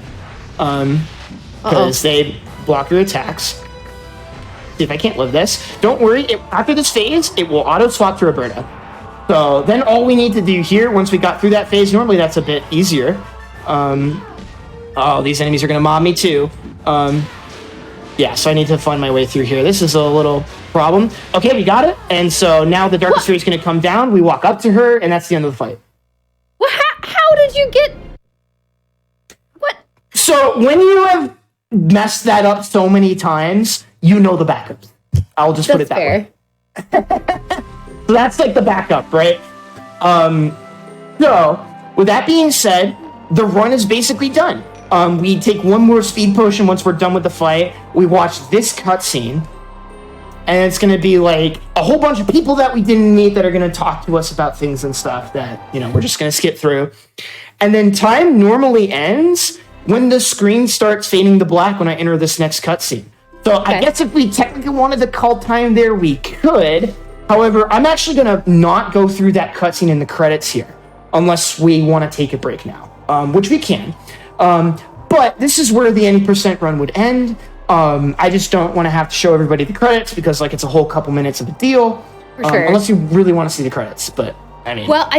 Because they block your attacks. See if I can't live this. Don't worry. After this phase, it will auto-swap to Roberta. So then all we need to do here, once we got through that phase, normally that's a bit easier. These enemies are going to mob me too. Yeah, so I need to find my way through here. This is a little problem. Okay, we got it. And so now the Darkest Faerie is going to come down. We walk up to her, and that's the end of the fight. Well, how did you get... What? So when you have messed that up so many times, you know the backups. I'll just put it that way. So that's like the backup, right? So, with that being said, the run is basically done. We take one more speed potion once we're done with the fight. We watch this cutscene, and it's going to be like a whole bunch of people that we didn't meet that are going to talk to us about things and stuff that, we're just going to skip through. And then time normally ends when the screen starts fading to black when I enter this next cutscene. So I guess if we technically wanted to call time there, we could. However, I'm actually going to not go through that cutscene in the credits here, unless we want to take a break now, which we can. But this is where the any percent run would end. I just don't want to have to show everybody the credits because, like, it's a whole couple minutes of a deal. For sure. Unless you really want to see the credits, but I mean. Well,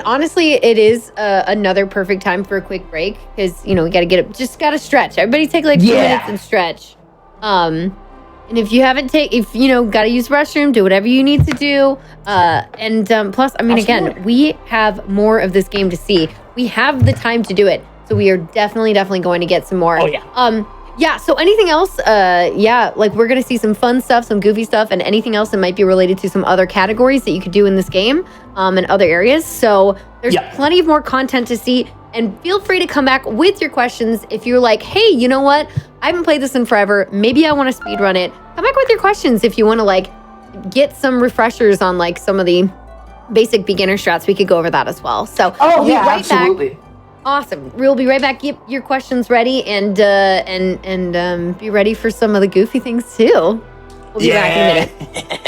honestly, it is another perfect time for a quick break because, we got to just got to stretch. Everybody take like 2 minutes and stretch. And if you haven't got to use the restroom, do whatever you need to do. Plus, again, we have more of this game to see. We have the time to do it. So we are definitely going to get some more. Oh, yeah. So anything else? Like we're going to see some fun stuff, some goofy stuff, and anything else that might be related to some other categories that you could do in this game and other areas. So there's plenty of more content to see. And feel free to come back with your questions if you're like, hey, you know what? I haven't played this in forever. Maybe I want to speedrun it. Come back with your questions if you want to like get some refreshers on like some of the basic beginner strats. We could go over that as well. So we'll be right absolutely. back. Awesome. We'll be right back. Get your questions ready and be ready for some of the goofy things too. We'll be back in a minute.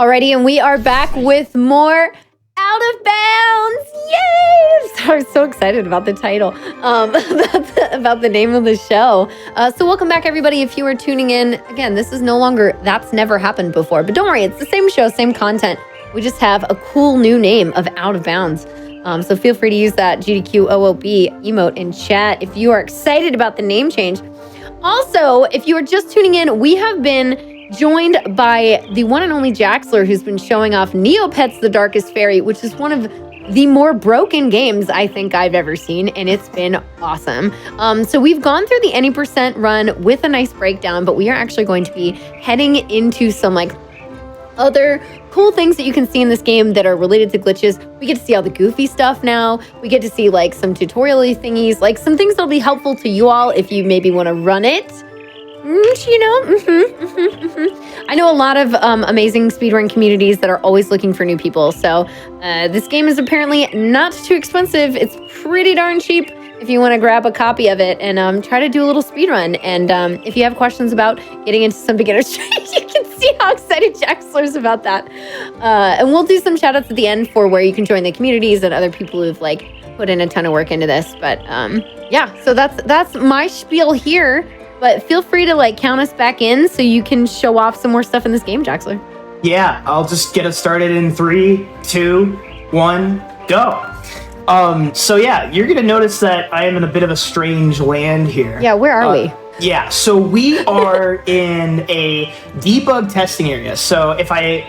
Alrighty, and we are back with more Out of Bounds. Yay! I'm so excited about the title, about the name of the show. So welcome back, everybody. If you are tuning in, again, this is no longer That's Never Happened Before, but don't worry, it's the same show, same content. We just have a cool new name of Out of Bounds. So feel free to use that GDQOOB emote in chat if you are excited about the name change. Also, if you are just tuning in, we have been joined by the one and only Jaxler, who's been showing off Neopets, the Darkest Faerie, which is one of the more broken games I think I've ever seen, and it's been awesome. So we've gone through the any percent run with a nice breakdown, but we are actually going to be heading into some other cool things that you can see in this game that are related to glitches. We get to see all the goofy stuff now. We get to see some tutorial-y thingies, some things that'll be helpful to you all if you maybe want to run it. I know a lot of amazing speedrun communities that are always looking for new people. So this game is apparently not too expensive. It's pretty darn cheap if you want to grab a copy of it and try to do a little speedrun. And if you have questions about getting into some beginner's training, you can see how excited Jaxler's about that. And we'll do some shout outs at the end for where you can join the communities and other people who've put in a ton of work into this. But yeah, so that's my spiel here. But feel free to count us back in so you can show off some more stuff in this game, Jaxler. Yeah, I'll just get us started in 3, 2, 1, go. So yeah, you're gonna notice that I am in a bit of a strange land here. Yeah, where are we? Yeah, so we are in a debug testing area. So if I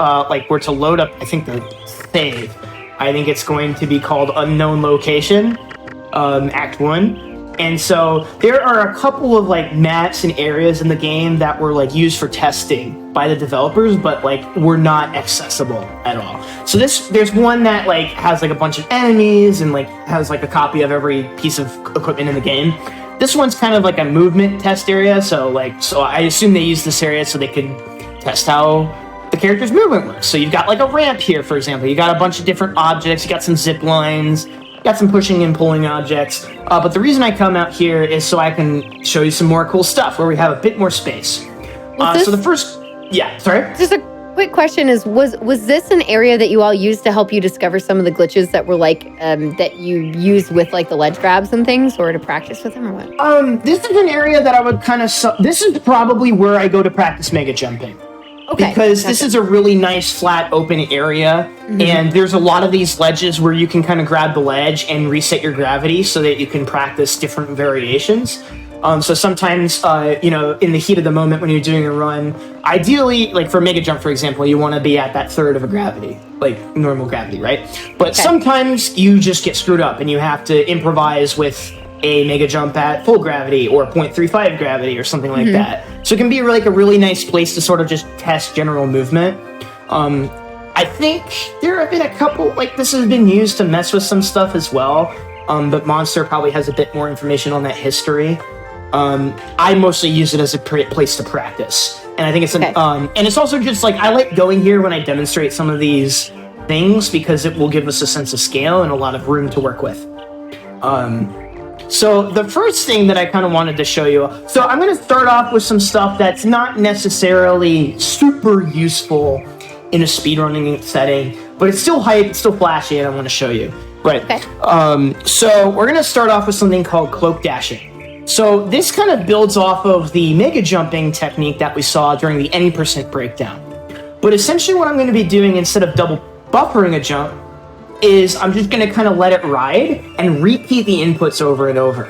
were to load up, I think the save, I think it's going to be called Unknown Location, Act 1. And so there are a couple of maps and areas in the game that were used for testing by the developers, but were not accessible at all. So there's one that has a bunch of enemies and has a copy of every piece of equipment in the game. This one's kind of a movement test area. So I assume they used this area so they could test how the character's movement works. So you've got a ramp here, for example. You got a bunch of different objects. You got some zip lines. Got some pushing and pulling objects, but the reason I come out here is so I can show you some more cool stuff where we have a bit more space. So the first, sorry? Just a quick question was this an area that you all used to help you discover some of the glitches that were that you used with the ledge grabs and things, or to practice with them, or what? This is an area that I would kind of, this is probably where I go to practice mega jumping. Okay, because this is a really nice flat open area, and there's a lot of these ledges where you can kind of grab the ledge and reset your gravity so that you can practice different variations. So sometimes, in the heat of the moment when you're doing a run, ideally, for mega jump, for example, you want to be at that third of a gravity, normal gravity, right? But sometimes you just get screwed up and you have to improvise with a mega jump at full gravity or 0.35 gravity or something like that. So it can be a really nice place to sort of just test general movement. I think there have been a couple, this has been used to mess with some stuff as well, but Monster probably has a bit more information on that history. I mostly use it as a place to practice. And I think it's, and it's also just I like going here when I demonstrate some of these things because it will give us a sense of scale and a lot of room to work with. So the first thing that I kind of wanted to show you, so I'm going to start off with some stuff that's not necessarily super useful in a speedrunning setting, but it's still hype, it's still flashy, and I want to show you. Right. Okay. So we're going to start off with something called cloak dashing. So this kind of builds off of the mega jumping technique that we saw during the any percent breakdown. But essentially what I'm going to be doing instead of double buffering a jump is I'm just going to kind of let it ride and repeat the inputs over and over.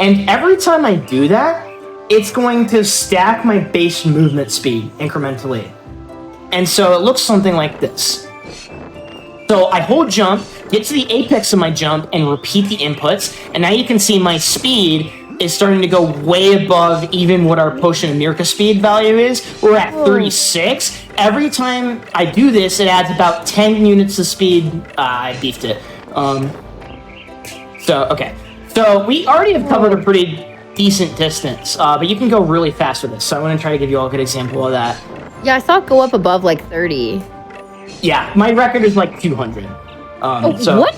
And every time I do that, it's going to stack my base movement speed incrementally. And so it looks something like this. So I hold jump, get to the apex of my jump, and repeat the inputs. And now you can see my speed is starting to go way above even what our Potion of Mirka speed value is. We're at 36. Every time I do this, it adds about 10 units of speed. I beefed it. So we already have covered a pretty decent distance, but you can go really fast with this. So I want to try to give you all a good example of that. Yeah, I saw it go up above 30. Yeah, my record is 200. So what?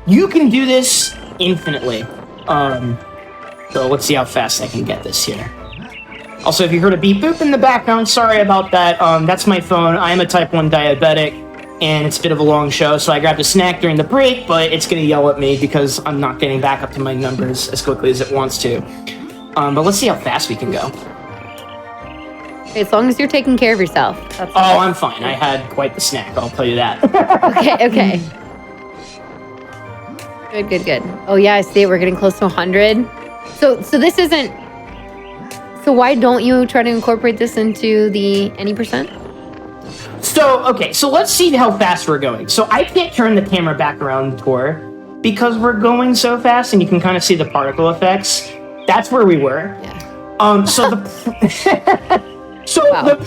You can do this infinitely. So let's see how fast I can get this here. Also, if you heard a beep boop in the background, sorry about that. That's my phone. I am a type 1 diabetic, and it's a bit of a long show, so I grabbed a snack during the break, but it's going to yell at me because I'm not getting back up to my numbers as quickly as it wants to. But let's see how fast we can go. Okay, as long as you're taking care of yourself. That's I'm fine. I had quite the snack, I'll tell you that. Okay. Good. Oh yeah, I see it. We're getting close to 100. So this isn't... So why don't you try to incorporate this into the any percent? So let's see how fast we're going. So I can't turn the camera back around the tour because we're going so fast and you can kind of see the particle effects. That's where we were. Yeah. So the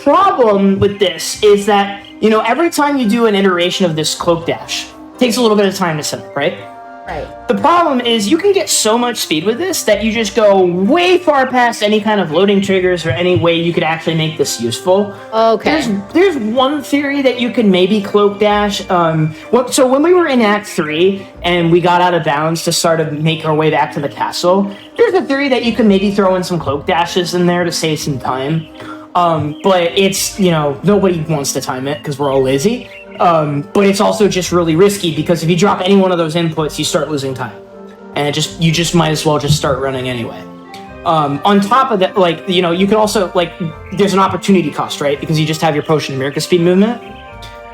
problem with this is that, every time you do an iteration of this cloak dash, it takes a little bit of time to set up, right? Right. The problem is you can get so much speed with this that you just go way far past any kind of loading triggers or any way you could actually make this useful. Okay. There's one theory that you can maybe cloak dash. So when we were in Act 3 and we got out of bounds to start to make our way back to the castle, there's a theory that you can maybe throw in some cloak dashes in there to save some time. But it's, nobody wants to time it because we're all lazy. But it's also just really risky because if you drop any one of those inputs, you start losing time. And you just might as well just start running anyway. On top of that, you can also, there's an opportunity cost, right? Because you just have your Potion of Miracle Speed movement.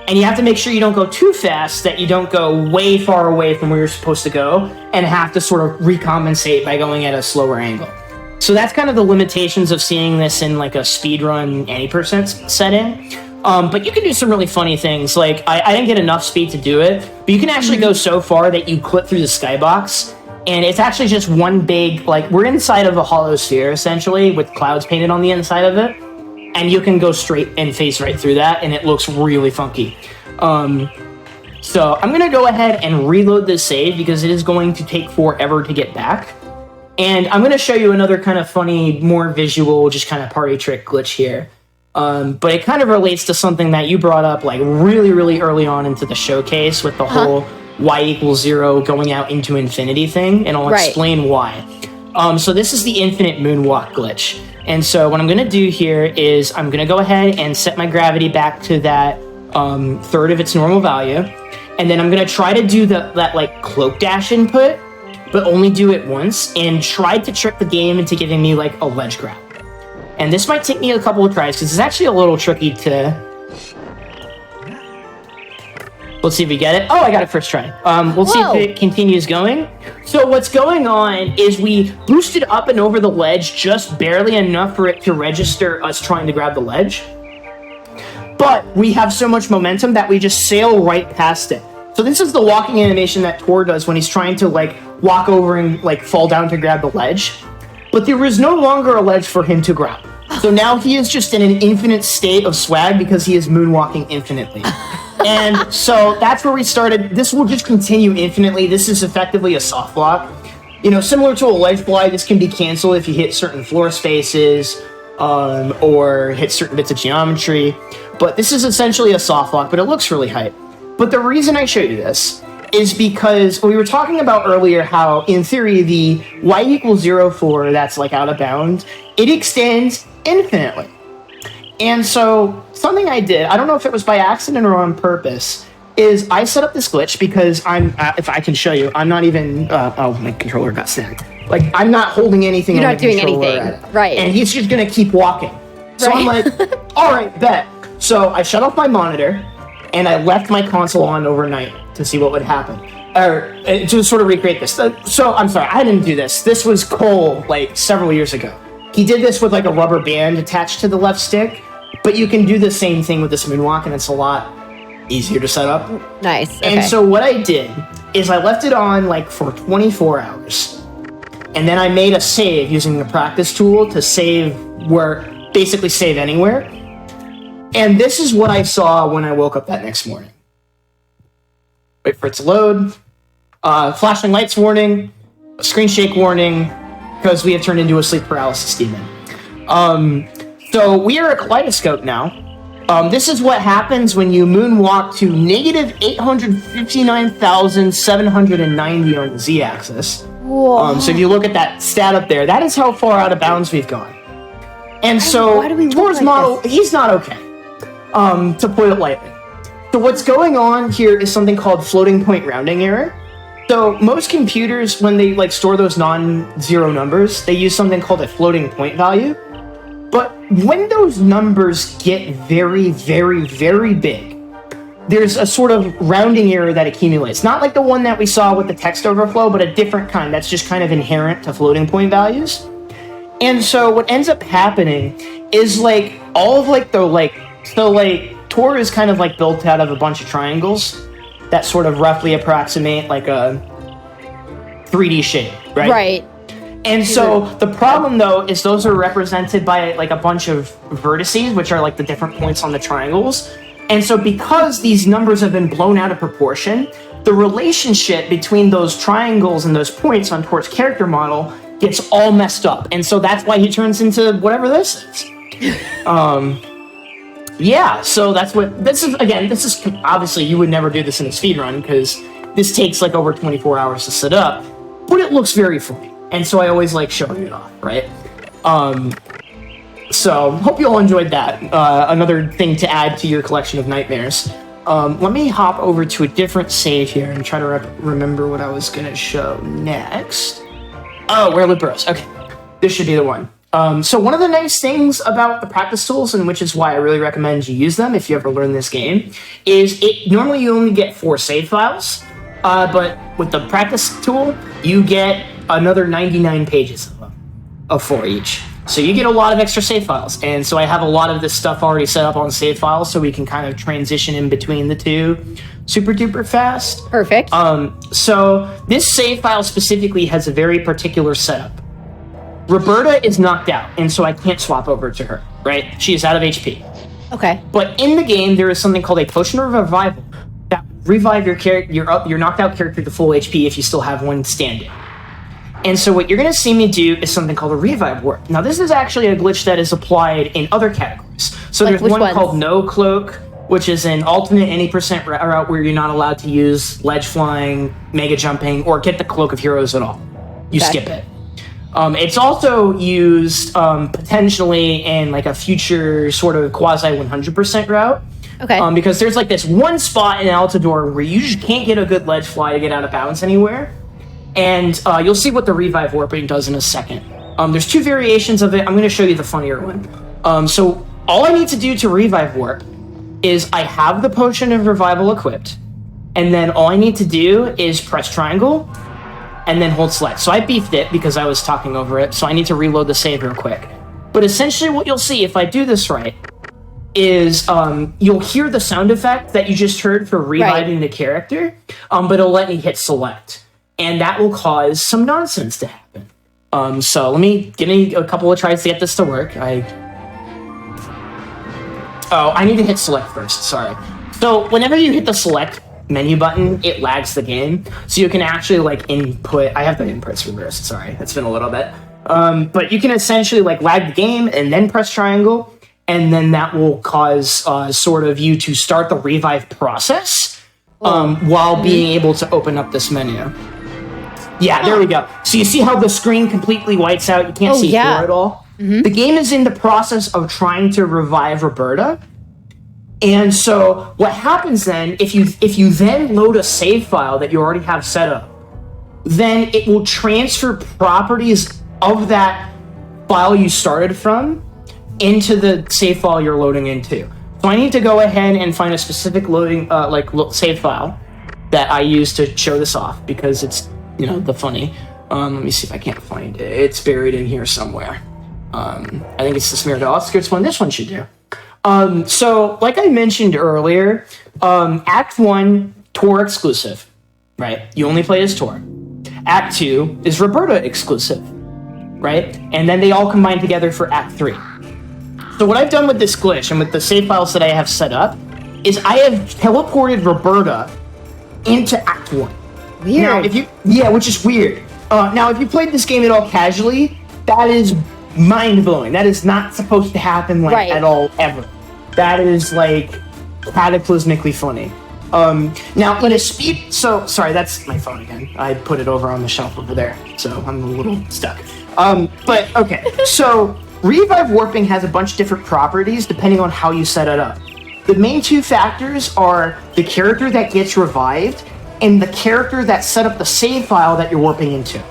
And you have to make sure you don't go too fast, that you don't go way far away from where you're supposed to go, and have to sort of recompensate by going at a slower angle. So that's kind of the limitations of seeing this in, a speedrun any percent setting. But you can do some really funny things. I didn't get enough speed to do it, but you can actually go so far that you clip through the skybox, and it's actually just one big, we're inside of a hollow sphere, essentially, with clouds painted on the inside of it, and you can go straight and face right through that, and it looks really funky. So I'm going to go ahead and reload this save, because it is going to take forever to get back. And I'm going to show you another kind of funny, more visual, just kind of party trick glitch here. But it kind of relates to something that you brought up really, really early on into the showcase with the whole y=0 going out into infinity thing, and I'll explain why. So this is the infinite moonwalk glitch. And so what I'm going to do here is I'm going to go ahead and set my gravity back to that third of its normal value. And then I'm going to try to do that cloak dash input, but only do it once, and try to trick the game into giving me a ledge grab. And this might take me a couple of tries, because it's actually a little tricky to... Let's see if we get it. Oh, I got it first try. We'll see if it continues going. So what's going on is we boosted up and over the ledge just barely enough for it to register us trying to grab the ledge. But we have so much momentum that we just sail right past it. So this is the walking animation that Tor does when he's trying to walk over and fall down to grab the ledge. But there is no longer a ledge for him to grab. So now he is just in an infinite state of swag because he is moonwalking infinitely. And so that's where we started. This will just continue infinitely. This is effectively a soft block. Similar to a ledge glide, this can be canceled if you hit certain floor spaces or hit certain bits of geometry. But this is essentially a soft block, but it looks really hype. But the reason I show you this is because we were talking about earlier how, in theory, the y=0 floor that's out of bounds, it extends infinitely. And so something I did, I don't know if it was by accident or on purpose, is I set up this glitch because if I can show you, I'm not even, my controller got snagged. I'm not holding anything. You're not doing anything, right? And he's just gonna keep walking. So I'm all right, bet. So I shut off my monitor, and I left my console on overnight to see what would happen, or to sort of recreate this. So I'm sorry, I didn't do this. This was Cole several years ago. He did this with a rubber band attached to the left stick, but you can do the same thing with this moonwalk, and it's a lot easier to set up. Nice. Okay. And so what I did is I left it on for 24 hours, and then I made a save using the practice tool to basically save anywhere. And this is what I saw when I woke up that next morning. Wait for it to load. Flashing lights warning. Screen shake warning. Because we have turned into a sleep paralysis demon. So we are a kaleidoscope now. This is what happens when you moonwalk to negative 859,790 on the z-axis. Whoa. So if you look at that stat up there, that is how far out of bounds we've gone. And so Why do we look Tor's like model, he's not okay, to put it lightly. So what's going on here is something called floating point rounding error. So most computers, when they like store those non-zero numbers, they use something called a floating point value. But when those numbers get very, very, very big, there's a sort of rounding error that accumulates. Not like the one that we saw with the text overflow, but a different kind that's just kind of inherent to floating point values. And so what ends up happening is like all of like the like, so like Tor is kind of like built out of a bunch of triangles that sort of roughly approximate like a 3D shape, right? Right. And so the problem though is those are represented by like a bunch of vertices, which are like the different points on the triangles. And so because these numbers have been blown out of proportion, the relationship between those triangles and those points on Tor's character model gets all messed up. And so that's why he turns into whatever this is. Yeah, so that's what this is. Again, this is obviously you would never do this in a speedrun because this takes like over 24 hours to set up, but it looks very funny. And so I always like showing it off, right? So hope you all enjoyed that. Another thing to add to your collection of nightmares. Let me hop over to a different save here and try to remember what I was gonna show next. Oh, where loop burrows. Okay, this should be the one. So one of the nice things about the practice tools, and which is why I really recommend you use them if you ever learn this game, is normally you only get 4 save files, but with the practice tool, you get another 99 pages of 4 each. So you get a lot of extra save files, and so I have a lot of this stuff already set up on save files, so we can kind of transition in between the two super duper fast. Perfect. So this save file specifically has a very particular setup. Roberta is knocked out, and so I can't swap over to her, right? She is out of HP. Okay. But in the game, there is something called a potion of revival that revive your knocked out character to full HP if you still have one standing. And so what you're going to see me do is something called a revive warp. Now, this is actually a glitch that is applied in other categories. So like there's one ones? called no cloak, which is an alternate any percent route where you're not allowed to use ledge flying, mega jumping, or get the cloak of heroes at all. You skip it. It's also used potentially in like a future sort of quasi 100% route. Okay. Because there's like this one spot in Altador where you just can't get a good ledge fly to get out of bounds anywhere. And you'll see what the revive warping does in a second. There's 2 variations of it. I'm going to show you the funnier one. So all I need to do to revive warp is I have the potion of revival equipped. And then all I need to do is press triangle and then hold select. So I beefed it because I was talking over it, so I need to reload the save real quick. But essentially what you'll see if I do this right is you'll hear the sound effect that you just heard for reviving the character, but it'll let me hit select. And that will cause some nonsense to happen. So give me a couple of tries to get this to work. I need to hit select first, sorry. So whenever you hit the select menu button, it lags the game. So you can actually like input, I have the inputs reversed, sorry, it's been a little bit. But you can essentially like lag the game and then press triangle, and then that will cause sort of you to start the revive process while being able to open up this menu. Yeah, there we go. So you see how the screen completely whites out? You can't see through it all? Mm-hmm. The game is in the process of trying to revive Roberta. And so what happens then, if you then load a save file that you already have set up, then it will transfer properties of that file you started from into the save file you're loading into. So I need to go ahead and find a specific save file that I use to show this off because it's, the funny. Let me see if I can't find it. It's buried in here somewhere. I think it's the smeared outskirts one. This one should do. So, like I mentioned earlier, Act 1, Tor exclusive, right? You only play as Tor. Act 2 is Roberta exclusive, right? And then they all combine together for Act 3. So what I've done with this glitch and with the save files that I have set up is I have teleported Roberta into Act 1. Weird. Now, which is weird. Now, if you played this game at all casually, that is mind-blowing. That is not supposed to happen at all, ever. That is cataclysmically funny. Now in a speed, sorry, that's my phone again. I put it over on the shelf over there, so I'm a little stuck. But okay, so Revive Warping has a bunch of different properties depending on how you set it up. The main two factors are the character that gets revived and the character that set up the save file that you're warping into.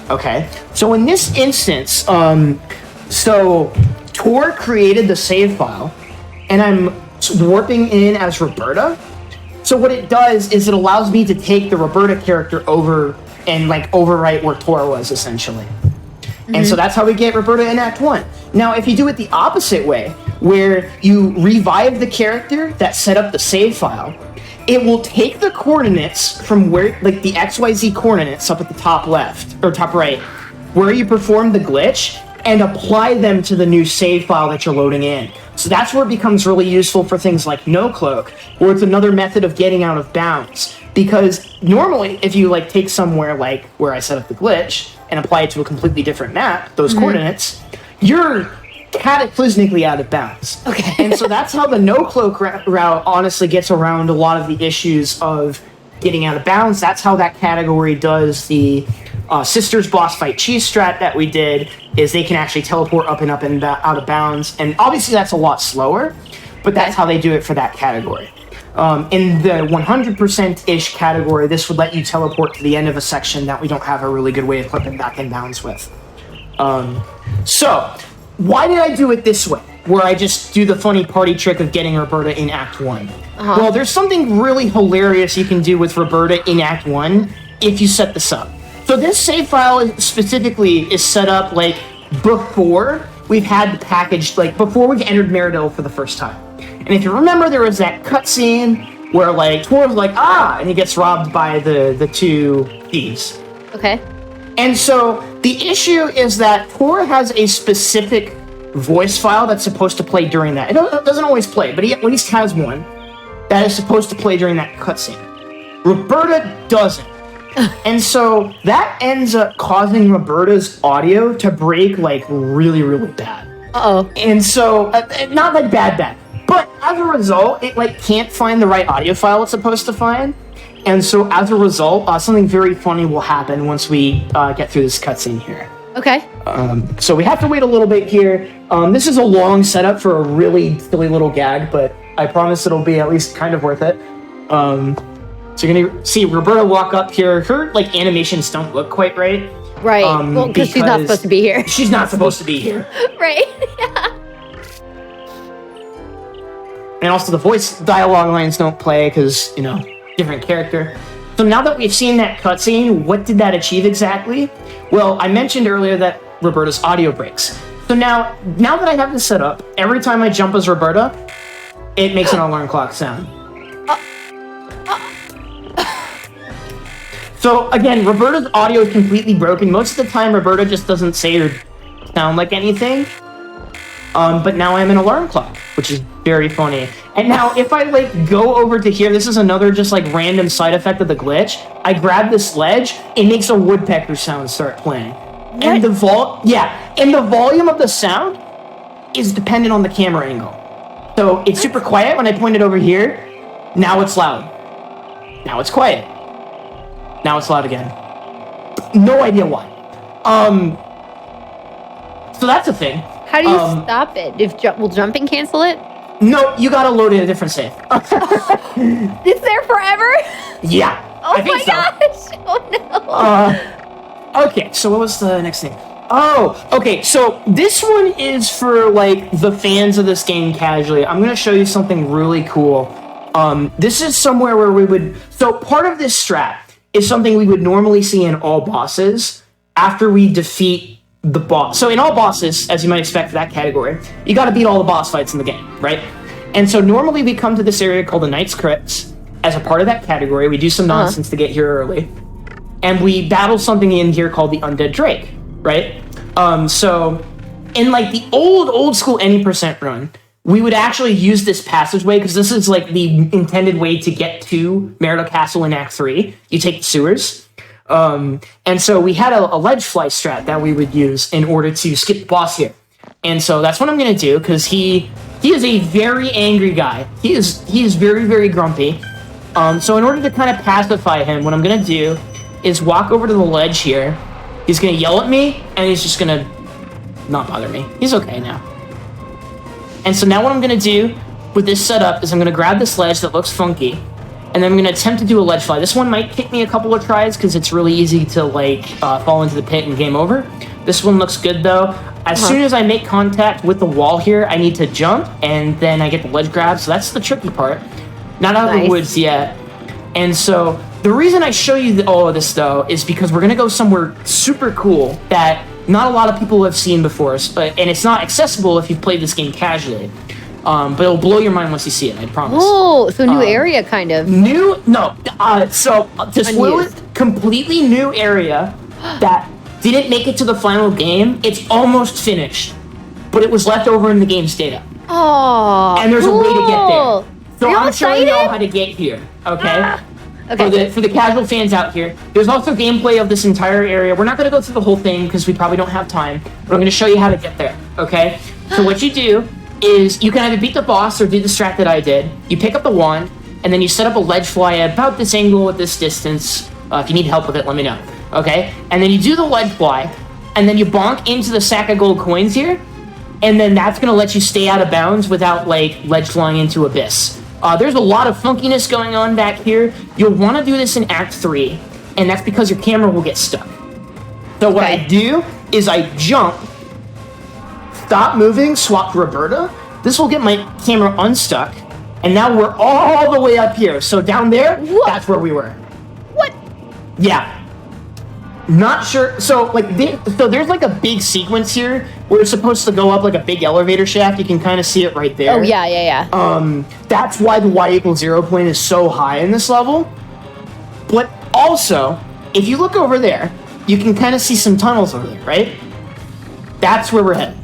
Okay? So in this instance, so Tor created the save file, and I'm warping in as Roberta. So what it does is it allows me to take the Roberta character over and like overwrite where Tor was, essentially. And so that's how we get Roberta in Act 1. Now, if you do it the opposite way, where you revive the character that set up the save file, it will take the coordinates from where, like the XYZ coordinates up at the top left, or top right, where you performed the glitch, and apply them to the new save file that you're loading in. So that's where it becomes really useful for things like No Cloak, where it's another method of getting out of bounds. Because normally, if you like take somewhere like where I set up the glitch and apply it to a completely different map, those coordinates, you're cataclysmically out of bounds. Okay. And so that's how the No Cloak route honestly gets around a lot of the issues of getting out of bounds. That's how that category does the Sisters boss fight cheese strat that we did, is they can actually teleport up and out of bounds. And obviously that's a lot slower, but that's how they do it for that category. In the 100%-ish category, this would let you teleport to the end of a section that we don't have a really good way of clipping back in bounds with. So, why did I do it this way, where I just do the funny party trick of getting Roberta in Act 1? Well, there's something really hilarious you can do with Roberta in Act 1 if you set this up. So this save file specifically is set up like before we've had the package, like before we've entered Meridel for the first time. And if you remember, there was that cutscene where like Tor's like, and he gets robbed by the two thieves. Okay. And so the issue is that Tor has a specific voice file that's supposed to play during that. It doesn't always play, but he at least has one that is supposed to play during that cutscene. Roberta doesn't. And so that ends up causing Roberta's audio to break like really, really bad. Uh-oh. And so, not like bad, but as a result, it like can't find the right audio file it's supposed to find. And so as a result, something very funny will happen once we get through this cutscene here. Okay. So we have to wait a little bit here. This is a long setup for a really silly little gag, but I promise it'll be at least kind of worth it. So you're gonna see Roberta walk up here. Her like animations don't look quite right. Right. Well, because she's not supposed to be here. She's not supposed to be here. Right. Yeah. And also the voice dialogue lines don't play because, you know, different character. So now that we've seen that cutscene, what did that achieve exactly? Well, I mentioned earlier that Roberta's audio breaks. So now that I have this set up, every time I jump as Roberta, it makes an alarm clock sound. So again, Roberta's audio is completely broken. Most of the time, Roberta just doesn't say or sound like anything. But now I'm an alarm clock, which is very funny. And now if I like go over to here, this is another just like random side effect of the glitch. I grab this ledge, it makes a woodpecker sound start playing. What? And the volume of the sound is dependent on the camera angle. So it's super quiet when I point it over here. Now it's loud. Now it's quiet. Now it's loud again. No idea why. So that's a thing. How do you stop it? Will jumping cancel it? No, you gotta load in a different save. It's there forever? Yeah. Oh I think my gosh. Oh no. Okay, so what was the next thing? Oh, okay, so this one is for like the fans of this game casually. I'm gonna show you something really cool. This is somewhere where we would, so part of this strat is something we would normally see in all bosses after we defeat the boss. So in all bosses, as you might expect for that category, you gotta beat all the boss fights in the game, right? And so normally we come to this area called the Knight's Crypts as a part of that category. We do some nonsense to get here early. And we battle something in here called the Undead Drake, right? So in like the old school any percent run, we would actually use this passageway because this is like the intended way to get to Meridel Castle in Act 3. You take the sewers. And so we had a ledge fly strat that we would use in order to skip the boss here. And so that's what I'm going to do because he is a very angry guy. He is very, very grumpy. So in order to kind of pacify him, what I'm going to do is walk over to the ledge here. He's going to yell at me, and he's just going to not bother me. He's okay now. And so now what I'm going to do with this setup is I'm going to grab this ledge that looks funky, and then I'm going to attempt to do a ledge fly. This one might take me a couple of tries because it's really easy to like fall into the pit and game over. This one looks good though. As soon as I make contact with the wall here, I need to jump, and then I get the ledge grab. So that's the tricky part. Not out of the woods yet. And so the reason I show you all of this though is because we're going to go somewhere super cool that not a lot of people have seen before, and it's not accessible if you've played this game casually. But it'll blow your mind once you see it, I promise. Oh, so new area, kind of. So to spoil it, completely new area that didn't make it to the final game. It's almost finished, but it was left over in the game's data. Oh, and there's a way to get there. So I'm showing y'all how to get here, okay? Okay. For the casual fans out here, there's also gameplay of this entire area. We're not going to go through the whole thing because we probably don't have time, but I'm going to show you how to get there, okay? So what you do is you can either beat the boss or do the strat that I did. You pick up the wand, and then you set up a ledge fly at about this angle at this distance. If you need help with it, let me know, okay? And then you do the ledge fly, and then you bonk into the sack of gold coins here, and then that's going to let you stay out of bounds without, like, ledge flying into Abyss. There's a lot of funkiness going on back here. You'll want to do this in Act 3, and that's because your camera will get stuck. So what I do is I jump, stop moving, swap to Roberta. This will get my camera unstuck, and now we're all the way up here. So down there, that's where we were. What? Yeah. Not sure. So there's like a big sequence here where it's supposed to go up like a big elevator shaft. You can kind of see it right there. Oh yeah. That's why the y=0 point is so high in this level. But also, if you look over there, you can kind of see some tunnels over there, right? That's where we're headed.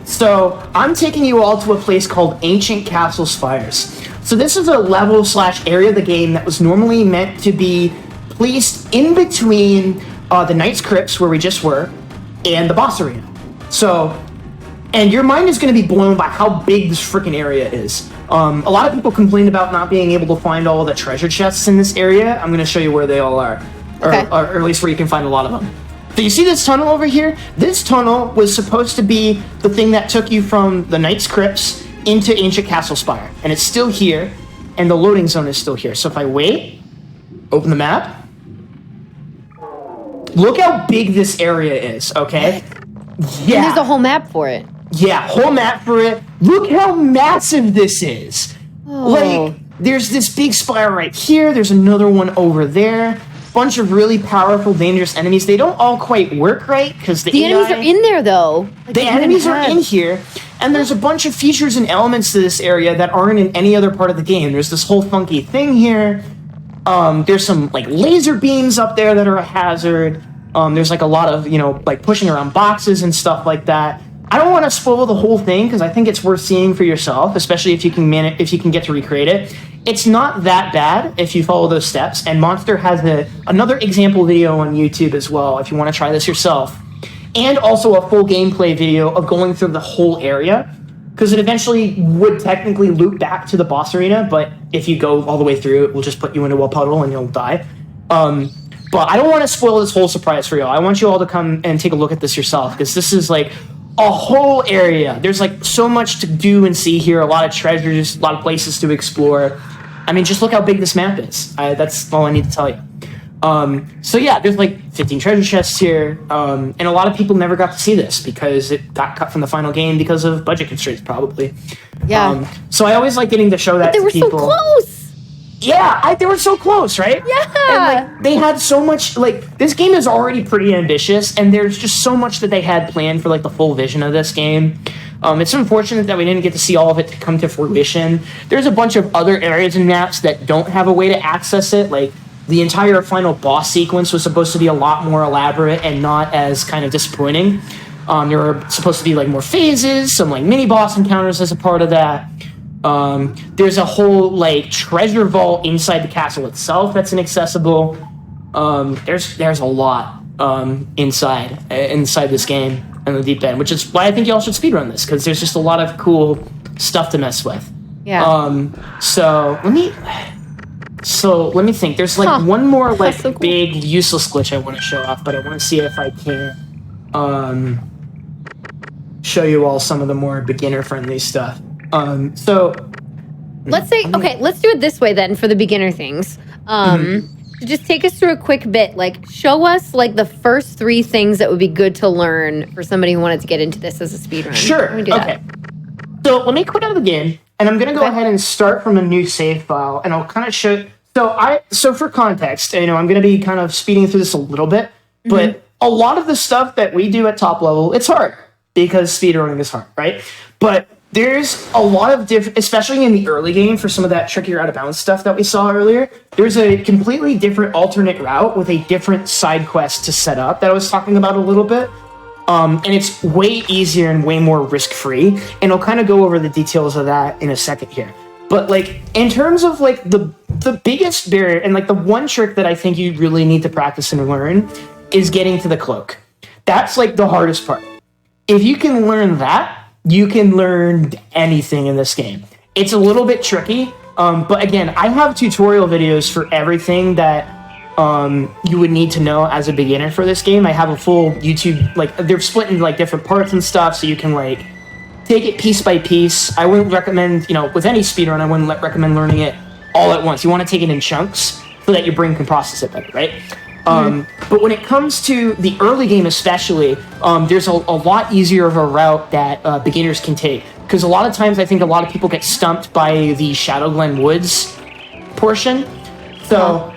So I'm taking you all to a place called Ancient Castle Spires. So this is a level/area of the game that was normally meant to be placed in between the Knight's Crypts, where we just were, and the boss arena. So, and your mind is going to be blown by how big this freaking area is. A lot of people complained about not being able to find all the treasure chests in this area. I'm going to show you where they all are, or at least where you can find a lot of them. So you see this tunnel over here? This tunnel was supposed to be the thing that took you from the Knight's Crypts into Ancient Castle Spire, and it's still here, and the loading zone is still here. So if I wait, open the map, look how big this area is, okay? Yeah. And there's a whole map for it. Yeah, whole map for it. Look how massive this is. Oh. Like, there's this big spire right here. There's another one over there. Bunch of really powerful, dangerous enemies. They don't all quite work right because the enemies are in there, though. Like the enemies are in here, and there's a bunch of features and elements to this area that aren't in any other part of the game. There's this whole funky thing here. There's some like laser beams up there that are a hazard. There's like a lot of, like pushing around boxes and stuff like that. I don't want to spoil the whole thing because I think it's worth seeing for yourself, especially if you can get to recreate it. It's not that bad if you follow those steps, and Monster has another example video on YouTube as well if you want to try this yourself. And also a full gameplay video of going through the whole area, because it eventually would technically loop back to the boss arena, but if you go all the way through, it will just put you into a puddle and you'll die. But I don't want to spoil this whole surprise for you. I want you all to come and take a look at this yourself, because this is like a whole area. There's like so much to do and see here, a lot of treasures, a lot of places to explore. I mean, just look how big this map is. That's all I need to tell you. So yeah, there's like 15 treasure chests here, and a lot of people never got to see this because it got cut from the final game because of budget constraints, probably. Yeah. So I always like getting to show that to people. They were so close! Yeah, they were so close, right? Yeah! And like, they had so much, like, this game is already pretty ambitious, and there's just so much that they had planned for like the full vision of this game. It's unfortunate that we didn't get to see all of it to come to fruition. There's a bunch of other areas and maps that don't have a way to access it. Like, the entire final boss sequence was supposed to be a lot more elaborate and not as kind of disappointing. There were supposed to be like more phases, some like mini boss encounters as a part of that. There's a whole like treasure vault inside the castle itself that's inaccessible. There's a lot inside this game and the deep end, which is why I think y'all should speedrun this, because there's just a lot of cool stuff to mess with. Yeah. So let me think. There's like one more like so cool. big useless glitch I want to show off, but I want to see if I can. show you all some of the more beginner-friendly stuff. So let's say, okay, let's do it this way then for the beginner things. Just take us through a quick bit. Like, show us like the first 3 things that would be good to learn for somebody who wanted to get into this as a speedrun. Sure. Okay. So let me quit out of the game, and I'm going to go ahead and start from a new save file, and I'll kind of show. So for context, I'm going to be kind of speeding through this a little bit, but a lot of the stuff that we do at top level, it's hard because speedrunning is hard, right? But there's a lot of different, especially in the early game for some of that trickier out of bounds stuff that we saw earlier. There's a completely different alternate route with a different side quest to set up that I was talking about a little bit. And it's way easier and way more risk-free. And I'll kind of go over the details of that in a second here. But like in terms of like the biggest barrier and like the one trick that I think you really need to practice and learn is getting to the cloak. That's like the hardest part. If you can learn that, you can learn anything in this game. It's a little bit tricky, but again, I have tutorial videos for everything that you would need to know as a beginner for this game. I have a full YouTube, like they're split into like different parts and stuff, so you can like take it piece by piece. I wouldn't recommend, with any speedrun, I wouldn't recommend learning it all at once. You want to take it in chunks so that your brain can process it better, right? But when it comes to the early game especially, there's a lot easier of a route that beginners can take. Because a lot of times I think a lot of people get stumped by the Shadow Glen Woods portion. So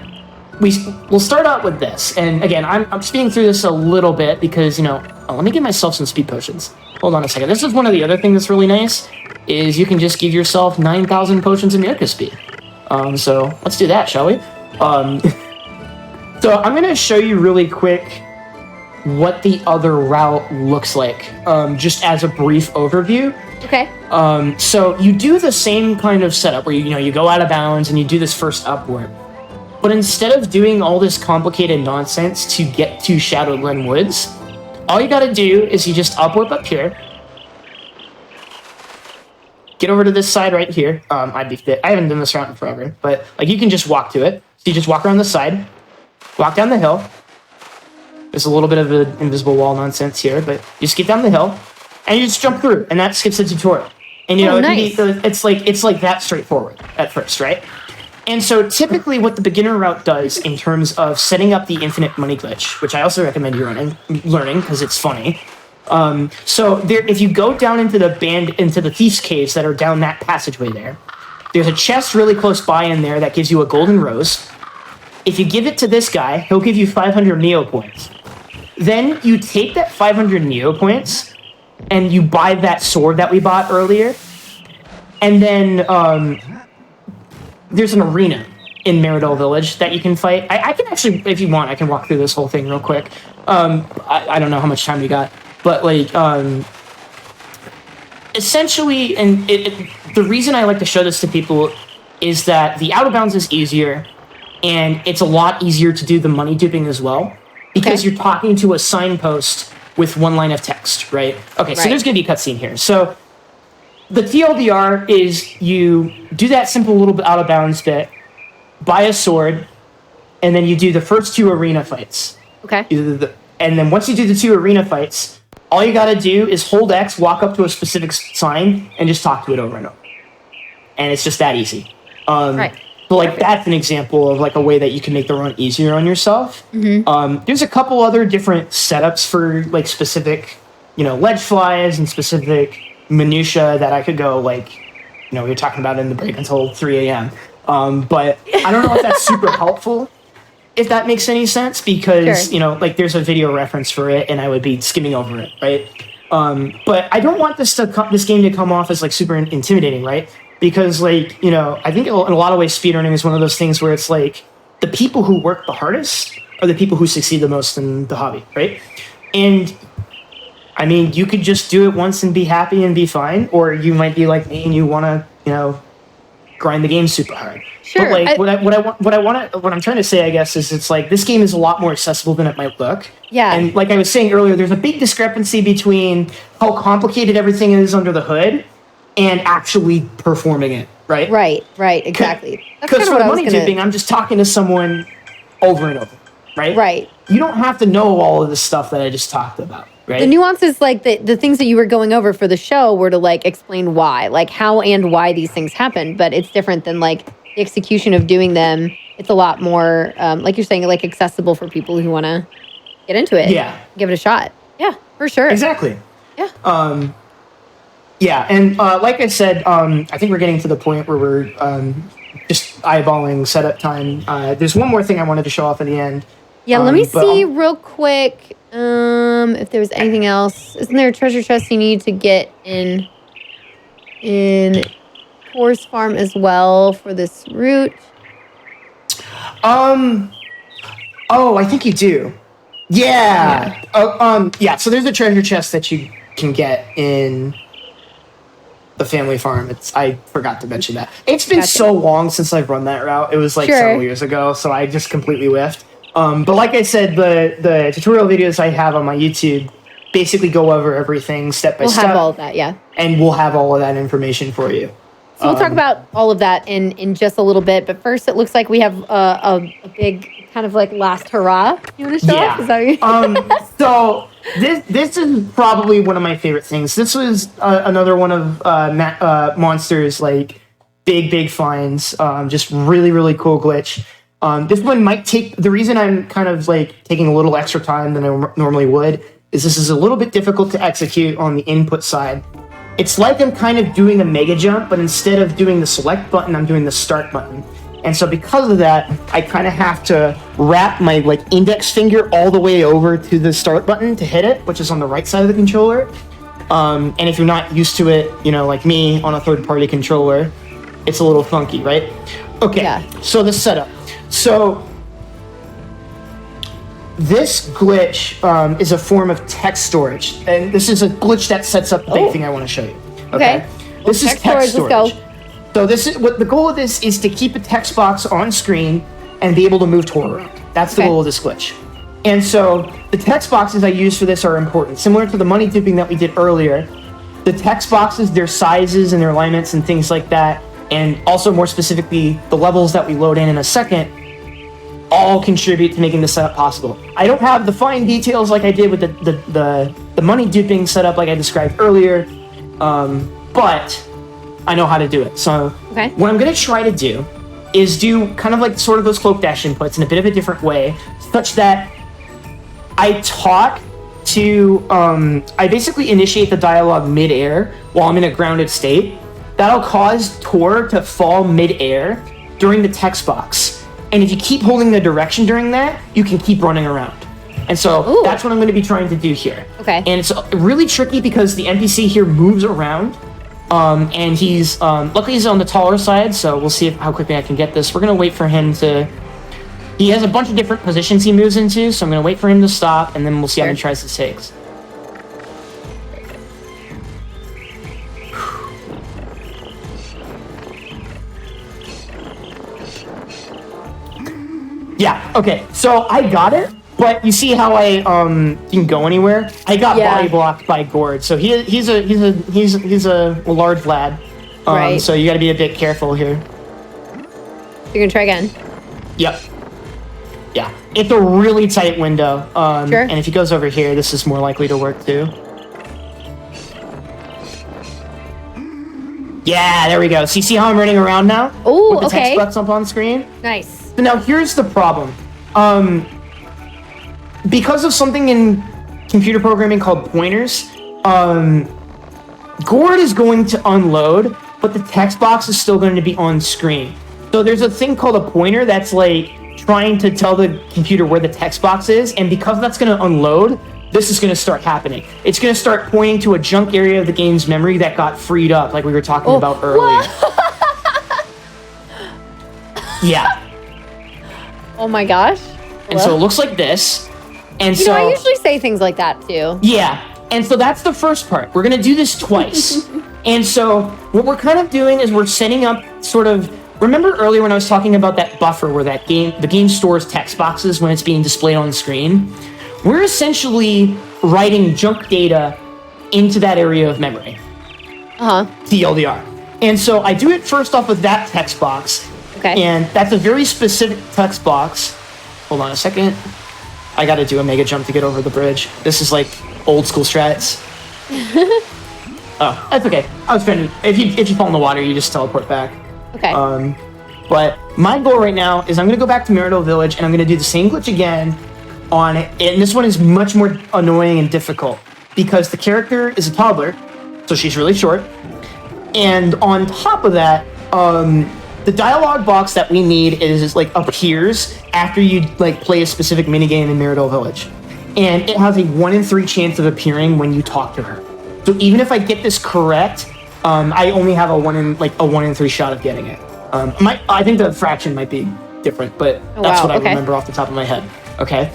we'll start out with this. And again, I'm speeding through this a little bit because, let me give myself some speed potions. Hold on a second. This is one of the other things that's really nice, is you can just give yourself 9,000 potions of Mirka speed. So let's do that, shall we? So I'm going to show you really quick what the other route looks like, just as a brief overview. Okay. So you do the same kind of setup where you go out of bounds and you do this first upward. But instead of doing all this complicated nonsense to get to Shadow Glen Woods, all you got to do is you just upwarp up here. Get over to this side right here. I haven't done this route in forever, but like you can just walk to it. So you just walk around the side. Walk down the hill. There's a little bit of an invisible wall nonsense here, but you just get down the hill and you just jump through, and that skips the tutorial. And nice. it's like that straightforward at first, right? And so typically what the beginner route does in terms of setting up the infinite money glitch, which I also recommend you learning because it's funny. So if you go down into the thief's caves that are down that passageway there's a chest really close by in there that gives you a golden rose. If you give it to this guy, he'll give you 500 Neo points. Then you take that 500 Neo points and you buy that sword that we bought earlier. And then there's an arena in Meridol Village that you can fight. I can actually, if you want, I can walk through this whole thing real quick. I don't know how much time we got, but like essentially, and the reason I like to show this to people is that the out of bounds is easier. And it's a lot easier to do the money duping as well because you're talking to a signpost with one line of text, right? Okay, so there's going to be a cutscene here. So the TLDR is you do that simple little bit out of bounds bit, buy a sword, and then you do the first 2 arena fights. Okay. And then once you do the 2 arena fights, all you got to do is hold X, walk up to a specific sign, and just talk to it over and over. And it's just that easy. Right. So like that's an example of like a way that you can make the run easier on yourself. There's a couple other different setups for like specific, ledge flies and specific minutia that I could go like, you're talking about in the break until 3 a.m. But I don't know if that's super helpful, if that makes any sense, because, like there's a video reference for it and I would be skimming over it, right? But I don't want this game to come off as like super intimidating, right? Because, like, I think in a lot of ways speedrunning is one of those things where it's like the people who work the hardest are the people who succeed the most in the hobby, right? And, I mean, you could just do it once and be happy and be fine, or you might be like me and you want to, grind the game super hard. Sure. But, like, what I'm trying to say, I guess, is it's like this game is a lot more accessible than it might look. Yeah. And like I was saying earlier, there's a big discrepancy between how complicated everything is under the hood and actually performing it, right? Right, exactly. Because for money duping, I'm just talking to someone over and over, right? Right. You don't have to know all of this stuff that I just talked about. right? The nuances, like the things that you were going over for the show were to like explain why, like how and why these things happen. But it's different than like the execution of doing them. It's a lot more, like you're saying, like accessible for people who want to get into it. Yeah. Give it a shot. Yeah, for sure. Exactly. Yeah. Yeah, and like I said, I think we're getting to the point where we're just eyeballing setup time. There's one more thing I wanted to show off at the end. Yeah, let me see real quick if there's anything else. Isn't there a treasure chest you need to get in Horse Farm as well for this route? Oh, I think you do. Yeah. Yeah. So there's a treasure chest that you can get in the family farm. I forgot to mention that. It's been so long since I've run that route. It was like several years ago, so I just completely whiffed. But like I said, the tutorial videos I have on my YouTube basically go over everything step by step. We'll have all of that, yeah. And we'll have all of that information for you. So we'll talk about all of that in just a little bit. But first, it looks like we have a big kind of like last hurrah. You want to show off? Is that what you So this is probably one of my favorite things. This was another one of Monster's like big finds. Just really, really cool glitch. This one might take, the reason I'm kind of like taking a little extra time than I normally would is this is a little bit difficult to execute on the input side. It's like I'm kind of doing a mega jump, but instead of doing the select button, I'm doing the start button. And so because of that, I kind of have to wrap my like index finger all the way over to the start button to hit it, which is on the right side of the controller. And if you're not used to it, you know, like me on a third-party controller, it's a little funky, right? Okay, So the setup. So this glitch is a form of text storage, and this is a glitch that sets up the big thing I want to show you. Okay. This is text storage. Let's go. So this is what the goal of this is, to keep a text box on screen and be able to move Tor around. That's the goal of this glitch. And so the text boxes I use for this are important. Similar to the money duping that we did earlier, the text boxes, their sizes and their alignments and things like that, and also more specifically the levels that we load in a second, all contribute to making the setup possible. I don't have the fine details like I did with the money duping setup like I described earlier, but I know how to do it. So what I'm going to try to do is do kind of like sort of those cloak dash inputs in a bit of a different way, such that I talk to, I basically initiate the dialogue mid-air while I'm in a grounded state. That'll cause Tor to fall mid-air during the text box. And if you keep holding the direction during that, you can keep running around. And so that's what I'm going to be trying to do here. And it's really tricky because the NPC here moves around. And he's, luckily he's on the taller side, so we'll see how quickly I can get this. We're going to wait for him to, he has a bunch of different positions he moves into, so I'm going to wait for him to stop, and then we'll see how many tries this takes. Yeah, okay, so I got it, but you see how I didn't go anywhere? I got body blocked by Gord, so he's a large lad, so you got to be a bit careful here. You're gonna try again. Yep. Yeah, it's a really tight window, and if he goes over here, this is more likely to work too. Yeah, there we go. So you see how I'm running around now? Oh, with the text box up on screen? Nice. So now here's the problem. Because of something in computer programming called pointers, Gord is going to unload, but the text box is still going to be on screen. So there's a thing called a pointer that's like trying to tell the computer where the text box is, and because that's going to unload, this is going to start happening. It's going to start pointing to a junk area of the game's memory that got freed up, like we were talking about earlier. Yeah. Oh my gosh. And so it looks like this. And you know, I usually say things like that too. Yeah. And so that's the first part. We're going to do this twice. And so what we're kind of doing is we're setting up sort of, remember earlier when I was talking about that buffer where the game stores text boxes when it's being displayed on the screen? We're essentially writing junk data into that area of memory. TLDR. And so I do it first off with that text box. And that's a very specific text box. Hold on a second. I got to do a mega jump to get over the bridge. This is like old school strats. Oh, that's okay. I was trying to. If you fall in the water, you just teleport back. Okay. But my goal right now is I'm gonna go back to Marital Village and I'm gonna do the same glitch again on it. And this one is much more annoying and difficult because the character is a toddler, so she's really short. And on top of that, the dialogue box that we need is like appears after you like play a specific minigame in Marital Village, and it has a 1 in 3 chance of appearing when you talk to her. So even if I get this correct, I only have a 1 in 3 shot of getting it. I think the fraction might be different, but that's what I remember off the top of my head. Okay.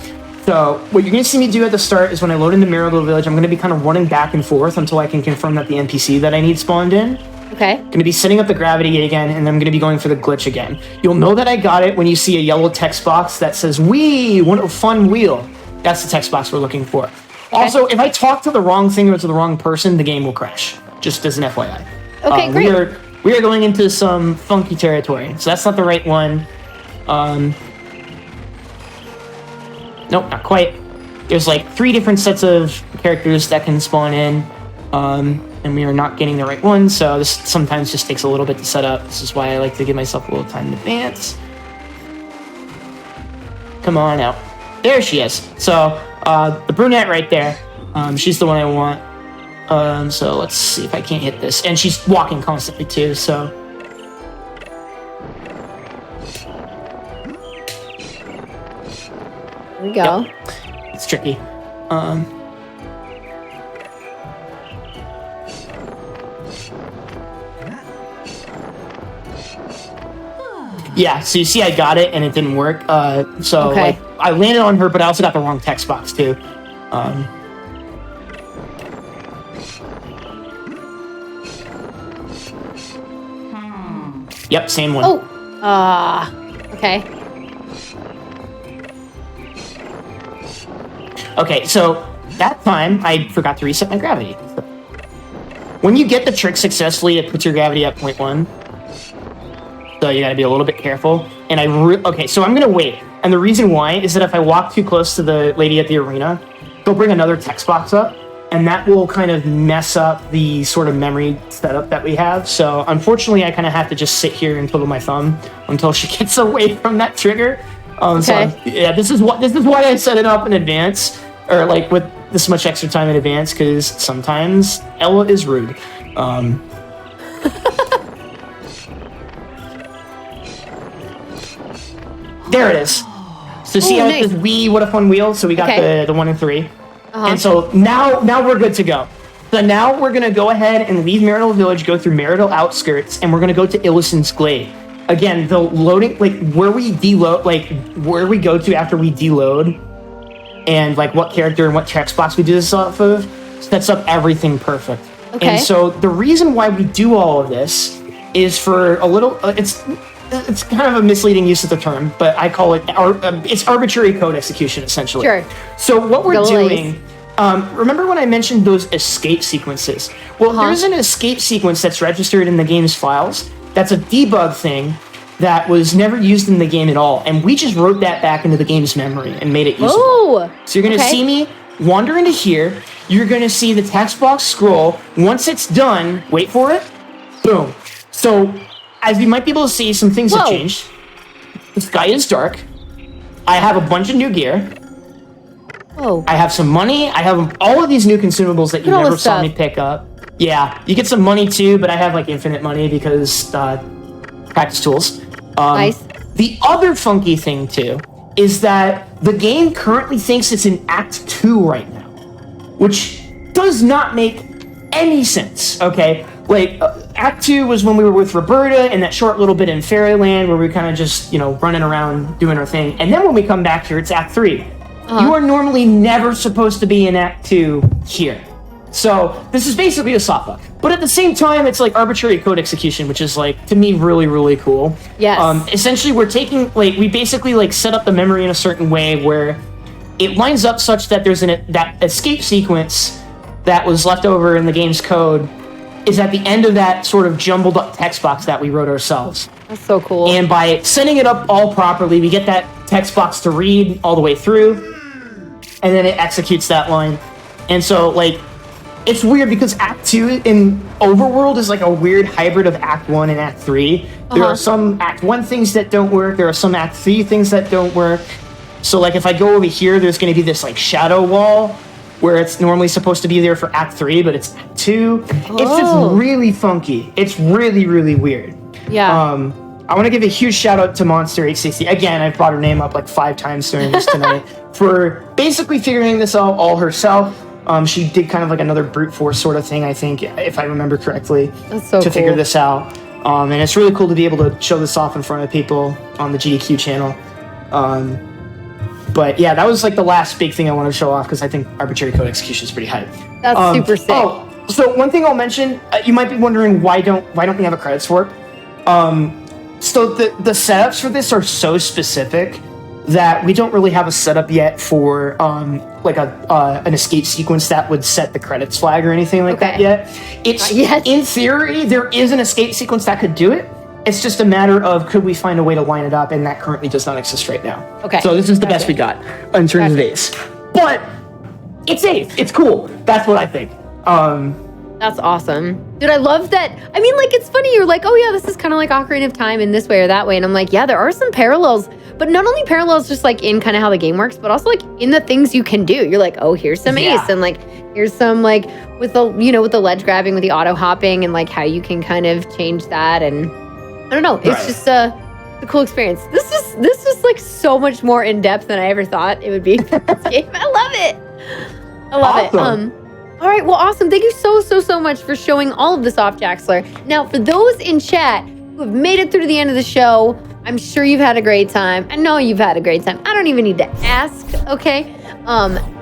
So what you're going to see me do at the start is when I load into Marital Village, I'm going to be kind of running back and forth until I can confirm that the NPC that I need spawned in. Okay. Going to be setting up the gravity gate again, and then I'm going to be going for the glitch again. You'll know that I got it when you see a yellow text box that says, "Wee, what a fun wheel." That's the text box we're looking for. Okay. Also, if I talk to the wrong thing or to the wrong person, the game will crash. Just as an FYI. Okay, great. We are going into some funky territory, so that's not the right one. Nope, not quite. There's like 3 different sets of characters that can spawn in, and we are not getting the right one, so this sometimes just takes a little bit to set up. This is why I like to give myself a little time in advance. Come on out. There she is. So, the brunette right there, she's the one I want. So let's see if I can't hit this. And she's walking constantly too, so. Here we go. Yep. It's tricky. Yeah, so you see I got it and it didn't work. So okay. like, I landed on her, but I also got the wrong text box too. Yep, same one. Oh, okay. Okay, so that time I forgot to reset my gravity. When you get the trick successfully, it puts your gravity at 0.1. So you gotta be a little bit careful. And okay, so I'm gonna wait. And the reason why is that if I walk too close to the lady at the arena, they'll bring another text box up, and that will kind of mess up the sort of memory setup that we have. So unfortunately, I kind of have to just sit here and twiddle my thumb until she gets away from that trigger. Okay. So yeah, this is why I set it up in advance, or like with this much extra time in advance, because sometimes Ella is rude. There it is. So see how it says, "We, what a fun wheel." So we got the 1 in 3. And so now we're good to go. So now we're gonna go ahead and leave Marital Village, go through Marital Outskirts, and we're gonna go to Illison's Glade. Again, the loading, like where we deload, like where we go to after we deload, and like what character and what text box we do this off of, sets up everything perfect. Okay. And so the reason why we do all of this is for a little. It's kind of a misleading use of the term, but I call it it's arbitrary code execution, essentially. Sure. So what we're doing, remember when I mentioned those escape sequences? Well, there's an escape sequence that's registered in the game's files. That's a debug thing that was never used in the game at all, and we just wrote that back into the game's memory and made it usable. Oh, so you're going to see me wander into here. You're going to see the text box scroll. Once it's done, wait for it. Boom. So as you might be able to see, some things have changed. The sky is dark. I have a bunch of new gear. Oh. I have some money. I have all of these new consumables that you never saw me pick up. Yeah, you get some money too, but I have like infinite money because practice tools. Nice. The other funky thing too is that the game currently thinks it's in Act 2 right now, which does not make any sense, okay? Like, Act 2 was when we were with Roberta and that short little bit in Fairyland where we were kind of just, running around doing our thing. And then when we come back here, it's Act 3. You are normally never supposed to be in Act 2 here. So this is basically a soft bug. But at the same time, it's like arbitrary code execution, which is like, to me, really, really cool. Yes. Essentially, we're taking, we basically set up the memory in a certain way where it lines up such that there's that escape sequence that was left over in the game's code is at the end of that sort of jumbled up text box that we wrote ourselves. That's so cool. And by setting it up all properly, we get that text box to read all the way through, and then it executes that line. And so, like, it's weird because Act 2 in Overworld is like a weird hybrid of Act 1 and Act 3. There are some Act 1 things that don't work. There are some Act 3 things that don't work. So, like, if I go over here, there's going to be this, like, shadow wall where it's normally supposed to be there for Act 3, but it's Act 2. It's just really funky. It's really, really weird. Yeah. I want to give a huge shout out to Monster 860. Again, I've brought her name up like 5 times during this tonight for basically figuring this out all herself. She did kind of like another brute force sort of thing, I think, if I remember correctly, to figure this out. And it's really cool to be able to show this off in front of people on the GDQ channel. But yeah, that was like the last big thing I want to show off because I think Arbitrary Code Execution is pretty hype. That's super sick. Oh, so one thing I'll mention, you might be wondering why don't we have a credits for it? So the setups for this are so specific that we don't really have a setup yet for like an escape sequence that would set the credits flag or anything like that yet. In theory, there is an escape sequence that could do it. It's just a matter of could we find a way to line it up, and that currently does not exist right now. Okay. So this is the best we got in terms of Ace. But it's Ace. It's cool. That's what I think. That's awesome. Dude, I love that. I mean, like, it's funny. You're like, oh, yeah, this is kind of like Ocarina of Time in this way or that way. And I'm like, yeah, there are some parallels. But not only parallels just, like, in kind of how the game works, but also, like, in the things you can do. You're like, oh, here's some Ace. And, like, here's some, like, with the, you know, with the ledge grabbing, with the auto hopping, and, like, how you can kind of change that. And I don't know. It's just a cool experience. This is, like, so much more in-depth than I ever thought it would be for this game. I love it. I love it. All right, well, awesome. Thank you so much for showing all of this off, Jaxler. Now, for those in chat who have made it through to the end of the show, I'm sure you've had a great time. I know you've had a great time. I don't even need to ask, okay?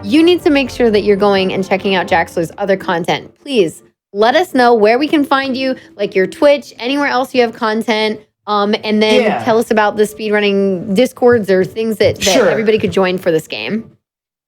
You need to make sure that you're going and checking out Jaxler's other content. Please let us know where we can find you, like your Twitch, anywhere else you have content, and then tell us about the speedrunning Discords or things that everybody could join for this game.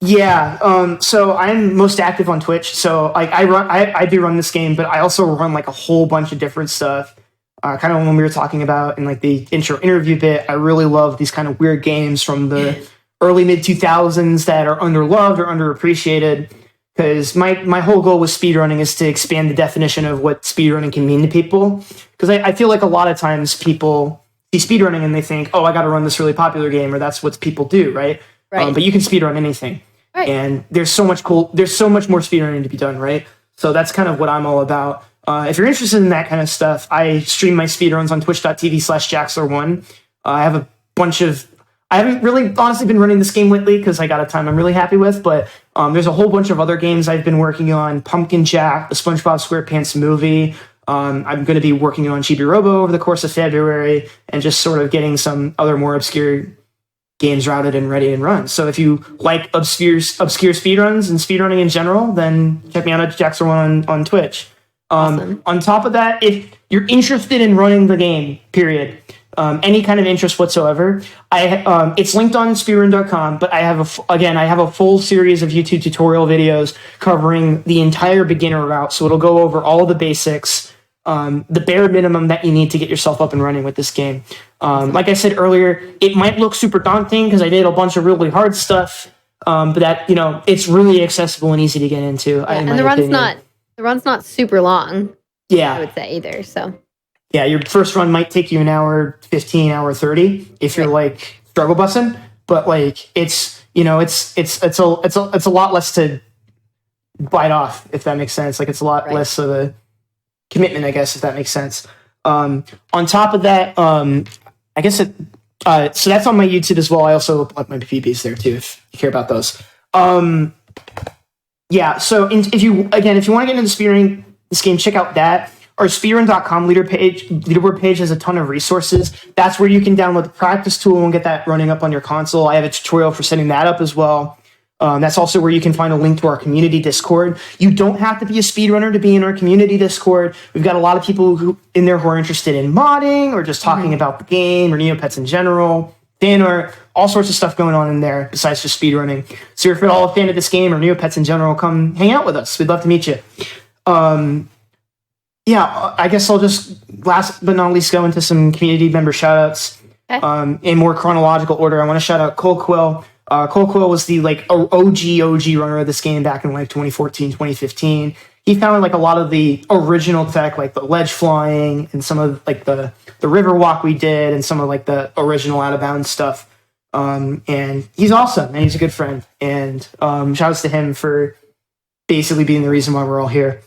Yeah, so I'm most active on Twitch. So like I do run this game, but I also run like a whole bunch of different stuff. Kind of when we were talking about in like the intro interview bit, I really love these kind of weird games from the early mid 2000s that are underloved or underappreciated. Because my whole goal with speedrunning is to expand the definition of what speedrunning can mean to people. Because I feel like a lot of times people see speedrunning and they think, oh, I got to run this really popular game, or that's what people do, right? But you can speedrun anything. Right. And there's so much more speedrunning to be done, right? So that's kind of what I'm all about. If you're interested in that kind of stuff, I stream my speedruns on twitch.tv/Jaxler1. I have a bunch of... I haven't really honestly been running this game lately because I got a time I'm really happy with, but there's a whole bunch of other games I've been working on. Pumpkin Jack, the SpongeBob SquarePants movie. I'm going to be working on Chibi Robo over the course of February and just sort of getting some other more obscure games routed and ready and run. So if you like obscure speedruns and speedrunning in general, then check me out at Jaxler1 on Twitch. Awesome. On top of that, if you're interested in running the game, period, any kind of interest whatsoever, it's linked on speedrun.com, but I have a full series of YouTube tutorial videos covering the entire beginner route. So it'll go over all of the basics, the bare minimum that you need to get yourself up and running with this game. Like I said earlier, it might look super daunting because I did a bunch of really hard stuff, but that, it's really accessible and easy to get into. Yeah, and the run's not super long. Yeah, I would say either. So yeah, your first run might take you an hour 15, hour 30 if you're like struggle bussing, but like it's a lot less to bite off, if that makes sense. Like it's a lot less of a commitment, I guess, if that makes sense. On top of that, I guess so that's on my YouTube as well. I also upload my PBs there too, if you care about those. Yeah, so if you want to get into speedrunning this game, check out that. Our speedrun.com leaderboard page has a ton of resources. That's where you can download the practice tool and get that running up on your console. I have a tutorial for setting that up as well. That's also where you can find a link to our community Discord. You don't have to be a speedrunner to be in our community Discord. We've got a lot of people who are interested in modding or just talking about the game or Neopets in general, fan art, all sorts of stuff going on in there besides just speedrunning. So if you're at all a fan of this game or Neopets in general, come hang out with us. We'd love to meet you. Yeah, I guess I'll just last but not least go into some community member shoutouts in more chronological order. I want to shout out Cole Quill, Cole Quill was the like OG runner of this game back in like 2014, 2015. He found like a lot of the original tech, like the ledge flying and some of like the river walk we did and some of like the original out of bounds stuff. And he's awesome and he's a good friend. And shout outs to him for basically being the reason why we're all here.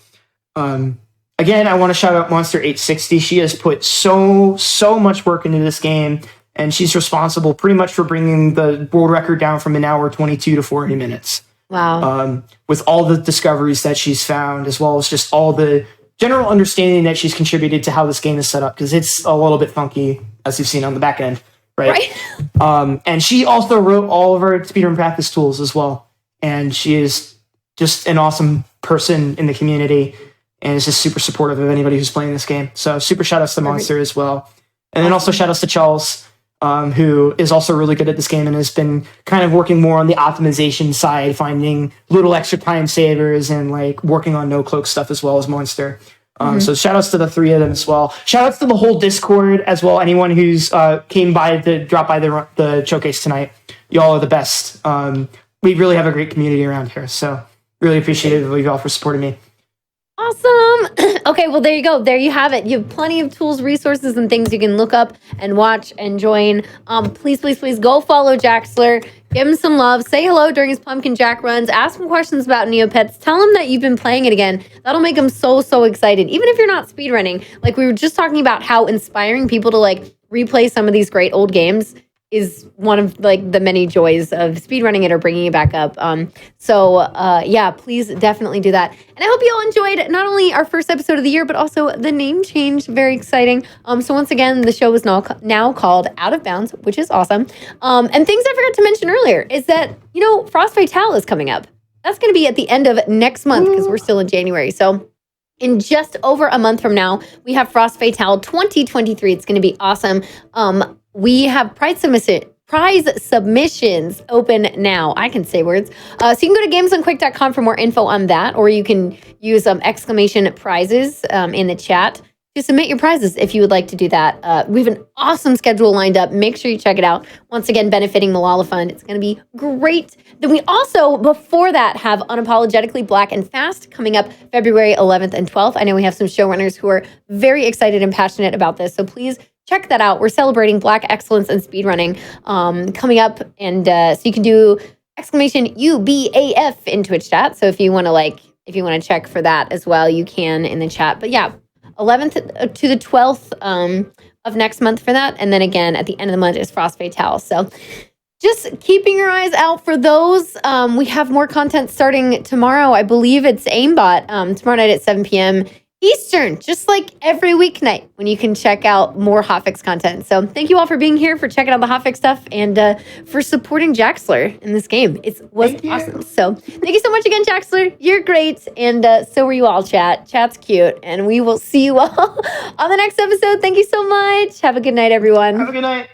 Again, I want to shout out Monster 860. She has put so much work into this game, and she's responsible pretty much for bringing the world record down from an hour 22 to 40 minutes. Wow. With all the discoveries that she's found, as well as just all the general understanding that she's contributed to how this game is set up, because it's a little bit funky, as you've seen on the back end, right? And she also wrote all of our speedrun practice tools as well. And she is just an awesome person in the community, and is just super supportive of anybody who's playing this game. So super shout outs to Monster as well. And then also shout outs to Charles, who is also really good at this game and has been kind of working more on the optimization side, finding little extra time savers and like working on no cloak stuff as well as Monster. So shout outs to the three of them as well. Shout outs to the whole Discord as well. Anyone who's came by to drop by the showcase tonight. Y'all are the best. We really have a great community around here. So really appreciative of y'all for supporting me. Awesome. Okay, well, there you go. There you have it. You have plenty of tools, resources, and things you can look up and watch and join. Please go follow Jaxler. Give him some love. Say hello during his Pumpkin Jack runs. Ask him questions about Neopets. Tell him that you've been playing it again. That'll make him so excited. Even if you're not speedrunning. Like, we were just talking about how inspiring people to, like, replay some of these great old games is one of like the many joys of speedrunning it or bringing it back up. Yeah, please definitely do that. And I hope you all enjoyed not only our first episode of the year, but also the name change. Very exciting. So once again, the show is now called Out of Bounds, which is awesome. And things I forgot to mention earlier is that, Frost Fatale is coming up. That's going to be at the end of next month because we're still in January. So in just over a month from now, we have Frost Fatale 2023. It's going to be awesome. We have prize submissions open now. I can say words. So you can go to gamesonquick.com for more info on that, or you can use exclamation prizes in the chat to submit your prizes if you would like to do that. We have an awesome schedule lined up. Make sure you check it out. Once again, benefiting Malala Fund. It's going to be great. Then we also, before that, have Unapologetically Black and Fast coming up February 11th and 12th. I know we have some showrunners who are very excited and passionate about this, so please check that out. We're celebrating Black excellence in speedrunning coming up, and so you can do exclamation UBAF in Twitch chat. So if you want to check for that as well, you can in the chat. But yeah, 11th to the 12th of next month for that, and then again at the end of the month is Frost Fatale. So just keeping your eyes out for those. We have more content starting tomorrow. I believe it's Aimbot tomorrow night at 7 p.m. Eastern, just like every weeknight when you can check out more Hotfix content. So thank you all for being here, for checking out the Hotfix stuff, and for supporting Jaxler in this game. It was awesome. So thank you so much again, Jaxler. You're great. And so are you all, chat. Chat's cute. And we will see you all on the next episode. Thank you so much. Have a good night, everyone. Have a good night.